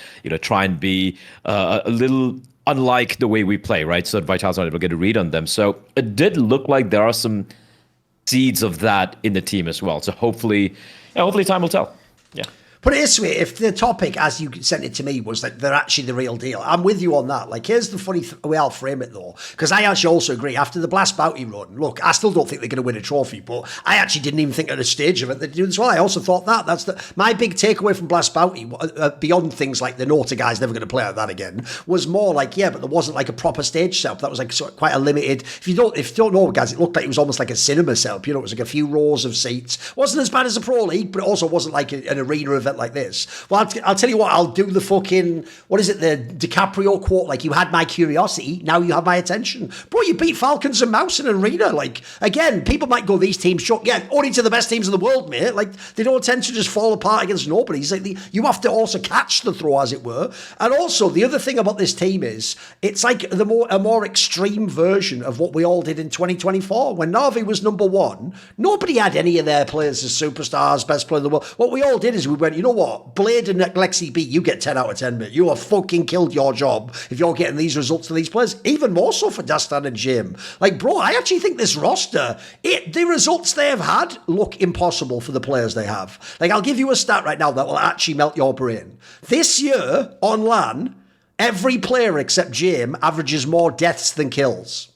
try and be a little unlike the way we play, right? So that Vitality's not able to get a read on them. So it did look like there are some seeds of that in the team as well. So hopefully time will tell. Yeah. Put it this way, if the topic, as you sent it to me, was that they're actually the real deal, I'm with you on that. Like, here's the funny way I'll frame it, though, because I actually also agree. After the Blast Bounty run, look, I still don't think they're going to win a trophy, but I actually didn't even think at a stage of it they'd do this well. I also thought that. That's my big takeaway from Blast Bounty, beyond things like the Nota guy's never going to play like that again, was more like, yeah, but there wasn't like a proper stage setup. That was like sort of quite a limited... If you don't know, guys, it looked like it was almost like a cinema setup. It was like a few rows of seats. Wasn't as bad as a Pro League, but it also wasn't like an arena event like this. Well, I'll tell you what, I'll do the fucking, what is it, the DiCaprio quote, like, you had my curiosity, now you have my attention. Bro, you beat Falcons and MOUZ in an arena. Like, again, people might go, these teams shook. Yeah, only to the best teams in the world, mate. Like, they don't tend to just fall apart against nobody. It's like you have to also catch the throw, as it were. And also, the other thing about this team is, it's like a more extreme version of what we all did in 2024. When Na'Vi was number one, nobody had any of their players as superstars, best player in the world. What we all did is we went, you know what, Blade and Lexi B, you get 10 out of 10, mate. You have fucking killed your job if you're getting these results to these players. Even more so for Dastan and Jim. Like, bro, I actually think this roster, the results they have had look impossible for the players they have. Like, I'll give you a stat right now that will actually melt your brain. This year, on LAN, every player except Jim averages more deaths than kills.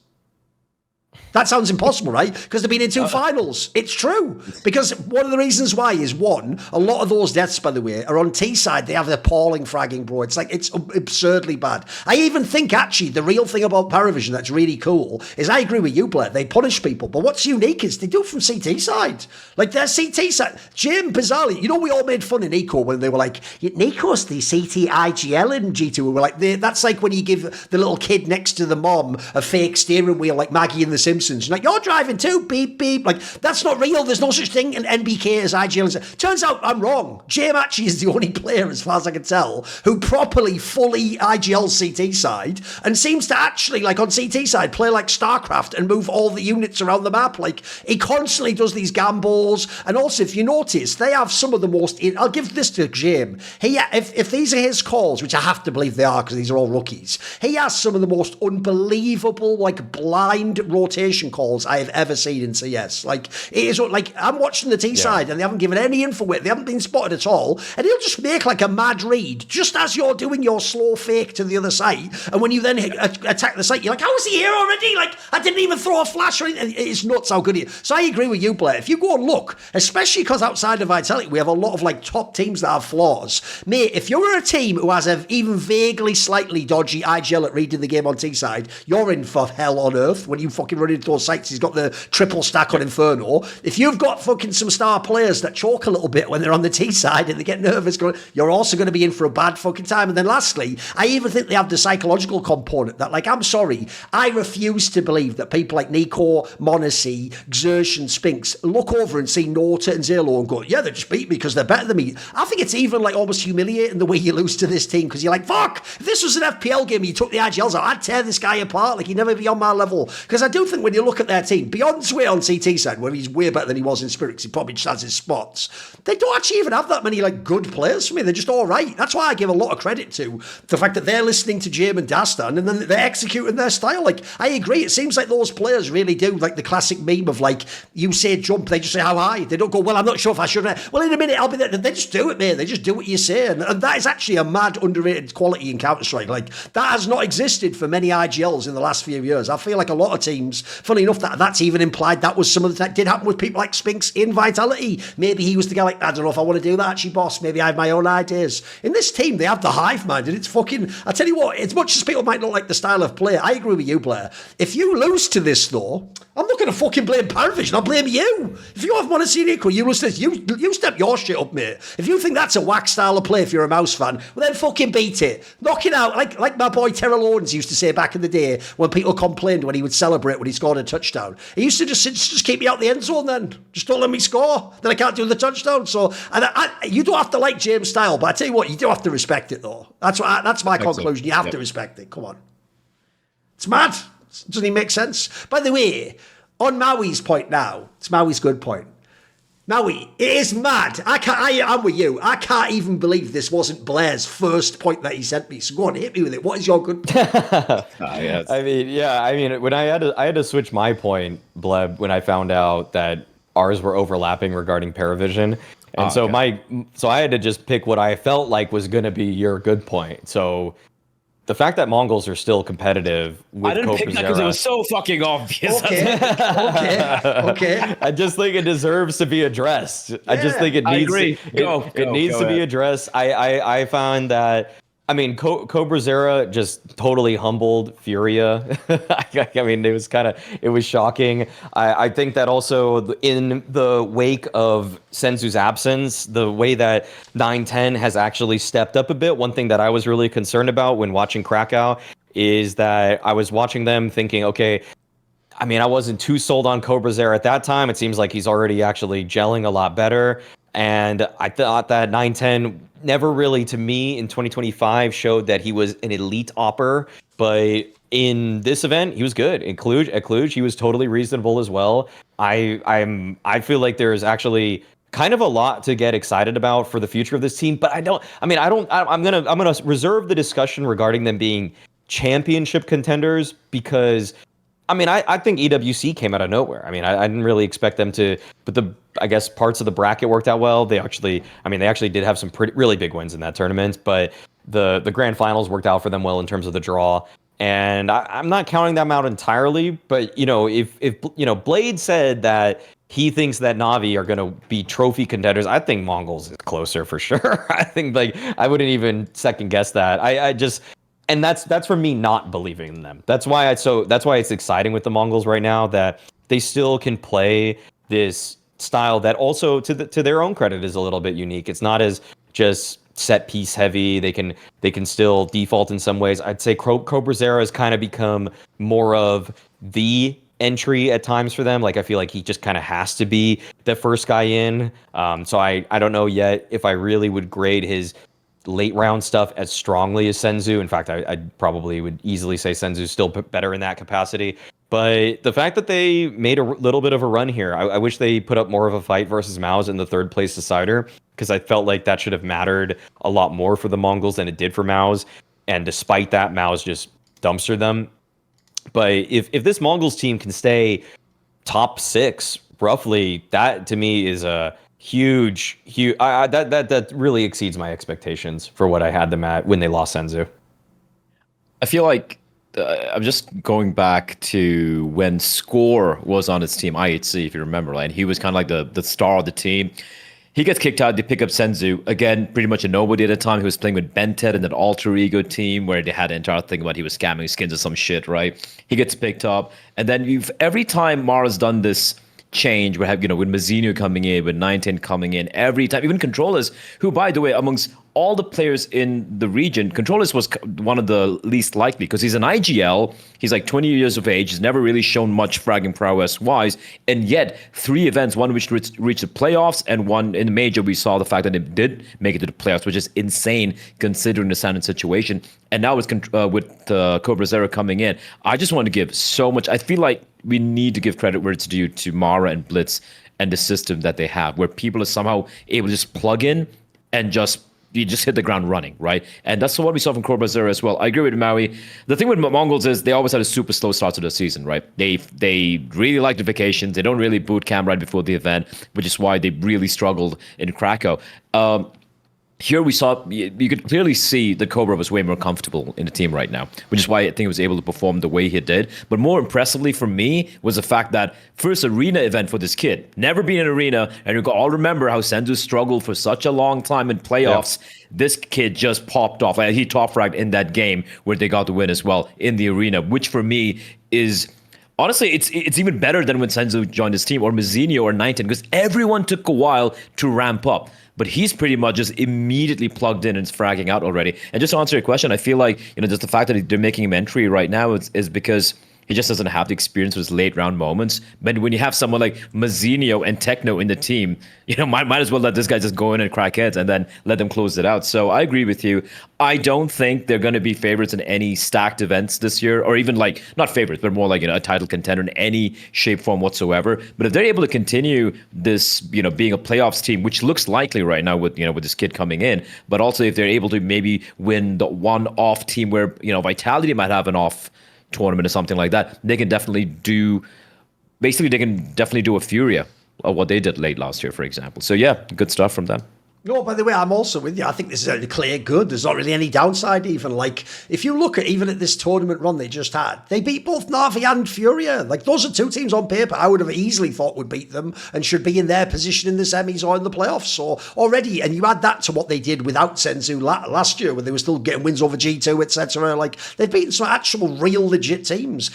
That sounds impossible, right? Because they've been in 2 finals. It's true. Because one of the reasons why is, one, a lot of those deaths, by the way, are on T side. They have appalling fragging, bro. It's like, it's absurdly bad. I even think, actually, the real thing about PARIVISION that's really cool is, I agree with you, Bleh, they punish people. But what's unique is they do it from CT side. Like, their CT side. Jim, bizarrely, we all made fun of Nico when they were like, Nico's the CT IGL in G2. We were like, that's like when you give the little kid next to the mom a fake steering wheel like Maggie in The Simpsons. Like, you're driving too, beep, beep. Like, that's not real. There's no such thing in NBK as IGL. Turns out I'm wrong. Jim actually is the only player, as far as I can tell, who properly, fully IGL CT side and seems to actually, like, on CT side, play like StarCraft and move all the units around the map. Like, he constantly does these gambles. And also, if you notice, they have some of the most... I'll give this to Jim. If these are his calls, which I have to believe they are because these are all rookies, he has some of the most unbelievable, like, blind rotation calls I have ever seen in CS. Like, it is like, I'm watching the T side and they haven't given any info with it. They haven't been spotted at all. And he'll just make like a mad read just as you're doing your slow fake to the other site. And when you then attack the site, you're like, how is he here already? Like, I didn't even throw a flash or anything. It's nuts how good he is. So I agree with you, Bleh. If you go and look, especially because outside of Vitality, we have a lot of like top teams that have flaws. Mate, if you're a team who has a even vaguely slightly dodgy IGL at reading the game on T side, you're in for hell on earth when you fucking run into those sites. He's got the triple stack on Inferno. If you've got fucking some star players that choke a little bit when they're on the T side and they get nervous, you're also going to be in for a bad fucking time. And then lastly, I even think they have the psychological component that, like, I'm sorry, I refuse to believe that people like Nico, Monacy, Xertion, Spinks look over and see Nota and Zelo and go, yeah, they just beat me because they're better than me. I think it's even like almost humiliating the way you lose to this team because you're like, fuck, if this was an FPL game and you took the IGLs out, I'd tear this guy apart. Like, he'd never be on my level. Because I do think when you look at their team, beyond ZywOo on CT side, where he's way better than he was in Spirit, because he probably just has his spots, they don't actually even have that many like good players for me. They're just all right. That's why I give a lot of credit to the fact that they're listening to Jim and Dastan and then they're executing their style. Like, I agree. It seems like those players really do, like the classic meme of like, you say jump, they just say how high. They don't go, well, I'm not sure if I should. Well, in a minute, I'll be there. They just do it, man. They just do what you say. And that is actually a mad underrated quality in Counter-Strike. Like, that has not existed for many IGLs in the last few years. I feel like a lot of teams, funny enough, that's even implied that was some of that did happen with people like Spinks in Vitality. Maybe he was the guy like, I don't know if I want to do that actually, boss. Maybe I have my own ideas. In this team, they have the hive mind, and it's fucking, I tell you what, as much as people might not like the style of play, I agree with you, Bleh. If you lose to this, though, I'm not going to fucking blame PARIVISION. I'll blame you. If you have Monacy Nico, you lose this, you step your shit up, mate. If you think that's a whack style of play if you're a MOUZ fan, well then fucking beat it. Knock it out. Like my boy Terrell Owens used to say back in the day when people complained when he would celebrate when he scored a touchdown. He used to just keep me out the end zone then. Just don't let me score. Then I can't do the touchdown. So you don't have to like James' style, but I tell you what, you do have to respect it though. That's my conclusion. You have to respect it. Come on. It's mad. Doesn't even make sense. By the way, on Maui's point now, it's Maui's good point. Maui, it is mad. I'm with you. I can't even believe this wasn't Blair's first point that he sent me. So go on, hit me with it. What is your good point? Yes. I mean, when I had to switch my point, Bleb, when I found out that ours were overlapping regarding PARIVISION. And so I had to just pick what I felt like was going to be your good point. So the fact that MongolZ are still competitive with I didn't pick that because it was so fucking obvious. Okay. I just think it deserves to be addressed. Yeah, I just think it needs it needs to be addressed. I found that, I mean, CobraZera just totally humbled Furia. I mean, it was shocking. I think that also in the wake of Senzu's absence, the way that 910 has actually stepped up a bit, one thing that I was really concerned about when watching Krakow is that I was watching them thinking, okay, I mean, I wasn't too sold on CobraZera at that time. It seems like he's already actually gelling a lot better. And I thought that 910 never really, to me, in 2025, showed that he was an elite opper. But in this event, he was good. At Cluj, he was totally reasonable as well. I feel like there's actually kind of a lot to get excited about for the future of this team. But I'm gonna reserve the discussion regarding them being championship contenders because, I mean, I think EWC came out of nowhere. I mean, I didn't really expect them to, but I guess parts of the bracket worked out well. They actually did have some really big wins in that tournament, but the grand finals worked out for them well in terms of the draw. And I'm not counting them out entirely, but if Blade said that he thinks that Na'vi are going to be trophy contenders, I think MongolZ is closer for sure. I think I wouldn't even second guess that. I just, and that's for me not believing in them. That's why it's exciting with the MongolZ right now that they still can play this style that also to their own credit is a little bit unique. It's not as just set piece heavy. They can still default in some ways. I'd say Cobra has kind of become more of the entry at times for them. Like I feel like he just kind of has to be the first guy in. So I don't know yet if I really would grade his late round stuff as strongly as Senzu. In fact, I probably would easily say Senzu's still better in that capacity. But the fact that they made a little bit of a run here, I wish they put up more of a fight versus MOUZ in the third place decider, because I felt like that should have mattered a lot more for the MongolZ than it did for MOUZ. And despite that, MOUZ just dumpstered them. But if this MongolZ team can stay top 6, roughly, that to me is a huge that really exceeds my expectations for what I had them at when they lost Senzu. I feel like I'm just going back to when Score was on his team, IHC, if you remember, right? And he was kind of like the star of the team. He gets kicked out. They pick up Senzu. Again, pretty much a nobody at the time. He was playing with Bented in that alter ego team where they had an entire thing about he was scamming skins or some shit, right? He gets picked up. And then every time Mara's done this change, we have, with Mauisnake coming in, with 910 coming in, every time, even Controllers, who, by the way, amongst all the players in the region, Controllers was one of the least likely because he's an IGL. He's like 20 years of age. He's never really shown much fragging prowess-wise. And yet, 3 events, one which reached the playoffs and one in the major, we saw the fact that it did make it to the playoffs, which is insane considering the standard situation. And now it's with Cobra Zero coming in. I just want to give so much. I feel like we need to give credit where it's due to Mara and Blitz and the system that they have, where people are somehow able to just plug in and you just hit the ground running, right? And that's what we saw from Cobra Zero as well. I agree with Maui. The thing with MongolZ is they always had a super slow start to the season, right? They really like the vacations. They don't really boot camp right before the event, which is why they really struggled in Krakow. Here we saw, you could clearly see that Cobra was way more comfortable in the team right now, which is why I think he was able to perform the way he did. But more impressively for me was the fact that first arena event for this kid, never been in an arena, and you all remember how Senzu struggled for such a long time in playoffs. Yeah. This kid just popped off. He top fragged in that game where they got the win as well in the arena, which for me is... Honestly, it's even better than when Senzu joined his team or Mauisnake or 910 because everyone took a while to ramp up. But he's pretty much just immediately plugged in and is fragging out already. And just to answer your question, I feel like, just the fact that they're making him entry right now is because he just doesn't have the experience with his late round moments. But when you have someone like Mauisnake and Techno in the team, might as well let this guy just go in and crack heads and then let them close it out. So I agree with you. I don't think they're going to be favorites in any stacked events this year, or even like, not favorites, but more like a title contender in any shape, form whatsoever. But if they're able to continue this, being a playoffs team, which looks likely right now with this kid coming in, but also if they're able to maybe win the one-off team where, Vitality might have an off tournament or something like that, they can definitely do a Furia of what they did late last year, for example. So yeah, good stuff from them. No, by the way, I'm also with you. I think this is a clear good. There's not really any downside even. Like, if you look at even at this tournament run they just had, they beat both Na'Vi and Furia. Like, those are 2 teams on paper I would have easily thought would beat them and should be in their position in the semis or in the playoffs. So already, and you add that to what they did without Senzu last year, where they were still getting wins over G2, etc. Like, they've beaten some actual real legit teams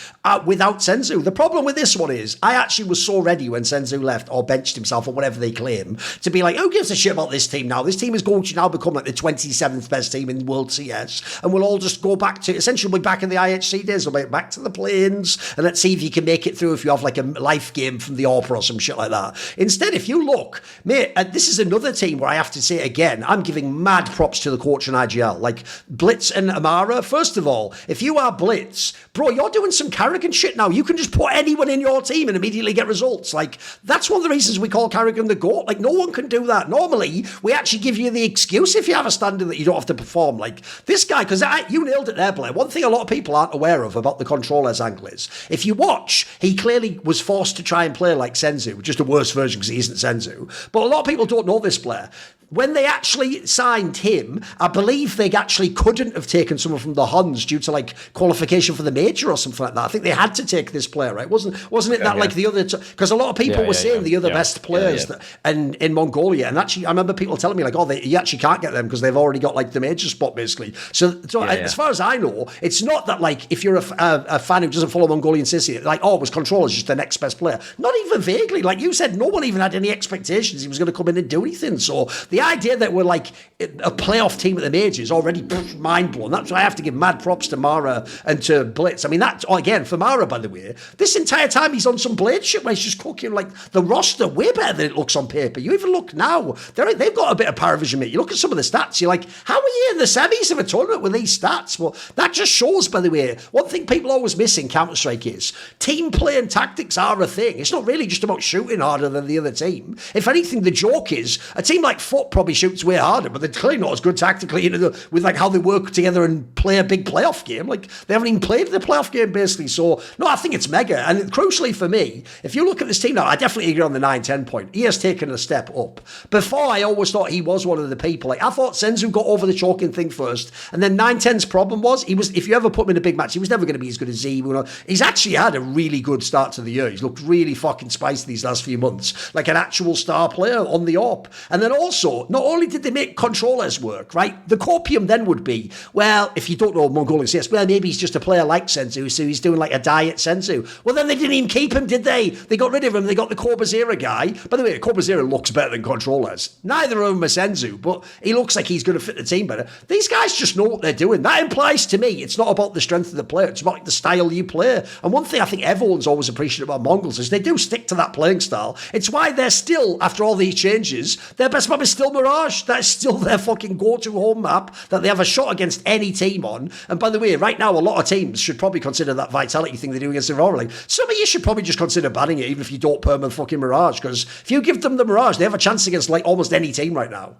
without Senzu. The problem with this one is, I actually was so ready when Senzu left or benched himself or whatever they claim to be like, who gives a shit about this team now? This team is going to now become like the 27th best team in World CS, and we'll all just go back to, essentially we'll be back in the IHC days, we'll be back to the plains, and let's see if you can make it through if you have like a life game from the Opera or some shit like that. Instead, if you look, mate, this is another team where I have to say again, I'm giving mad props to the coach and IGL, like Blitz and Amara. First of all, if you are Blitz, bro, you're doing some karrigan shit now. You can just put anyone in your team and immediately get results. Like, that's one of the reasons we call karrigan the GOAT. Like, no one can do that. Normally, we actually give you the excuse if you have a standard that you don't have to perform. Like, this guy, because you nailed it there, Bleh. One thing a lot of people aren't aware of about the controller's angle is, if you watch, he clearly was forced to try and play like Senzu, just a worse version because he isn't Senzu. But a lot of people don't know this, Bleh. when they actually signed him, I believe they actually couldn't have taken someone from the Huns due to like qualification for the major or something like that. I think they had to take this player, right? Wasn't it that like the other? Because a lot of people were saying the other best players that, and in Mongolia, and actually I remember people telling me like, oh, you actually can't get them because they've already got like the major spot basically. So as far as I know, it's not that like if you're a fan who doesn't follow Mongolian Sissy, like was Controller's just the next best player? Not even vaguely. Like you said, no one even had any expectations he was going to come in and do anything. So the idea that we're like a playoff team at the major is already mind blown. That's why I have to give mad props to Mara and to Blitz. I mean, that again for Mara, by the way, this entire time he's on some Blade shit where he's just cooking like the roster way better than it looks on paper. You even look now, they've got a bit of PARIVISION, mate. You look at some of the stats, you're like, how are you in the semis of a tournament with these stats? Well, that just shows, by the way, one thing people always miss in Counter-Strike is team play and tactics are a thing. It's not really just about shooting harder than the other team. If anything, the joke is a team like Foot probably shoots way harder, but they're clearly not as good tactically with like how they work together and play a big playoff game. Like they haven't even played the playoff game basically. So no, I think it's mega. And crucially for me, if you look at this team now, I definitely agree on the 9-10 point. He has taken a step up. Before, I always thought he was one of the people. Like I thought Senzu got over the choking thing first, and then 9-10's problem was if you ever put him in a big match, he was never going to be as good as ZywOo. He's actually had a really good start to the year. He's looked really fucking spicy these last few months, like an actual star player on the AWP. And then also, not only did they make controllers work, right? The copium then would be, well, if you don't know Mongolian CS, well, maybe he's just a player like Senzu, so he's doing like a diet Senzu. Well, then they didn't even keep him, did they? They got rid of him. They got the Corbazera guy. By the way, Corbazera looks better than controllers. Neither of them are Senzu, but he looks like he's going to fit the team better. These guys just know what they're doing. That implies to me it's not about the strength of the player, it's about like the style you play. And one thing I think everyone's always appreciated about MongolZ is they do stick to that playing style. It's why they're still, after all these changes, their best map is still Mirage. That's still their fucking go-to home map that they have a shot against any team on. And by the way, right now, a lot of teams should probably consider that vitality thing they do against the Aurora. Some of you should probably just consider banning it, even if you don't perm the fucking Mirage, because if you give them the Mirage, they have a chance against like almost any team right now.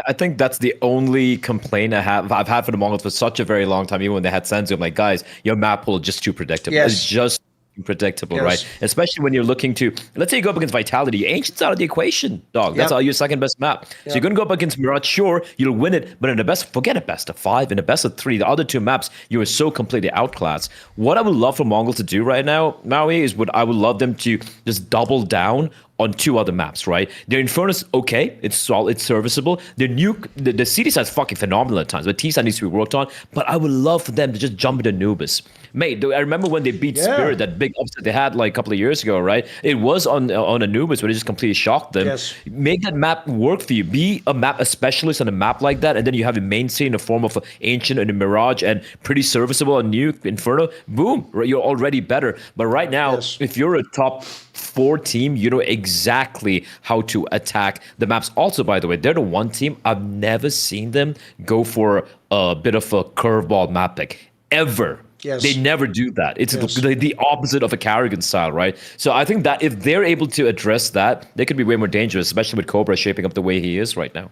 I think that's the only complaint I've had for the Mongols for such a very long time. Even when they had Senzu, I'm like, guys, your map pool is just too predictable. Yes. It's just predictable, right? Especially when you're looking to, let's say you go up against Vitality, Ancient's out of the equation, dog. That's all your second best map. So you're going to go up against Mirage, sure, you'll win it, but in the best, forget a best of 5, in a best of 3, the other two maps, you are so completely outclassed. What I would love for Mongols to do right now, Maui, is I would love them to just double down on 2 other maps, right? Their Inferno's okay, it's solid, it's serviceable. Their the CD side's fucking phenomenal at times, but T side needs to be worked on. But I would love for them to just jump into Anubis. Mate, I remember when they beat Spirit, that big upset they had like a couple of years ago, right? It was on Anubis where they just completely shocked them. Make that map work for you. Be a specialist on a map like that, and then you have a mainstay in the form of an Ancient and a Mirage and pretty serviceable on Nuke, Inferno. Boom, right? You're already better. But right now, if you're a top 4 team, you know exactly how to attack the maps. Also, by the way, they're the one team I've never seen them go for a bit of a curveball map pick ever. They never do that. It's the opposite of a karrigan style, right? So I think that if they're able to address that, they could be way more dangerous, especially with Cobra shaping up the way he is right now.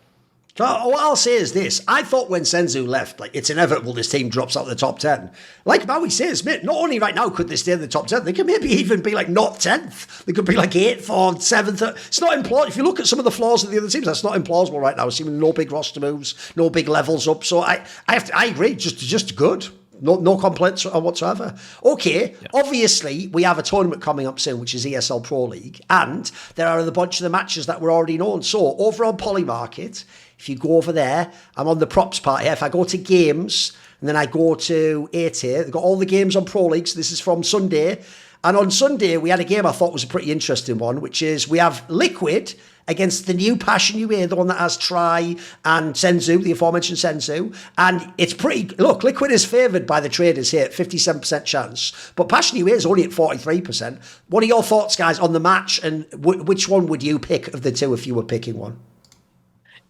So what I'll say is this. I thought when Senzu left, like, it's inevitable this team drops out of the top 10. Like Maui says, mate, not only right now could they stay in the top 10, they could maybe even be like not 10th. They could be like 8th or 7th. It's not implausible. If you look at some of the flaws of the other teams, that's not implausible right now. Seeming no big roster moves, no big levels up. So I agree, just good. No complaints whatsoever. Okay, obviously, we have a tournament coming up soon, which is ESL Pro League, and there are a bunch of the matches that were already known. So, over on Polymarket, if you go over there, I'm on the props part here. If I go to games, and then I go to 8 here, they've got all the games on Pro League, so this is from Sunday. And on Sunday, we had a game I thought was a pretty interesting one, which is we have Liquid against the new Passion UA, the one that has Try and Senzu, the aforementioned Senzu. And it's pretty... Look, Liquid is favoured by the traders here at 57% chance. But Passion UA is only at 43%. What are your thoughts, guys, on the match? And which one would you pick of the two if you were picking one?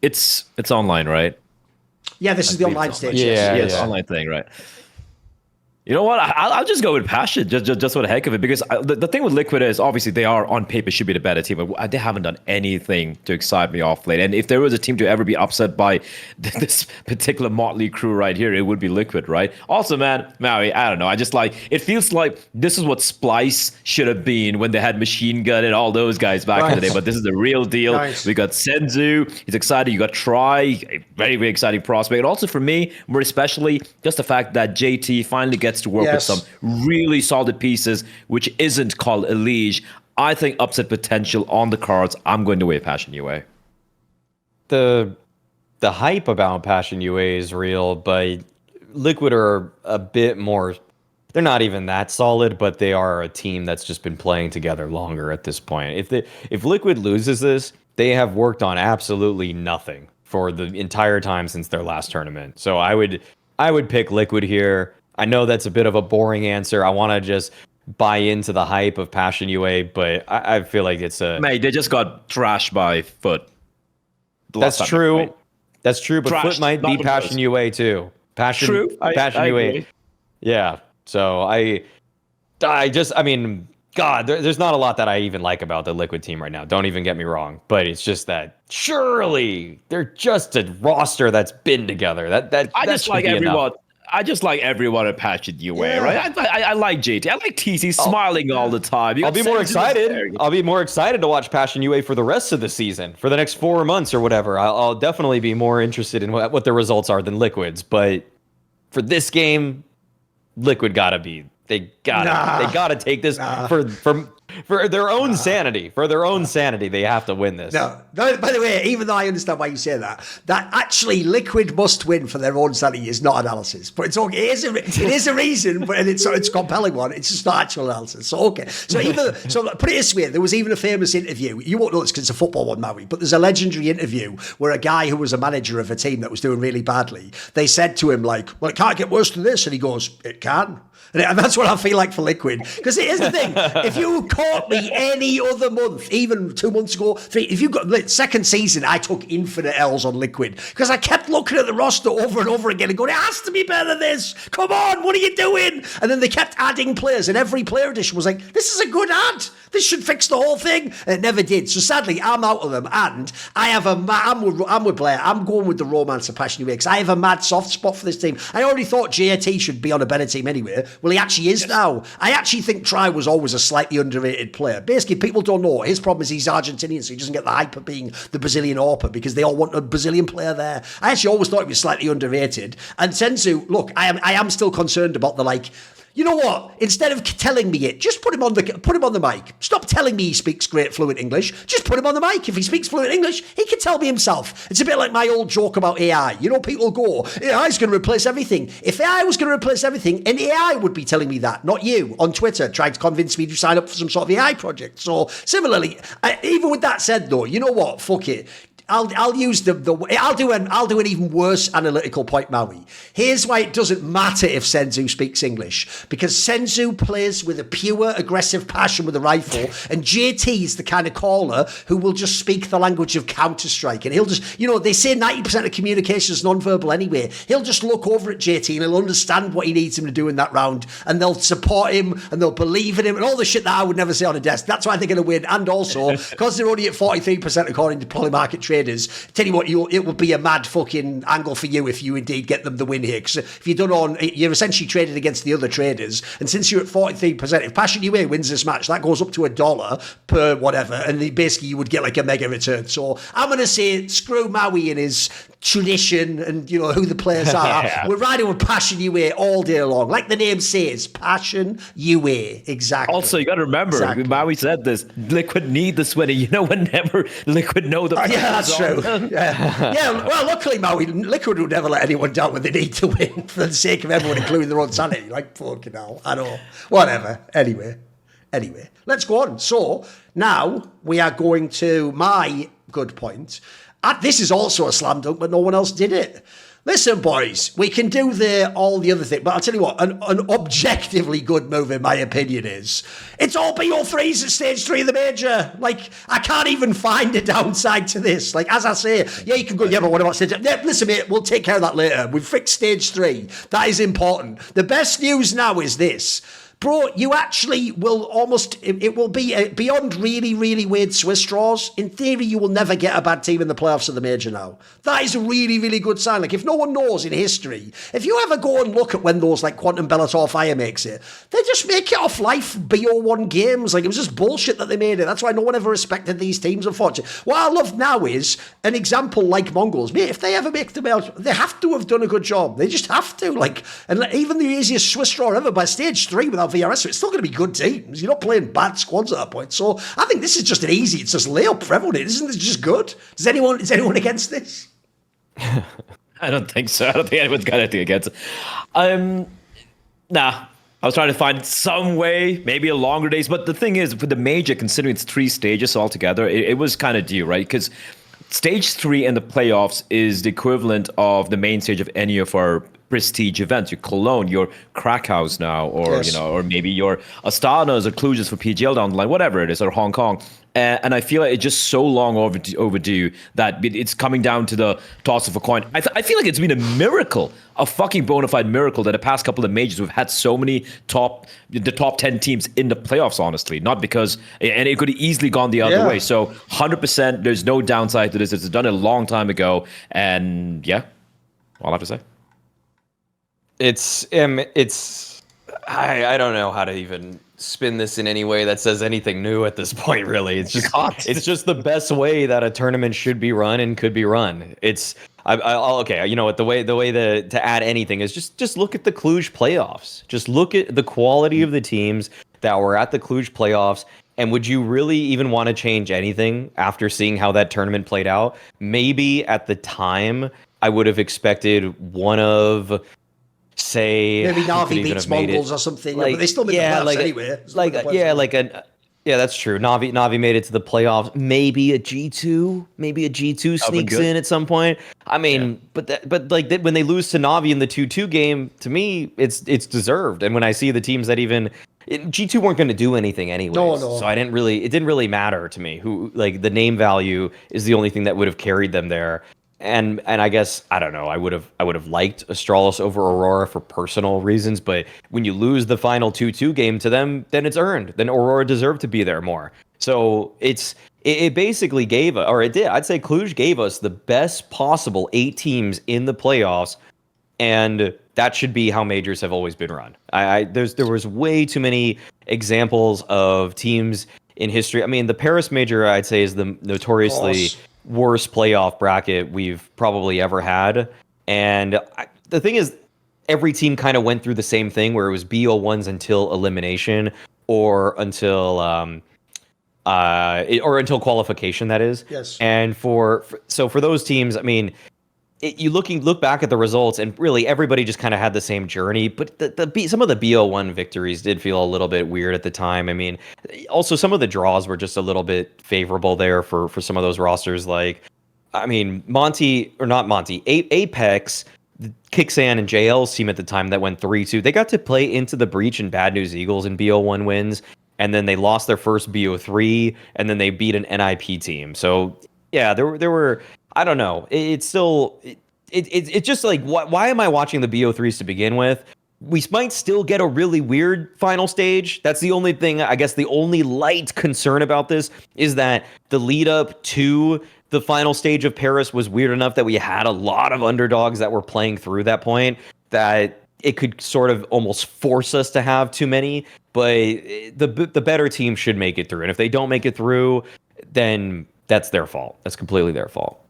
It's online, right? Yeah, this is the online stage. It's online thing, right? You know what? I'll just go with passion, just for the heck of it. Because the thing with Liquid is, obviously, they are on paper should be the better team, but they haven't done anything to excite me off late. And if there was a team to ever be upset by this particular motley crew right here, it would be Liquid, right? Also, man, Maui, I don't know. I just like it feels like this is what Splice should have been when they had Machine Gun and all those guys back in the day. But this is the real deal. Nice. We got Senzu. He's excited. You got Try, a very, very exciting prospect. And also for me, more especially, just the fact that JT finally gets to work with some really solid pieces, which isn't called a liege. I think upset potential on the cards. I'm going to way Passion UA. The hype about Passion UA is real, but Liquid are a bit more. They're not even that solid, but they are a team that's just been playing together longer at this point. If Liquid loses this, they have worked on absolutely nothing for the entire time since their last tournament. So I would pick Liquid here. I know that's a bit of a boring answer. I want to just buy into the hype of Passion UA, but I feel like it's a... Mate, they just got trashed by Foot. That's true. That's true, but Trashed, Foot might be Passion UA too. Passion UA. Agree. Yeah. So I mean, God, there's not a lot that I even like about the Liquid team right now. Don't even get me wrong. But it's just that surely they're just a roster that's been together. I just like everyone. I just like everyone at Passion UA, right? I like JT. I like TC smiling all the time. I'll be more excited. I'll be more excited to watch Passion UA for the rest of the season, for the next 4 months or whatever. I'll definitely be more interested in what the results are than Liquid's. But for this game, Liquid they gotta take this for their own sanity. For their own sanity, they have to win this. No, by the way, even though I understand why you say that actually Liquid must win for their own sanity is not analysis. But it's okay. It is a reason, but it's a compelling one. It's just not actual analysis. So okay. So put it this way, there was even a famous interview. You won't know this because it's a football one, Maui, but there's a legendary interview where a guy who was a manager of a team that was doing really badly, they said to him like, "Well, it can't get worse than this," and he goes, "It can." And that's what I feel like for Liquid. Because here's the thing. If you caught me any other month, even 2 months ago, if you got second season, I took infinite L's on Liquid. Because I kept looking at the roster over and over again and going, it has to be better than this. Come on, what are you doing? And then they kept adding players. And every player edition was like, this is a good ad. This should fix the whole thing. And it never did. So sadly, I'm out of them. And I have I'm with Bleh. I'm going with the romance of Passion UA because I have a mad soft spot for this team. I already thought JT should be on a better team anyway. Well, he actually is now. I actually think Try was always a slightly underrated player. Basically, people don't know. His problem is he's Argentinian, so he doesn't get the hype of being the Brazilian Orpa because they all want a Brazilian player there. I actually always thought he was slightly underrated. And Senzu, look, I am still concerned about the like. You know what? Instead of telling me it, just put him on the mic. Stop telling me he speaks great fluent English. Just put him on the mic. If he speaks fluent English, he can tell me himself. It's a bit like my old joke about AI. You know, people go, AI is going to replace everything. If AI was going to replace everything, an AI would be telling me that, not you, on Twitter, trying to convince me to sign up for some sort of AI project. So similarly, even with that said though, you know what? Fuck it. I'll use I'll do an even worse analytical point, Maui. Here's why it doesn't matter if Senzu speaks English, because Senzu plays with a pure aggressive passion with a rifle, and JT is the kind of caller who will just speak the language of Counter-Strike, and he'll just, they say 90% of communication is non-verbal anyway. He'll just look over at JT and he'll understand what he needs him to do in that round, and they'll support him and they'll believe in him and all the shit that I would never say on a desk. That's why they're going to win, and also because they're only at 43% according to Polymarket Traders. Tell you what, it will be a mad fucking angle for you if you indeed get them the win here. Because if you don't own, you're essentially traded against the other traders. And since you're at 43%, if Passion UA wins this match, that goes up to $1 per whatever. And basically you would get like a mega return. So I'm going to say screw Maui and his tradition and who the players are. Yeah. We're riding with Passion UA all day long. Like the name says, Passion UA. Exactly. Also, you got to remember, Maui said this, Liquid need this winning. Whenever Liquid know the yeah, that's true. Yeah. Well, luckily, Maui, Liquid would never let anyone down when they need to win for the sake of everyone, including their own sanity. Like, fucking hell. I know. Whatever. Anyway, let's go on. So now we are going to my good point. This is also a slam dunk, but no one else did it. Listen, boys, we can do all the other thing, but I'll tell you what, an objectively good move, in my opinion, is it's all BO3s at stage 3 of the major. Like, I can't even find a downside to this. Like, as I say, yeah, you can go, yeah, but what about stage? Yeah, listen, mate, we'll take care of that later. We've fixed stage 3. That is important. The best news now is this. Bro, you actually will almost, it will be beyond really, really weird Swiss draws. In theory, you will never get a bad team in the playoffs of the major now. That is a really, really good sign. Like, if no one knows in history, if you ever go and look at when those, like, Quantum Bellator Fire makes it, they just make it off life BO1 games. Like, it was just bullshit that they made it. That's why no one ever respected these teams, unfortunately. What I love now is an example like MongolZ. Mate, if they ever make them out, they have to have done a good job. They just have to. Like, and even the easiest Swiss draw ever by stage 3 without VRS, so it's still going to be good teams. You're not playing bad squads at that point. So I think this is just an easy, it's just layup for everyone. Isn't this just good? Is anyone against this? I don't think so. I don't think anyone's got anything against it. Nah. I was trying to find some way, maybe a longer days. But the thing is, for the major, considering it's 3 stages altogether, it was kind of due, right? Because stage 3 in the playoffs is the equivalent of the main stage of any of our prestige events. Your Cologne, your Krakau's now, or yes. Or maybe your Astanas or Clujes for PGL down the line, whatever it is, or Hong Kong. And I feel like it's just so long overdue that it's coming down to the toss of a coin. I feel like it's been a miracle, a fucking bona fide miracle, that the past couple of majors we've had so many the top 10 teams in the playoffs, honestly. Not because, and it could have easily gone the other way. So 100%, there's no downside to this. It's done a long time ago. And yeah, all I have to say. I don't know how to even spin this in any way that says anything new at this point, really. It's just the best way that a tournament should be run and could be run. Okay, you know what, the way to add anything is just look at the Cluj playoffs. Just look at the quality of the teams that were at the Cluj playoffs. And would you really even want to change anything after seeing how that tournament played out? Maybe at the time I would have expected one of, say, maybe Na'Vi beats MongolZ or something, but they still made the playoffs anyway. That's true. Na'Vi made it to the playoffs. Maybe a G2 sneaks in at some point. I mean, but when they lose to Na'Vi in the 2-2 game, to me, it's deserved. And when I see the teams that G2 weren't going to do anything anyway, so it didn't really matter to me. Who, like, the name value is the only thing that would have carried them there. And I guess, I don't know, I would have liked Astralis over Aurora for personal reasons, but when you lose the final 2-2 game to them, then it's earned. Then Aurora deserved to be there more. So it basically I'd say Cluj gave us the best possible 8 teams in the playoffs, and that should be how majors have always been run. There was way too many examples of teams in history. I mean, the Paris major, I'd say, is the notoriously worst playoff bracket we've probably ever had. And the thing is, every team kind of went through the same thing, where it was BO1s until elimination, or until until qualification, that is. Yes. And for those teams, I mean, you look back at the results, and really everybody just kind of had the same journey. But some of the BO1 victories did feel a little bit weird at the time. I mean, also some of the draws were just a little bit favorable there for some of those rosters. Like, I mean, Apex, Kicksan and JL's team at the time that went 3-2. They got to play Into the Breach and Bad News Eagles in BO1 wins, and then they lost their first BO3, and then they beat an NIP team. So yeah, there were. I don't know. It's just like, why am I watching the BO3s to begin with? We might still get a really weird final stage. That's the only thing, I guess, the only light concern about this is that the lead up to the final stage of Paris was weird enough that we had a lot of underdogs that were playing through that point, that it could sort of almost force us to have too many. But the better team should make it through. And if they don't make it through, then that's their fault. That's completely their fault.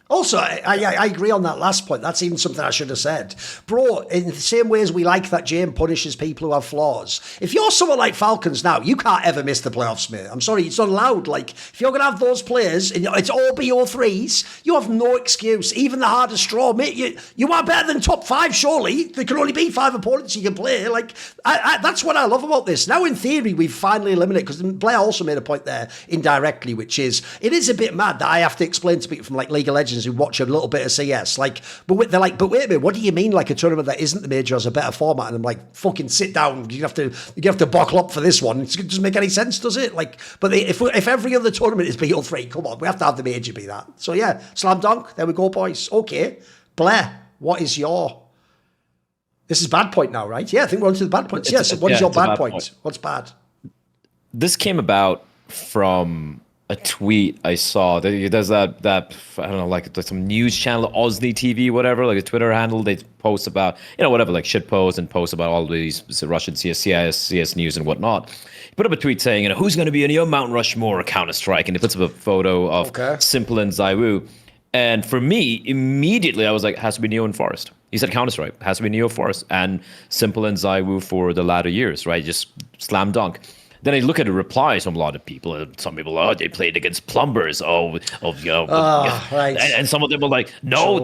Also, I agree on that last point. That's even something I should have said. Bro, in the same way as we like that Jane punishes people who have flaws, if you're someone like Falcons now, you can't ever miss the playoffs, mate. I'm sorry, it's not allowed. Like, if you're going to have those players, and it's all BO3s, you have no excuse. Even the hardest draw, mate, you are better than top 5, surely. There can only be 5 opponents you can play. Like, that's what I love about this. Now, in theory, we've finally eliminated, because Blair also made a point there indirectly, which is, it is a bit mad that I have to explain to people from, like, League of Legends Legends who watch a little bit of CS. They're like, but wait a minute, what do you mean like a tournament that isn't the major has a better format? And I'm like, fucking sit down. You have to buckle up for this one. It doesn't make any sense, does it? If every other tournament is BO3, come on, we have to have the major be that. So yeah, slam dunk. There we go, boys. Okay, Bleh, what is your? This is bad point now, right? Yeah, I think we're on to the bad points. Yes. What is your bad point? What's bad? This came about from a tweet I saw. There's that I don't know, like some news channel, Osney TV, whatever, like a Twitter handle. They post about, whatever, like shit posts and post about all these Russian CS news and whatnot. He put up a tweet saying, who's going to be in your Mount Rushmore Counter-Strike? And he puts up a photo of Simple and ZywOo. And for me, immediately I was like, has to be Neo and Forest. He said Counter-Strike, has to be Neo Forest and Simple and ZywOo for the latter years, right? Just slam dunk. Then I look at the replies from a lot of people, and some people, they played against plumbers. Right. And some of them were like, no,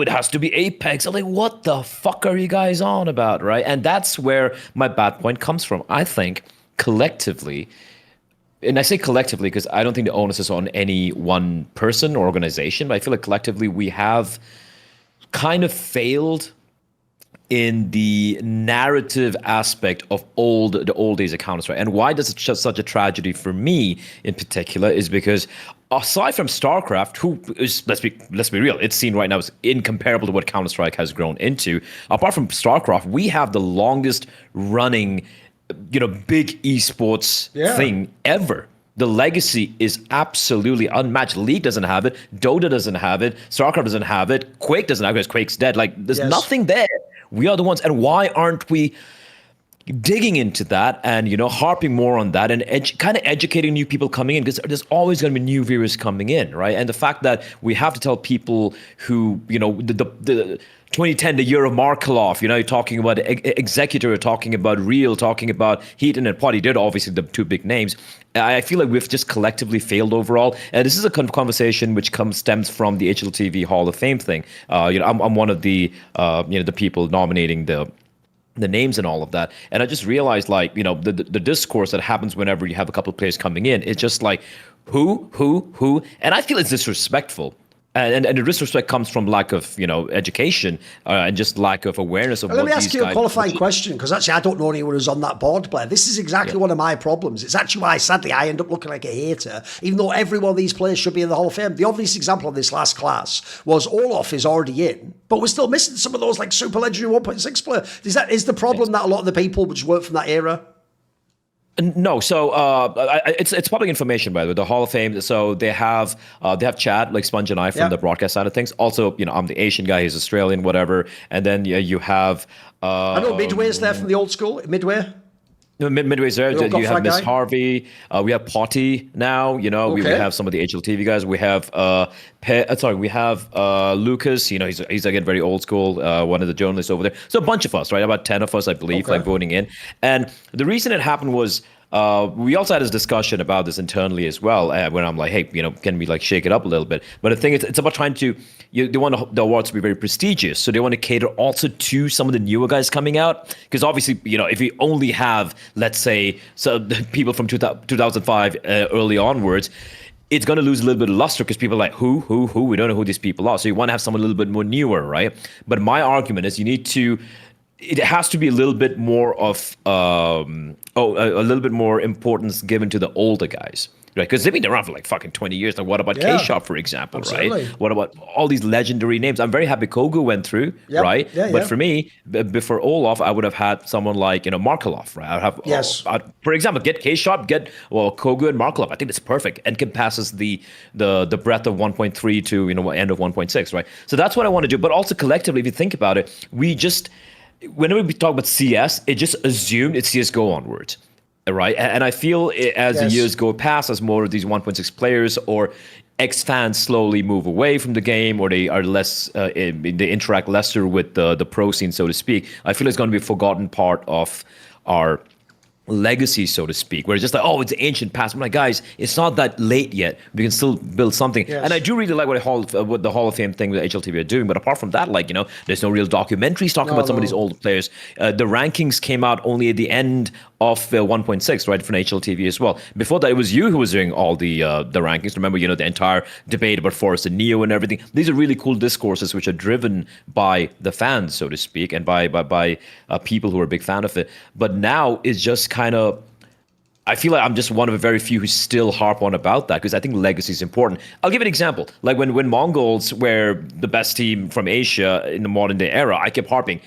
it has to be Apex. I'm like, what the fuck are you guys on about, right? And that's where my bad point comes from. I think collectively, and I say collectively because I don't think the onus is on any one person or organization, but I feel like collectively we have kind of failed in the narrative aspect of the old days of Counter-Strike. And why does it just such a tragedy for me in particular is because aside from StarCraft, who is, let's be real, it's seen right now is incomparable to what Counter-Strike has grown into. Apart from StarCraft, we have the longest running, big esports thing ever. The legacy is absolutely unmatched. League doesn't have it. Dota doesn't have it. StarCraft doesn't have it. Quake doesn't have it because Quake's dead. There's nothing there. We are the ones. And why aren't we digging into that and, harping more on that and kind of educating new people coming in? Because there's always going to be new viewers coming in, right? And the fact that we have to tell people who, the 2010, the year of Markelov, you're talking about Executor, you're talking about Real, talking about Heaton and Potty, they're obviously the two big names. I feel like we've just collectively failed overall. And this is a conversation which stems from the HLTV Hall of Fame thing. I'm one of the, the people nominating the names and all of that. And I just realized, the discourse that happens whenever you have a couple of players coming in, it's just like, who? And I feel it's disrespectful. And the disrespect comes from lack of, education and just lack of awareness of what these guys... Let me ask you a qualifying question, because actually I don't know anyone who's on that board, Blair. This is exactly one of my problems. It's actually why, sadly, I end up looking like a hater, even though every one of these players should be in the Hall of Fame. The obvious example of this last class was Olaf is already in, but we're still missing some of those super legendary 1.6 players. Is the problem that a lot of the people which work from that era? No, so it's public information, by the way. The Hall of Fame. So they have Chad, like Sponge and I, from the broadcast side of things. Also, I'm the Asian guy. He's Australian, whatever. And then you have. I know Midway's there from the old school. Midway. Midway's there. You have Miss Harvey. We have Potty now. We have some of the HLTV guys. We have we have Lucas. He's again very old school. One of the journalists over there. So a bunch of us, right? About 10 of us, I believe, voting in. And the reason it happened was we also had this discussion about this internally as well. When I'm like, hey, can we shake it up a little bit? But the thing is, it's about trying to. They want the awards to be very prestigious, so they want to cater also to some of the newer guys coming out. Because obviously, if you only have, let's say, the people from 2005 early onwards, it's going to lose a little bit of luster because people are like, who? We don't know who these people are. So you want to have someone a little bit more newer, right? But my argument is it has to be a little bit more of a little bit more importance given to the older guys, right? Because they've been around for fucking 20 years. Now, what about K-Shop, for example, right? What about all these legendary names? I'm very happy Kogu went through, right? But for me, before Olaf, I would have had someone like Markelov, right? I'd have, for example, get K-Shop, get Kogu and Markelov. I think it's perfect. Encompasses the breadth of 1.3 to end of 1.6, right? So that's what I want to do. But also collectively, if you think about it, whenever we talk about CS, it just assumed it's CSGO onwards, right? And I feel as the years go past, as more of these 1.6 players or ex-fans slowly move away from the game, or they are less, they interact lesser with the pro scene, so to speak, I feel it's going to be a forgotten part of our legacy, so to speak, where it's just like, it's ancient past. I'm like, guys, it's not that late yet. We can still build something. And I do really like what the Hall of Fame thing with HLTV are doing. But apart from that, there's no real documentaries talking about some of these old players. The rankings came out only at the end of 1.6, right, for HLTV as well. Before that, it was you who was doing all the rankings. Remember, the entire debate about Forest and Neo and everything. These are really cool discourses which are driven by the fans, so to speak, and by people who are a big fan of it. But now it's just kind of, I feel like I'm just one of the very few who still harp on about that, because I think legacy is important. I'll give an example. Like when MongolZ were the best team from Asia in the modern day era, I kept harping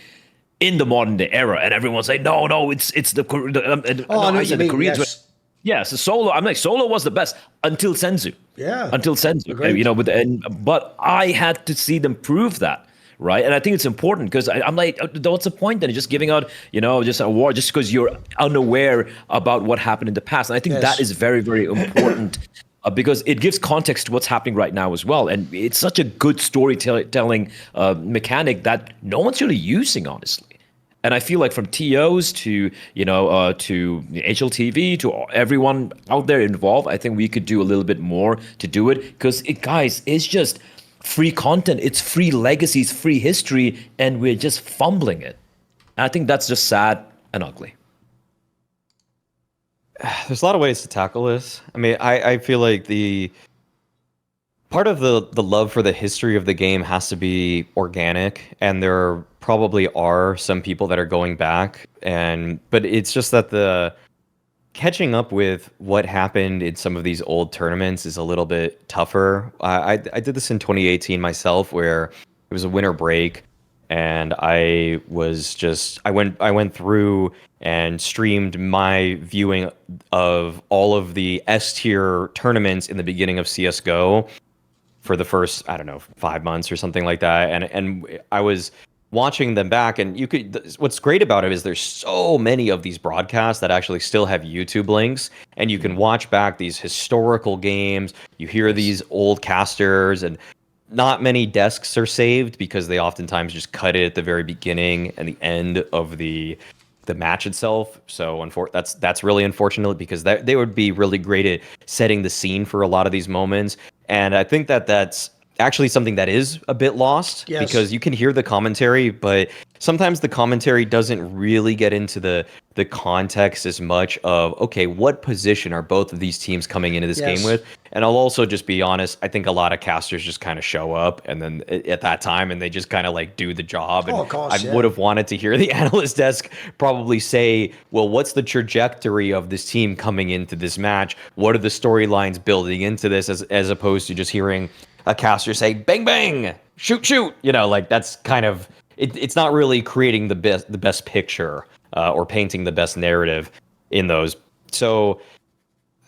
in the modern day era, and everyone's like, no, it's the Koreans. Yes. Yes, Solo. I'm like, Solo was the best until Senzu. Yeah. Until Senzu. Agreed. But I had to see them prove that. Right. And I think it's important, because I'm like, what's the point then? Just giving out, just an award just because you're unaware about what happened in the past. And I think that is very, very important because it gives context to what's happening right now as well. And it's such a good storytelling mechanic that no one's really using, honestly. And I feel like from TOs to, to HLTV, to everyone out there involved, I think we could do a little bit more to do it, because guys, it's just free content, it's free legacy, it's free history, and we're just fumbling it. And I think that's just sad and ugly. There's a lot of ways to tackle this. I mean, I feel like the part of the love for the history of the game has to be organic, and there probably are some people that are going back, but it's just that the catching up with what happened in some of these old tournaments is a little bit tougher. I did this in 2018 myself, where it was a winter break, and I went through and streamed my viewing of all of the S tier tournaments in the beginning of CS:GO for the first, I don't know, 5 months or something like that, and I was watching them back, and what's great about it is there's so many of these broadcasts that actually still have YouTube links, and you can watch back these historical games. You hear these old casters, and not many desks are saved because they oftentimes just cut it at the very beginning and the end of the match itself. So that's really unfortunate, because they would be really great at setting the scene for a lot of these moments. And I think that's actually something that is a bit lost, because you can hear the commentary, but sometimes the commentary doesn't really get into the context as much of, okay, what position are both of these teams coming into this game with? And I'll also just be honest, I think a lot of casters just kind of show up and then at that time, and they just kind of like do the job. And I would have wanted to hear the analyst desk probably say, well, what's the trajectory of this team coming into this match? What are the storylines building into this, as opposed to just hearing a caster say bang bang, shoot, like that's kind of it's not really creating the best picture or painting the best narrative in those. So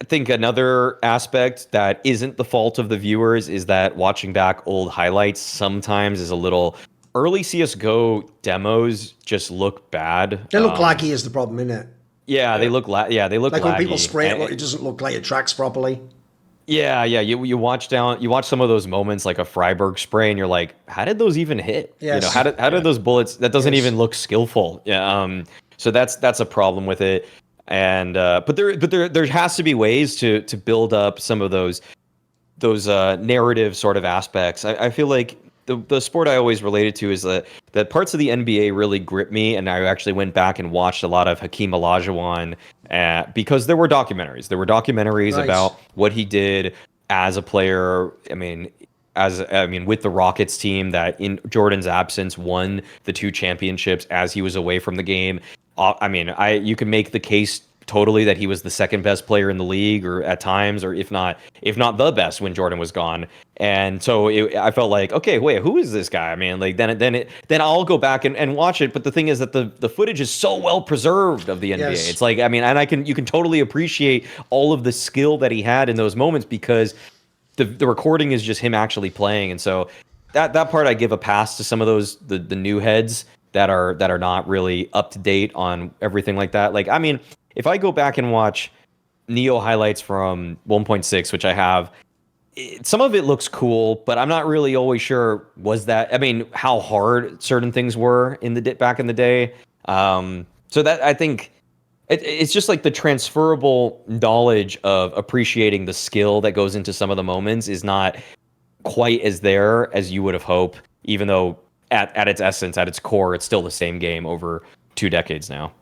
I think another aspect that isn't the fault of the viewers is that watching back old highlights sometimes is a little. Early CS:GO demos just look bad. They look laggy is the problem, isn't it? Yeah, they look like laggy. When people spray it, it doesn't look like it tracks properly. Yeah. You watch some of those moments like a Freiburg spray, and you're like, how did those even hit? Yes. How did those bullets? That doesn't even look skillful. Yeah. So that's a problem with it. And but there has to be ways to build up some of those narrative sort of aspects. I feel like the sport I always related to is that parts of the NBA really grip me, and I actually went back and watched a lot of Hakeem Olajuwon because there were documentaries. There were documentaries about what he did as a player. With the Rockets team that in Jordan's absence won the 2 championships as he was away from the game. You can make the case totally that he was the second best player in the league, or at times, or if not the best when Jordan was gone. And so I felt like, okay, wait, who is this guy? I mean, like then I'll go back and watch it. But the thing is that the footage is so well preserved of the NBA. Yes. It's like, and you can totally appreciate all of the skill that he had in those moments, because the recording is just him actually playing. And so that part I give a pass to some of those the new heads that are not really up to date on everything like that. Like, if I go back and watch Neo highlights from 1.6, which I have, some of it looks cool, but I'm not really always sure how hard certain things were back in the day. So that I think it's just like the transferable knowledge of appreciating the skill that goes into some of the moments is not quite as there as you would have hoped, even though at its essence, at its core, it's still the same game over 2 decades now.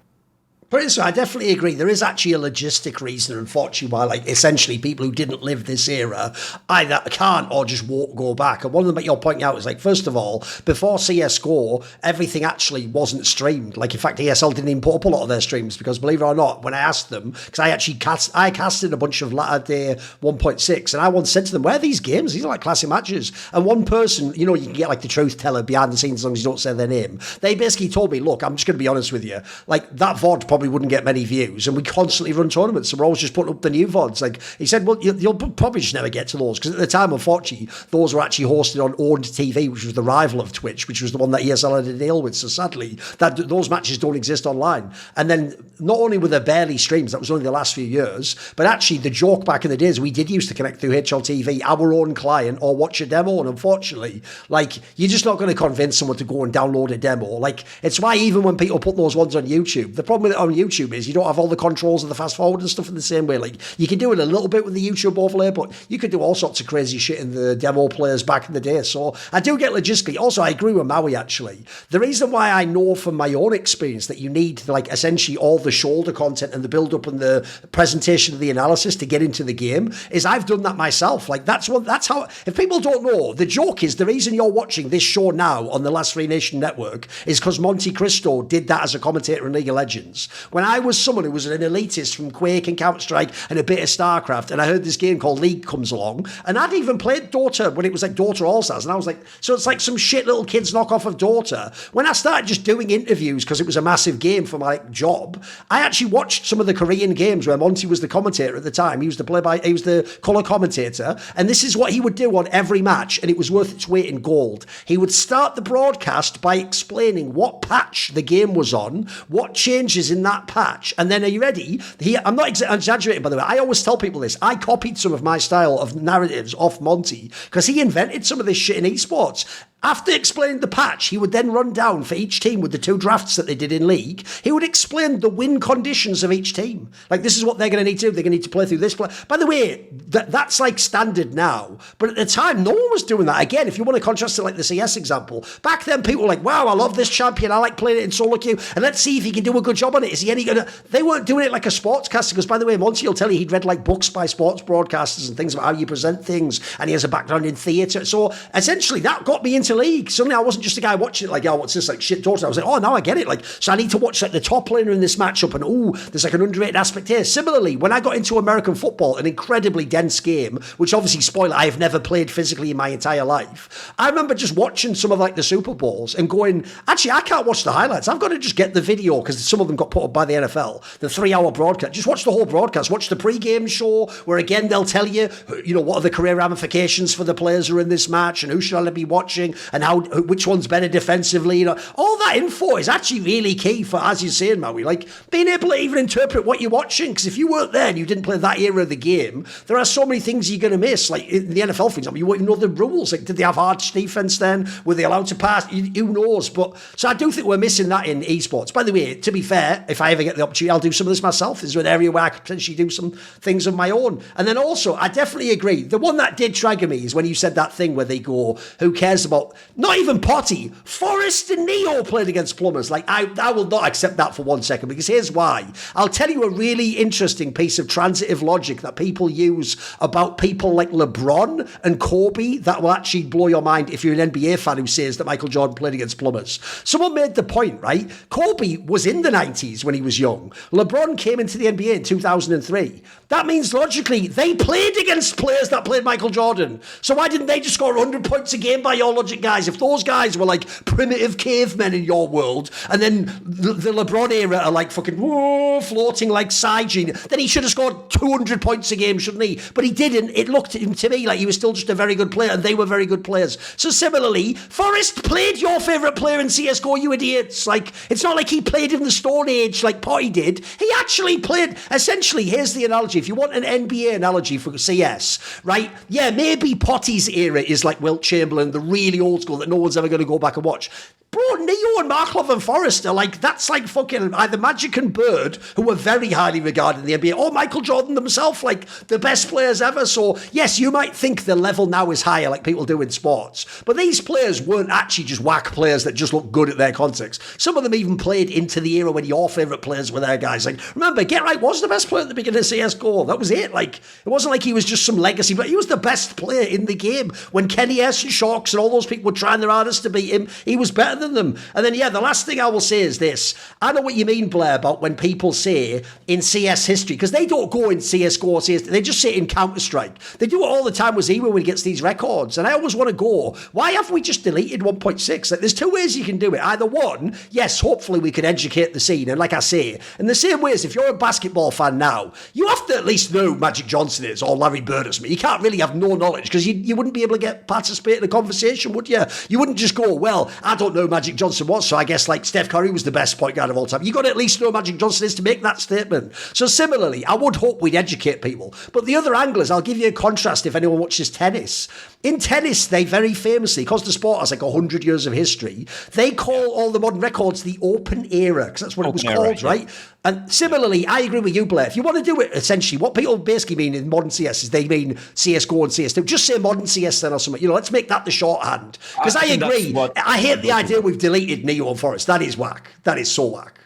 Put it this way, I definitely agree. There is actually a logistic reason, unfortunately, why, like, essentially people who didn't live this era either can't or just won't go back. And one of them that you're pointing out is, like, first of all, before CSGO, everything actually wasn't streamed. Like, in fact, ESL didn't even put up a lot of their streams because, believe it or not, when I asked them, because I actually casted a bunch of latter day 1.6, and I once said to them, where are these games? These are like classic matches. And one person, you know, you can get like the truth teller behind the scenes as long as you don't say their name. They basically told me, look, I'm just going to be honest with you, like, that VOD probably wouldn't get many views, and we constantly run tournaments, so we're always just putting up the new VODs. Like, he said, well, you'll probably just never get to those, because at the time, unfortunately, those were actually hosted on Owned TV, which was the rival of Twitch, which was the one that ESL had to deal with. So sadly, those matches don't exist online. And then not only were there barely streams, that was only the last few years, but actually the joke back in the days, we did used to connect through HLTV, our own client, or watch a demo. And unfortunately, like, you're just not going to convince someone to go and download a demo. Like, it's why even when people put those ones on YouTube, the problem with it on YouTube is you don't have all the controls of the fast forward and stuff in the same way. Like, you can do it a little bit with the YouTube overlay, but you could do all sorts of crazy shit in the demo players back in the day. So I do get logistically. Also, I agree with Maui, actually. The reason why I know from my own experience that you need, like, essentially all the shoulder content and the build-up and the presentation of the analysis to get into the game is I've done that myself. Like, that's how, if people don't know, the joke is the reason you're watching this show now on the Last Free Nation Network is because Monte Cristo did that as a commentator in League of Legends. When I was someone who was an elitist from Quake and Counter-Strike and a bit of StarCraft, and I heard this game called League comes along, and I'd even played Dota when it was like Dota All-Stars, and I was like, so it's like some shit little kids knockoff of Dota. When I started just doing interviews because it was a massive game for my job, I actually watched some of the Korean games where Monty was the commentator at the time. He was the colour commentator, and this is what he would do on every match, and it was worth its weight in gold. He would start the broadcast by explaining what patch the game was on, what changes in that patch, and then, are you ready? I'm not exaggerating, by the way. I always tell people this. I copied some of my style of narratives off Monty because he invented some of this shit in esports. After explaining the patch, he would then run down for each team with the 2 drafts that they did in League. He would explain the win conditions of each team. Like, this is what they're going to need to do. They're going to need to play through this play. By the way, that's like standard now. But at the time, no one was doing that. Again, if you want to contrast it like the CS example, back then people were like, wow, I love this champion. I like playing it in solo queue. And let's see if he can do a good job on it. Is he any good? They weren't doing it like a sportscaster. Because, by the way, Monty will tell you he'd read like books by sports broadcasters and things about how you present things. And he has a background in theatre. So essentially, that got me into League. Suddenly, I wasn't just a guy watching it like, oh, what's this, like shit Dota? I was like, oh, now I get it. Like, so I need to watch like the top laner in this matchup, and oh, there's like an underrated aspect here. Similarly, when I got into American football, an incredibly dense game, which obviously, spoiler, I have never played physically in my entire life. I remember just watching some of like the Super Bowls and going, actually, I can't watch the highlights. I've got to just get the video because some of them got put up by the NFL. The 3-hour broadcast. Just watch the whole broadcast. Watch the pre-game show where again they'll tell you, you know, what are the career ramifications for the players who are in this match and who should I be watching and which one's better defensively. You know, all that info is actually really key for, as you're saying, Maui, like being able to even interpret what you're watching. Because if you weren't there and you didn't play that era of the game, there are so many things you're going to miss. Like in the NFL, for example, you won't even know the rules. Like, did they have hard defense then? Were they allowed to pass? Who knows? But so I do think we're missing that in esports. By the way, to be fair, if I ever get the opportunity, I'll do some of this myself. Is there an area where I could potentially do some things of my own? And then also, I definitely agree. The one that did trigger me is when you said that thing where they go, who cares about, not even Potty, Forrest and Neo played against plumbers. Like, I will not accept that for 1 second, because here's why. I'll tell you a really interesting piece of transitive logic that people use about people like LeBron and Kobe that will actually blow your mind if you're an NBA fan who says that Michael Jordan played against plumbers. Someone made the point, right? Kobe was in the 90s when he was young. LeBron came into the NBA in 2003. That means logically they played against players that played Michael Jordan. So why didn't they just score 100 points a game by your logic, guys? If those guys were like primitive cavemen in your world, and then the LeBron era are like fucking floating like Saijin, then he should have scored 200 points a game, shouldn't he? But he didn't. It looked to me like he was still just a very good player, and they were very good players. So similarly, Forrest played your favourite player in CSGO, you idiots. Like, it's not like he played in the Stone Age like Potty did. He actually played, essentially, here's the analogy. If you want an NBA analogy for CS, right? Yeah, maybe Potty's era is like Wilt Chamberlain, the really old school that no one's ever going to go back and watch. bro, Neo and Markov and Forrester, like, that's like fucking either Magic and Bird, who were very highly regarded in the NBA, or Michael Jordan himself, like, the best players ever. So, yes, you might think the level now is higher, like people do in sports, but these players weren't actually just whack players that just look good at their context. Some of them even played into the era when your favourite players were there, guys. Like, remember, Get Right was the best player at the beginning of CSGO. That was it. Like, it wasn't like he was just some legacy, but he was the best player in the game. When Kenny S and Sharks and all those people were trying their hardest to beat him, he was better than them. And then, yeah, the last thing I will say is this. I know what you mean, Bleh, about when people say in CS history, because they don't go in CSGO or CS, they just say in Counter-Strike. They do it all the time with ZywOo when he gets these records. And I always want to go, why have we just deleted 1.6? Like, there's two ways you can do it. Either one, yes, hopefully we can educate the scene. And like I say, in the same way as if you're a basketball fan now, you have to at least know who Magic Johnson is or Larry Bird or something. You can't really have no knowledge because you wouldn't be able to participate in the conversation, would you? You wouldn't just go, well, I don't know who Magic Johnson was, so I guess like Steph Curry was the best point guard of all time. You got to at least know who Magic Johnson is to make that statement. So similarly, I would hope we'd educate people. But the other angle is, I'll give you a contrast if anyone watches tennis. In tennis, they very famously, because the sport has like 100 years of history, they call all the modern records the open era, because that's what it was called, right? And similarly, I agree with you, Bleh. If you want to do it, essentially, what people basically mean in modern CS is they mean CSGO and CS2. Just say modern CS then or something. You know, let's make that the shorthand. Because I agree. I hate the idea we've deleted Neo and Forest. That is whack. That is so whack.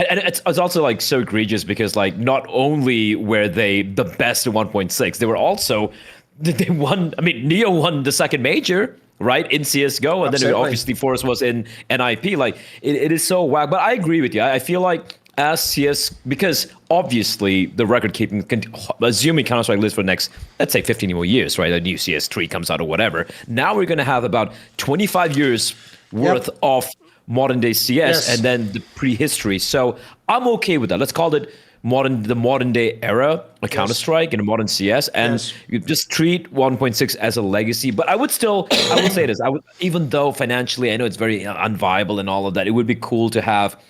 And it's also like so egregious because like not only were they the best at 1.6, they were also they won. I mean, Neo won the second major, right, in CS:GO, and then obviously Forrest was in NIP. Like it is so whack. But I agree with you. I feel like as CS, because obviously the record keeping, assuming Counter-Strike lives for the next, let's say 15 more years, right? A new CS3 comes out or whatever. Now we're going to have about 25 years worth of modern day CS and then the prehistory. So I'm okay with that. Let's call it the modern day era of Counter-Strike and modern CS, and you just treat 1.6 as a legacy. But I would say this, even though financially I know it's very unviable and all of that, it would be cool to have,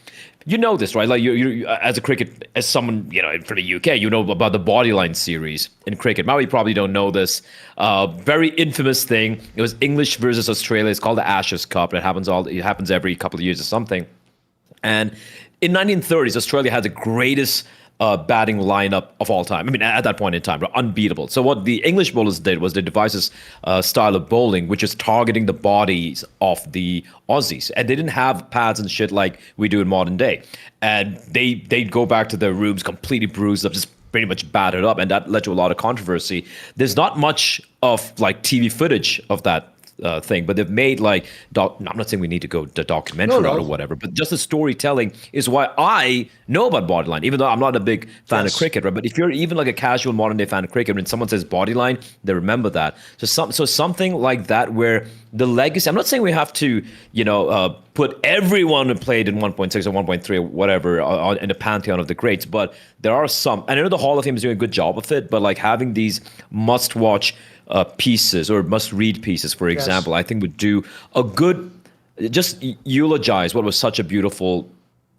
you know this, right? Like you as a cricket, as someone, you know, for the UK, you know about the Bodyline series in cricket. Maui probably don't know this. Very infamous thing. It was English versus Australia. It's called the Ashes Cup. It happens every couple of years or something. And in 1930s, Australia had the greatest batting lineup of all time. I mean, at that point in time, unbeatable. So what the English bowlers did was they devised this style of bowling, which is targeting the bodies of the Aussies. And they didn't have pads and shit like we do in modern day. And they'd go back to their rooms completely bruised up, just pretty much battered up. And that led to a lot of controversy. There's not much of like TV footage of that thing, but they've made like I'm not saying we need to go the documentary out or whatever, but just the storytelling is why I know about Bodyline, even though I'm not a big fan of cricket, right? But if you're even like a casual modern day fan of cricket, when someone says Bodyline, they remember that. So something like that where the legacy, I'm not saying we have to, you know, put everyone who played in 1.6 or 1.3 or whatever in the pantheon of the greats, but there are some, and I know the Hall of Fame is doing a good job of it, but like having these must-watch pieces or must-read pieces, for example, I think would do a good, just eulogize what was such a beautiful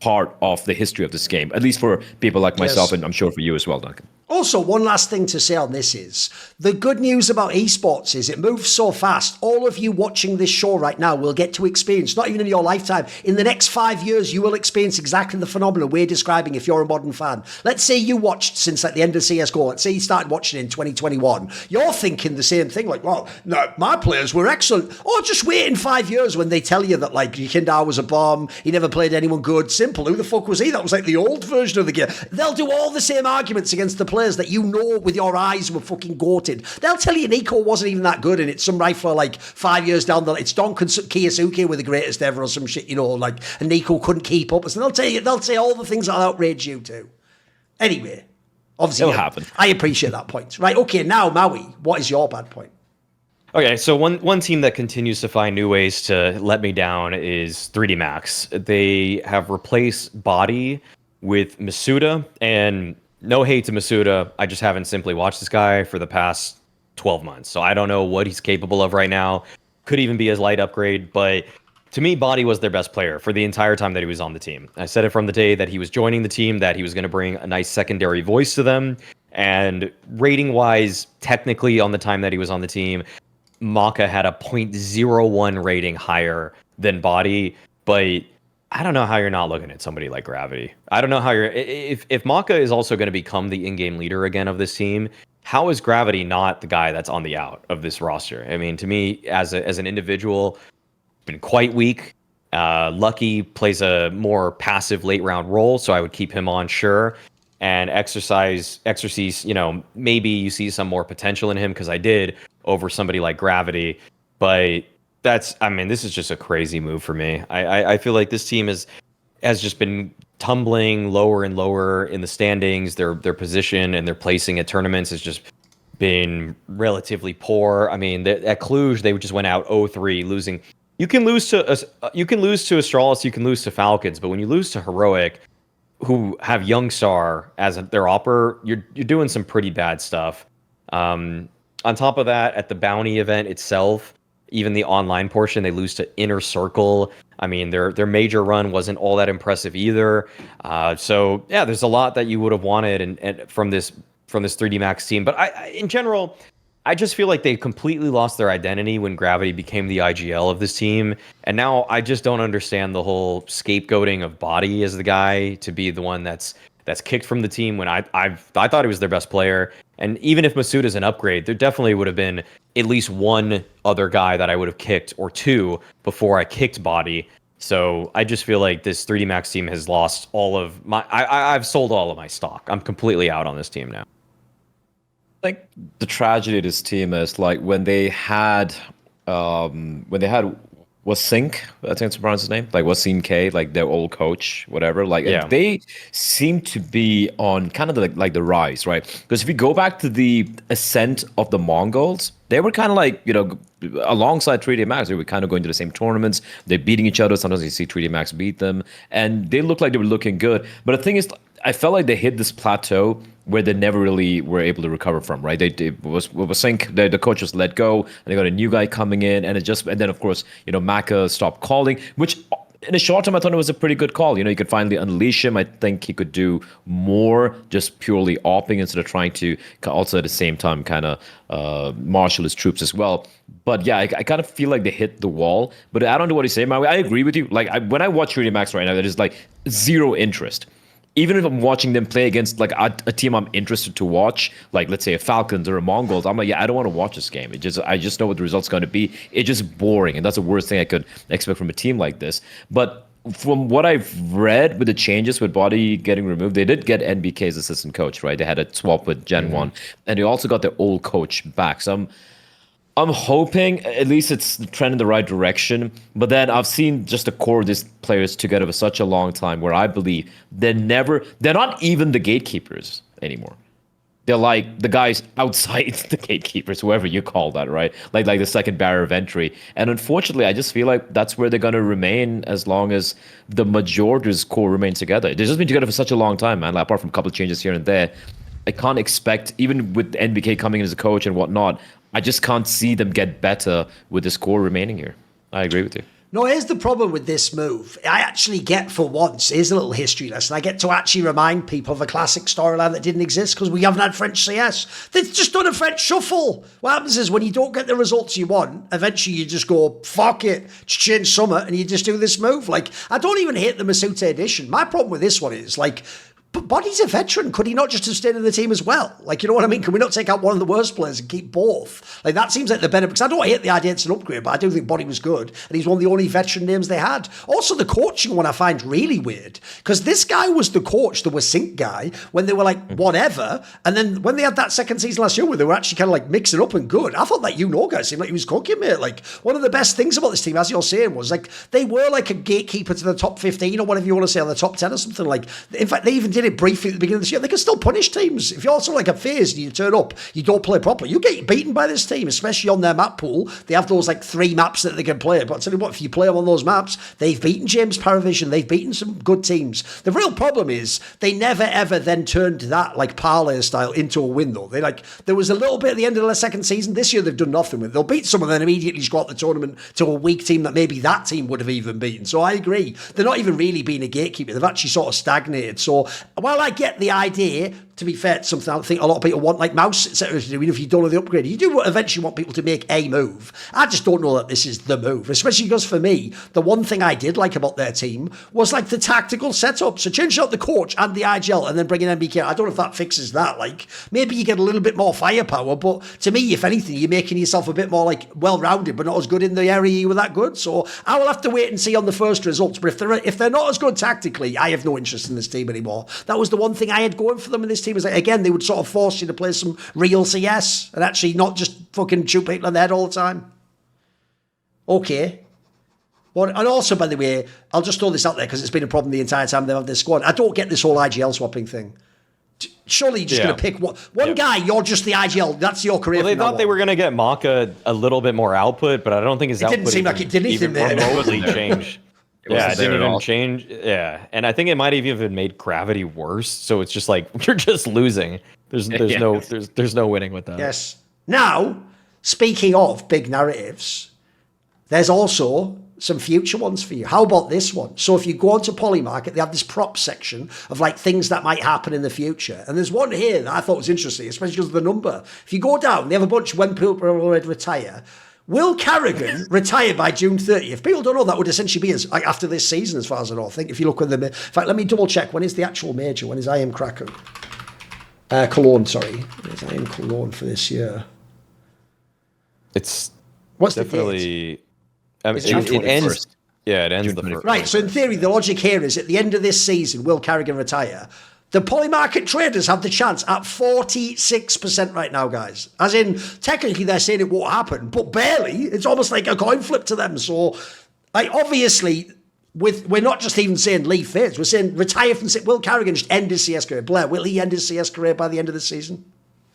part of the history of this game, at least for people like myself, and I'm sure for you as well, Duncan. Also, one last thing to say on this is, the good news about esports is it moves so fast. All of you watching this show right now will get to experience, not even in your lifetime, in the next 5 years, you will experience exactly the phenomenon we're describing if you're a modern fan. Let's say you watched since like the end of CSGO. Let's say you started watching in 2021. You're thinking the same thing, like, well, no, my players were excellent. Or just wait in 5 years when they tell you that, like, Yekindar was a bomb, he never played anyone good. Simple. Who the fuck was he? That was like the old version of the game. They'll do all the same arguments against the players that you know with your eyes were fucking goated. They'll tell you Nico wasn't even that good and it's some rifler like 5 years down the line. It's Duncan Kiyosuke were the greatest ever or some shit, you know, like, and Nico couldn't keep up. So they'll say all the things that'll outrage you too. Anyway, obviously, it'll happen. I appreciate that point. Right, okay, now, Maui, what is your bad point? Okay, so one team that continues to find new ways to let me down is 3D Max. They have replaced Body with Masuda, and no hate to Masuda, I just haven't simply watched this guy for the past 12 months. So I don't know what he's capable of right now. Could even be his light upgrade, but to me, Body was their best player for the entire time that he was on the team. I said it from the day that he was joining the team, that he was going to bring a nice secondary voice to them. And rating-wise, technically on the time that he was on the team, Maka had a .01 rating higher than Body. but I don't know how you're not looking at somebody like Gravity. I don't know how you're if Maka is also going to become the in-game leader again of this team. How is Gravity not the guy that's on the out of this roster? I mean, to me, as an individual, been quite weak. Lucky plays a more passive late round role, so I would keep him on, sure. And Exercise, you know, maybe you see some more potential in him because I did over somebody like Gravity, but I mean, this is just a crazy move for me. I feel like this team has just been tumbling lower and lower in the standings. Their position and their placing at tournaments has just been relatively poor. I mean, at Cluj, they just went out 0-3, losing. You can lose to Astralis, you can lose to Falcons, but when you lose to Heroic, who have Youngstar as their opper, you're doing some pretty bad stuff. On top of that, at the Bounty event itself, even the online portion, they lose to Inner Circle. I mean, their major run wasn't all that impressive either. So yeah, there's a lot that you would have wanted and from this 3D Max team. But in general, I just feel like they completely lost their identity when Gravity became the IGL of this team. And now I just don't understand the whole scapegoating of Body as the guy to be the one that's kicked from the team when I thought he was their best player. And even if Masuda is an upgrade, there definitely would have been at least one other guy that I would have kicked or two before I kicked Body. So I just feel like this 3D Max team has lost all of my... I've sold all of my stock. I'm completely out on this team now. I think the tragedy of this team is like when they had was Sink, I think that's pronounced his name, like was K, like their old coach, whatever. Like they seem to be on kind of the rise, right? Because if you go back to the ascent of the MongolZ, they were kind of like, you know, alongside 3D Max, they were kind of going to the same tournaments. They're beating each other. Sometimes you see 3D Max beat them, and they looked like they were looking good. But the thing is, I felt like they hit this plateau where they never really were able to recover from, right? They was Sink, the coach was let go, and they got a new guy coming in, and then of course, you know, Maka stopped calling, which in a short time I thought it was a pretty good call. You know, you could finally unleash him. I think he could do more just purely opping instead of trying to also at the same time kind of marshal his troops as well. But yeah, I kind of feel like they hit the wall. But I don't know what he's saying, Maui. I agree with you. Like when I watch 3D Max right now, there's like zero interest. Even if I'm watching them play against like a team I'm interested to watch, like let's say a Falcons or a MongolZ, I'm like, yeah, I don't want to watch this game. I just know what the result's going to be. It's just boring, and that's the worst thing I could expect from a team like this. But from what I've read with the changes with Body getting removed, they did get NBK's assistant coach, right? They had a swap with Gen 1, and they also got their old coach back. So I'm hoping at least it's trending in the right direction. But then I've seen just the core of these players together for such a long time where I believe they're not even the gatekeepers anymore. They're like the guys outside the gatekeepers, whoever you call that, right? Like the second barrier of entry. And unfortunately, I just feel like that's where they're going to remain as long as the majority's core remains together. They've just been together for such a long time, man. Like, apart from a couple of changes here and there, I can't expect, even with NBK coming in as a coach and whatnot, I just can't see them get better with this core remaining here. I agree with you. No, here's the problem with this move. I actually get, for once, here's a little history lesson. I get to actually remind people of a classic storyline that didn't exist because we haven't had French CS. They've just done a French shuffle. What happens is when you don't get the results you want, eventually you just go, fuck it, change summer, and you just do this move. Like, I don't even hate the Masute edition. My problem with this one is, like, but Body's a veteran. Could he not just have stayed in the team as well? Like, you know what I mean? Can we not take out one of the worst players and keep both? Like, that seems like the better, because I don't hate the idea it's an upgrade, but I do think Body was good, and he's one of the only veteran names they had. Also, the coaching one I find really weird, because this guy was the coach, the Wasink guy, when they were like, whatever, and then when they had that second season last year where they were actually kind of like mixing up and good, I thought that guy seemed like he was cooking, mate. Like, one of the best things about this team, as you're saying, was like, they were like a gatekeeper to the top 15, or whatever you want to say, or the top 10 or something. Like, in fact, they even did it briefly at the beginning of this year. They can still punish teams. If you're also like a phase and you turn up, you don't play properly, you get beaten by this team, especially on their map pool. They have those like 3 maps that they can play. But I'll tell you what, if you play them on those maps, they've beaten James PARIVISION, they've beaten some good teams. The real problem is they never ever then turned that like parlay style into a win though. There was a little bit at the end of the second season. This year they've done nothing with it. They'll beat someone and then immediately just go out the tournament to a weak team that maybe that team would have even beaten. So I agree. They're not even really being a gatekeeper. They've actually sort of stagnated. So while I get the idea to be fair, it's something I think a lot of people want, like MOUZ, etc. to do, even if you don't know the upgrade. You do eventually want people to make a move. I just don't know that this is the move, especially because for me, the one thing I did like about their team was like the tactical setup. So change out the coach and the IGL and then bring in MBK. I don't know if that fixes that. Like, maybe you get a little bit more firepower, but to me, if anything, you're making yourself a bit more like well-rounded, but not as good in the area you were that good. So I will have to wait and see on the first results. But if they're not as good tactically, I have no interest in this team anymore. That was the one thing I had going for them in this team. Was like, again, they would sort of force you to play some real CS and actually not just fucking shoot people in the head all the time. Okay. Well, and also, by the way, I'll just throw this out there because it's been a problem the entire time they've had this squad. I don't get this whole IGL swapping thing. Surely you're just going to pick one guy, you're just the IGL, that's your career. Well, they thought they were going to get Maka a little bit more output, but I don't think his output didn't seem like it did anything there. Remotely changed. Yeah, it didn't even all. change. Yeah, and I think it might have even made gravity worse. So it's just like you're just losing. There's no winning with that. Yes. Now, speaking of big narratives, there's also some future ones for you. How about this one? So if you go onto Polymarket, they have this prop section of like things that might happen in the future. And there's one here that I thought was interesting, especially because of the number. If you go down, they have a bunch when people already retire. Will karrigan retire by June 30th? If people don't know, that would essentially be like after this season, as far as I know. I think if you look at the... In fact, let me double check. When is the actual major? When is I Am Kraken? Cologne, sorry. When is I Am Cologne for this year? What's definitely... the date? It ends... Yeah, it ends the first. Right, so in theory, the logic here is at the end of this season, will karrigan retire? The Polymarket traders have the chance at 46% right now, guys. As in, technically they're saying it won't happen, but barely. It's almost like a coin flip to them. So, like, obviously, we're not just even saying leave FaZe. We're saying retire from... Will karrigan just end his CS career? Bleh, will he end his CS career by the end of the season?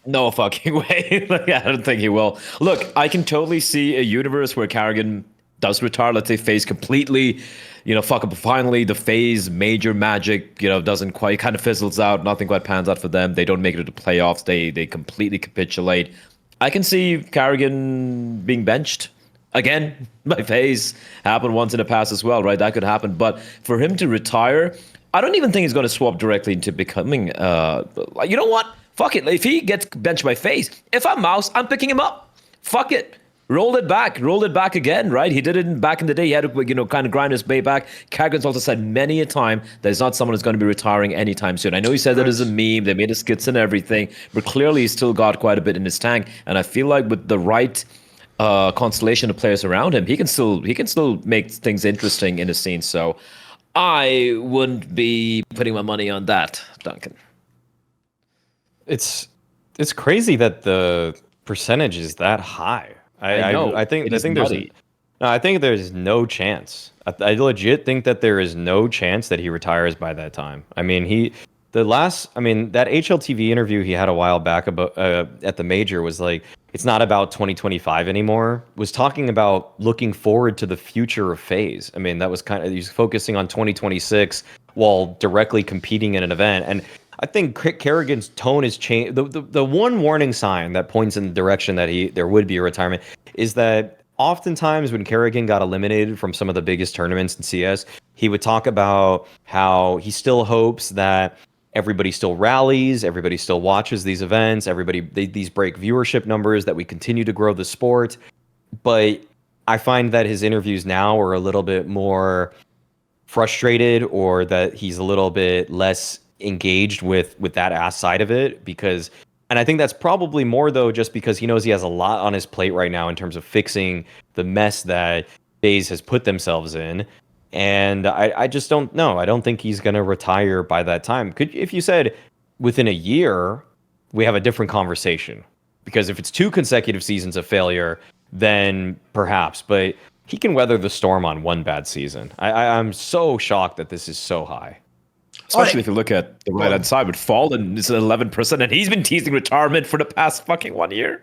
No fucking way. I don't think he will. Look, I can totally see a universe where karrigan does retire. Let's say FaZe completely... fuck up. Finally, the FaZe major magic, doesn't quite, kind of fizzles out. Nothing quite pans out for them. They don't make it to the playoffs. They completely capitulate. I can see karrigan being benched again by FaZe. Happened once in the past as well, right? That could happen. But for him to retire, I don't even think he's going to swap directly into becoming. You know what? Fuck it. If he gets benched by FaZe, if I'm MOUZ, I'm picking him up. Fuck it. Roll it back again, right? He did it back in the day. He had to, kind of grind his way back. karrigan's also said many a time that he's not someone who's going to be retiring anytime soon. I know he said that as a meme. They made his skits and everything, but clearly he's still got quite a bit in his tank. And I feel like with the right constellation of players around him, he can still make things interesting in the scene. So I wouldn't be putting my money on that, Duncan. It's crazy that the percentage is that high. I think there's no chance. I legit think that there is no chance that he retires by that time. I mean, that HLTV interview he had a while back about at the major was like, it's not about 2025 anymore. Was talking about looking forward to the future of FaZe. I mean, that was he's focusing on 2026 while directly competing in an event. And I think karrigan's tone has changed. The one warning sign that points in the direction that there would be a retirement is that oftentimes when karrigan got eliminated from some of the biggest tournaments in CS, he would talk about how he still hopes that everybody still rallies, everybody still watches these events, these break viewership numbers, that we continue to grow the sport. But I find that his interviews now are a little bit more frustrated, or that he's a little bit less engaged with that side of it, and I think that's probably more though just because he knows he has a lot on his plate right now in terms of fixing the mess that FaZe has put themselves in. And I just don't know. I don't think he's going to retire by that time. If you said within a year, we have a different conversation, because if it's 2 consecutive seasons of failure, then perhaps, but he can weather the storm on one bad season. I'm so shocked that this is so high. Especially if you look at the right-hand side with Fallen, it's 11%, and he's been teasing retirement for the past fucking 1 year.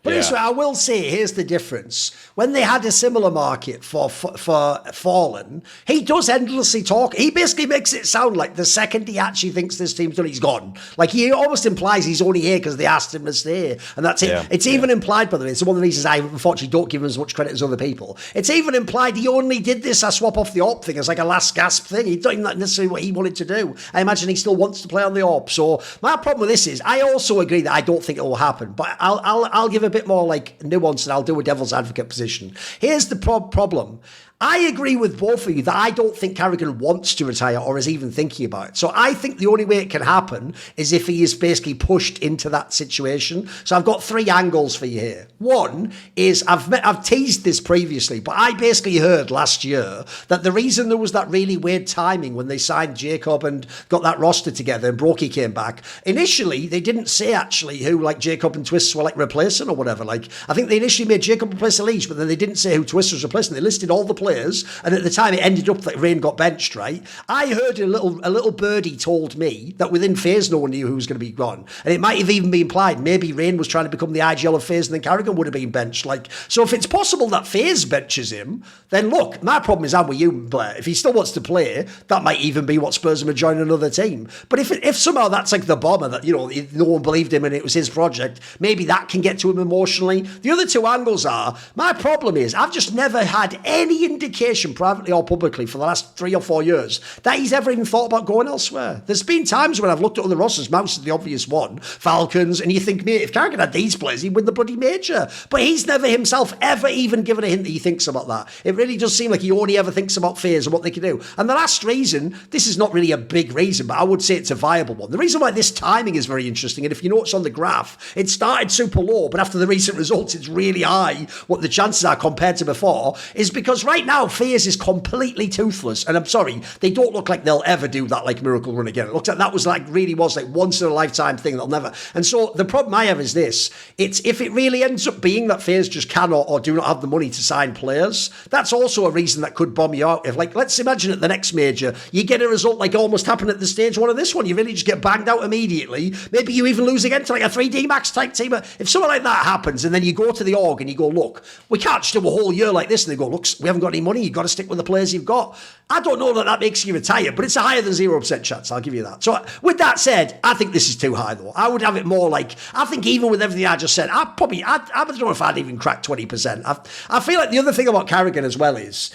But anyway, I will say, here's the difference. When they had a similar market for Fallen, he does endlessly talk. He basically makes it sound like the second he actually thinks this team's done, he's gone. Like, he almost implies he's only here because they asked him to stay. And that's it. Yeah. It's even implied, by the way, it's one of the reasons I unfortunately don't give him as much credit as other people. It's even implied he only did this, I swap off the AWP thing, as like a last gasp thing. He don't even necessarily what he wanted to do. I imagine he still wants to play on the AWP. So my problem with this is, I also agree that I don't think it will happen. But I'll give a bit more like nuance, and I'll do a devil's advocate position. Here's the problem. I agree with both of you that I don't think karrigan wants to retire or is even thinking about it. So I think the only way it can happen is if he is basically pushed into that situation. So I've got 3 angles for you here. One is, I've teased this previously, but I basically heard last year that the reason there was that really weird timing when they signed Jacob and got that roster together and Brokey came back, initially they didn't say actually who like Jacob and Twists were like replacing or whatever. Like, I think they initially made Jacob replace Elise, but then they didn't say who Twists was replacing. They listed all the players, and at the time it ended up that Rain got benched, right? I heard a little birdie told me that within FaZe no one knew who was going to be gone, and it might have even been implied maybe Rain was trying to become the IGL of FaZe and then karrigan would have been benched. Like, so if it's possible that FaZe benches him, then look, my problem is I'm with you, Bleh. If he still wants to play, that might even be what spurs him to join another team. But if somehow that's like the bomber that, you know, no one believed him and it was his project, maybe that can get to him emotionally. The other 2 angles are, my problem is I've just never had any indication, privately or publicly, for the last 3 or 4 years that he's ever even thought about going elsewhere. There's been times when I've looked at other rosters, MOUZ is the obvious one, Falcons, and you think, mate, if karrigan had these players, he'd win the bloody major. But he's never himself ever even given a hint that he thinks about that. It really does seem like he only ever thinks about FaZe and what they can do. And the last reason, this is not really a big reason, but I would say it's a viable one. The reason why this timing is very interesting, and if you notice on the graph, it started super low, but after the recent results, it's really high, what the chances are compared to before, is because right now, FaZe is completely toothless. And I'm sorry, they don't look like they'll ever do that like miracle run again. It looks like that was like, really was like once in a lifetime thing. They'll never. And so the problem I have is this. It's if it really ends up being that FaZe just cannot or do not have the money to sign players, that's also a reason that could bomb you out. If, like, let's imagine at the next major, you get a result like almost happened at the stage 1 of this one. You really just get banged out immediately. Maybe you even lose again to like a 3D max type team. If something like that happens and then you go to the org and you go, look, we can't just do a whole year like this. And they go, look, we haven't got any money. You've got to stick with the players you've got. I don't know that makes you retire, but it's a higher than 0% chance. I'll give you that. So with that said, I think this is too high though. I would have it more like, I think even with everything I just said, I don't know if I'd even crack 20%. I feel like the other thing about karrigan as well is,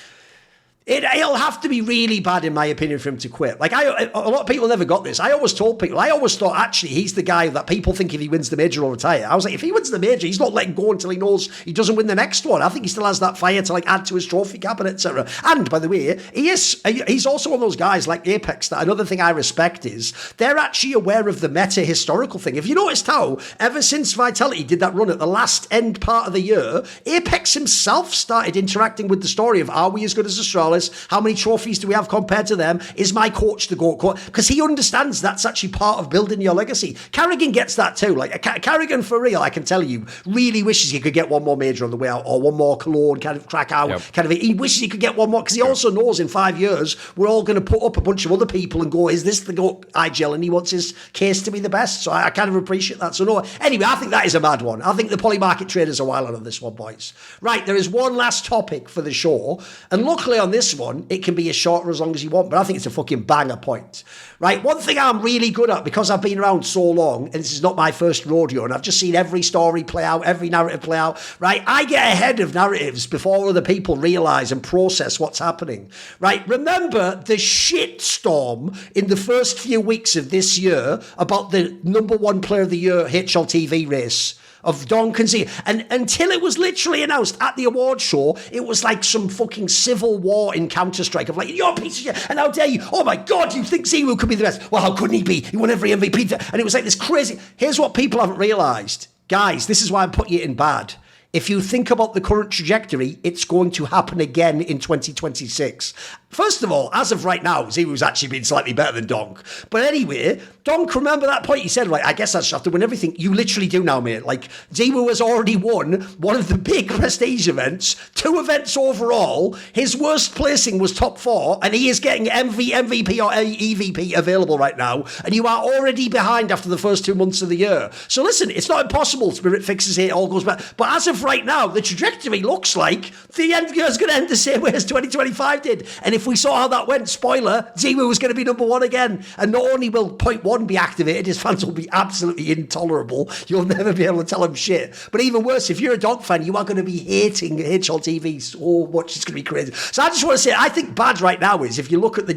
it'll have to be really bad, in my opinion, for him to quit. Like, a lot of people never got this. I always told people, I always thought, actually, he's the guy that people think if he wins the major, he'll retire. I was like, if he wins the major, he's not letting go until he knows he doesn't win the next one. I think he still has that fire to, like, add to his trophy cabinet, etc. And, by the way, he's also one of those guys, like Apex, that another thing I respect is, they're actually aware of the meta historical thing. If you noticed how, ever since Vitality did that run at the last end part of the year, Apex himself started interacting with the story of, are we as good as Astralis? How many trophies do we have compared to them? Is my coach the GOAT coach? Because he understands that's actually part of building your legacy. karrigan gets that too. Like, karrigan, for real, I can tell you, really wishes he could get one more major on the way out, or one more Cologne kind of crack out. Yep. He wishes he could get one more, because he also knows in 5 years, we're all going to put up a bunch of other people and go, is this the GOAT IGL? And he wants his case to be the best. So I kind of appreciate that. So no, anyway, I think that is a mad one. I think the polymarket traders are wild on this one, boys. Right, there is one last topic for the show. And luckily on this one, it can be as short or as long as you want, but I think it's a fucking banger point. Right, one thing I'm really good at, because I've been around so long, and this is not my first rodeo, and I've just seen every story play out, every narrative play out, right, I get ahead of narratives before other people realise and process what's happening. Right, remember the shitstorm in the first few weeks of this year about the #1 player of the year HLTV race of Duncan, and until it was literally announced at the award show, it was like some fucking civil war in Counter-Strike of like, you're a piece of shit, and how dare you, oh my god, you think ZywOo could be the best, well how couldn't he be, he won every MVP, and it was like this crazy. Here's what people haven't realised, guys, this is why I'm putting it in bad. If you think about the current trajectory, it's going to happen again in 2026. First of all, as of right now, ZywOo's actually been slightly better than Donk. But anyway, Donk, remember that point you said, right, I guess I should have to win everything. You literally do now, mate. Like, ZywOo has already won one of the big prestige events, 2 events overall. His worst placing was top 4, and he is getting MVP or EVP available right now, and you are already behind after the first 2 months of the year. So listen, it's not impossible. Spirit fixes it, all goes back. But as of right now, the trajectory looks like the end year is going to end the same way as 2025 did. And if we saw how that went, spoiler, ZywOo was going to be number 1 again. And not only will point 1 be activated, his fans will be absolutely intolerable. You'll never be able to tell him shit. But even worse, if you're a Donk fan, you are going to be hating HL TV so much. It's going to be crazy. So I just want to say, I think bad right now is, if you look at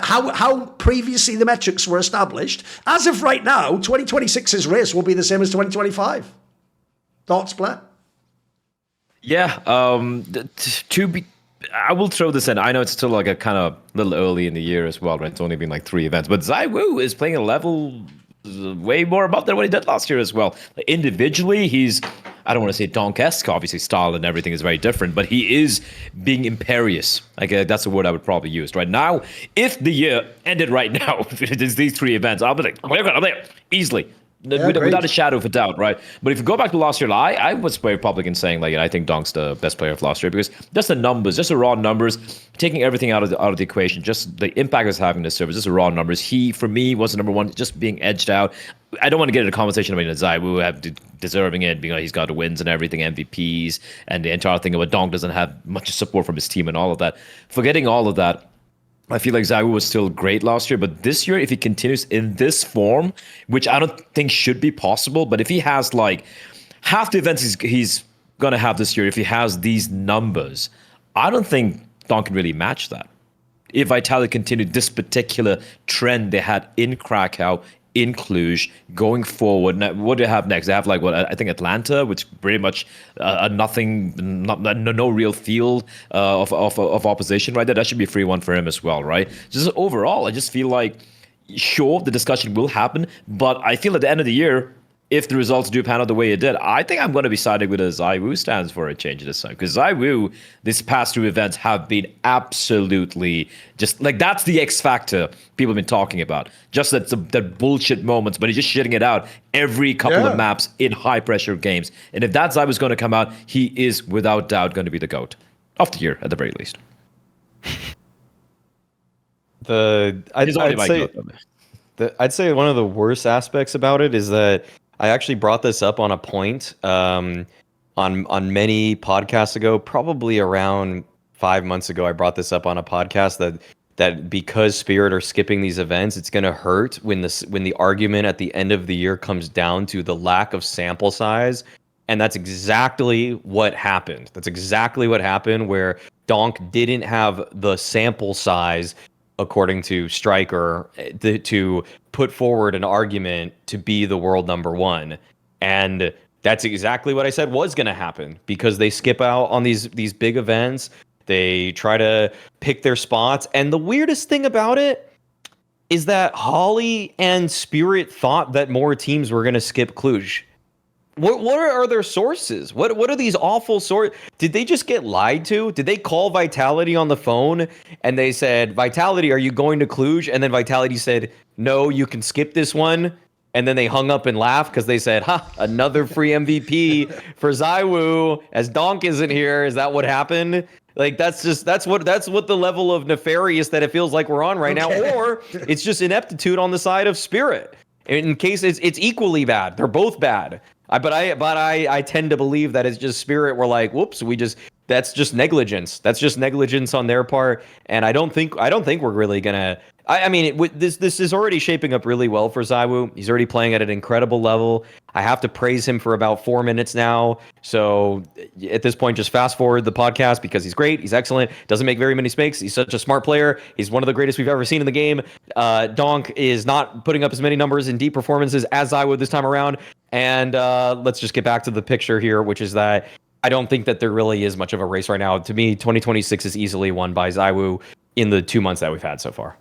how previously the metrics were established, as of right now, 2026's race will be the same as 2025. Thoughts, Bleh? Yeah, I will throw this in. I know it's still like a kind of little early in the year as well, right? It's only been like 3 events, but ZywOo is playing a level way more above than what he did last year as well. Individually, he's, I don't want to say Donk-esque, obviously style and everything is very different, but he is being imperious. Like that's the word I would probably use right now. If the year ended right now, if it is these 3 events, I'll be like, I'm there easily. Yeah, without a shadow of a doubt, right? But if you go back to last year, I was very public in saying, like, I think Donk's the best player of last year, because just the numbers, just the raw numbers, taking everything out of the equation, just the impact it's having in the service, just the raw numbers. He, for me, was the number 1, just being edged out. I don't want to get into a conversation about ZywOo have deserving it, because he's got the wins and everything, MVPs, and the entire thing about Donk doesn't have much support from his team and all of that. Forgetting all of that, I feel like ZywOo was still great last year, but this year, if he continues in this form, which I don't think should be possible, but if he has like half the events he's going to have this year, if he has these numbers, I don't think Don can really match that. If Vitality continued this particular trend they had in Krakow, in Cluj, going forward, now, what do they have next? They have like, what, I think Atlanta, which pretty much no real field of opposition right there. That should be a free one for him as well, right? Just overall, I just feel like, sure, the discussion will happen, but I feel at the end of the year, if the results do pan out the way it did, I think I'm going to be siding with a ZywOo stance for a change this time. Because ZywOo, this past 2 events have been absolutely just like, that's the X factor people have been talking about. Just that bullshit moments, but he's just shitting it out every couple of maps in high pressure games. And if that ZywOo's going to come out, he is without doubt going to be the GOAT of the year at the very least. I'd say one of the worst aspects about it is that I actually brought this up on a point on many podcasts ago, probably around 5 months ago. I brought this up on a podcast that because Spirit are skipping these events, it's going to hurt when the argument at the end of the year comes down to the lack of sample size. And that's exactly what happened. That's exactly what happened, where Donk didn't have the sample size, according to Striker, to put forward an argument to be the world number 1. And that's exactly what I said was going to happen, because they skip out on these big events. They try to pick their spots. And the weirdest thing about it is that Holly and Spirit thought that more teams were going to skip Cluj. What are their sources? What are these awful sources? Did they just get lied to? Did they call Vitality on the phone and they said, Vitality, are you going to Cluj? And then Vitality said, no, you can skip this one. And then they hung up and laughed because they said, another free MVP for ZywOo as Donk isn't here. Is that what happened? Like, that's what the level of nefarious that it feels like we're on right now. Or it's just ineptitude on the side of Spirit. In case it's equally bad. They're both bad. But I tend to believe that it's just Spirit. We're like, whoops, that's just negligence. That's just negligence on their part. And I don't think we're really gonna. I mean, this is already shaping up really well for ZywOo. He's already playing at an incredible level. I have to praise him for about 4 minutes now. So at this point, just fast forward the podcast, because he's great. He's excellent. Doesn't make very many mistakes. He's such a smart player. He's one of the greatest we've ever seen in the game. Donk is not putting up as many numbers in deep performances as ZywOo this time around. And let's just get back to the picture here, which is that I don't think that there really is much of a race right now. To me, 2026 is easily won by ZywOo in the 2 months that we've had so far.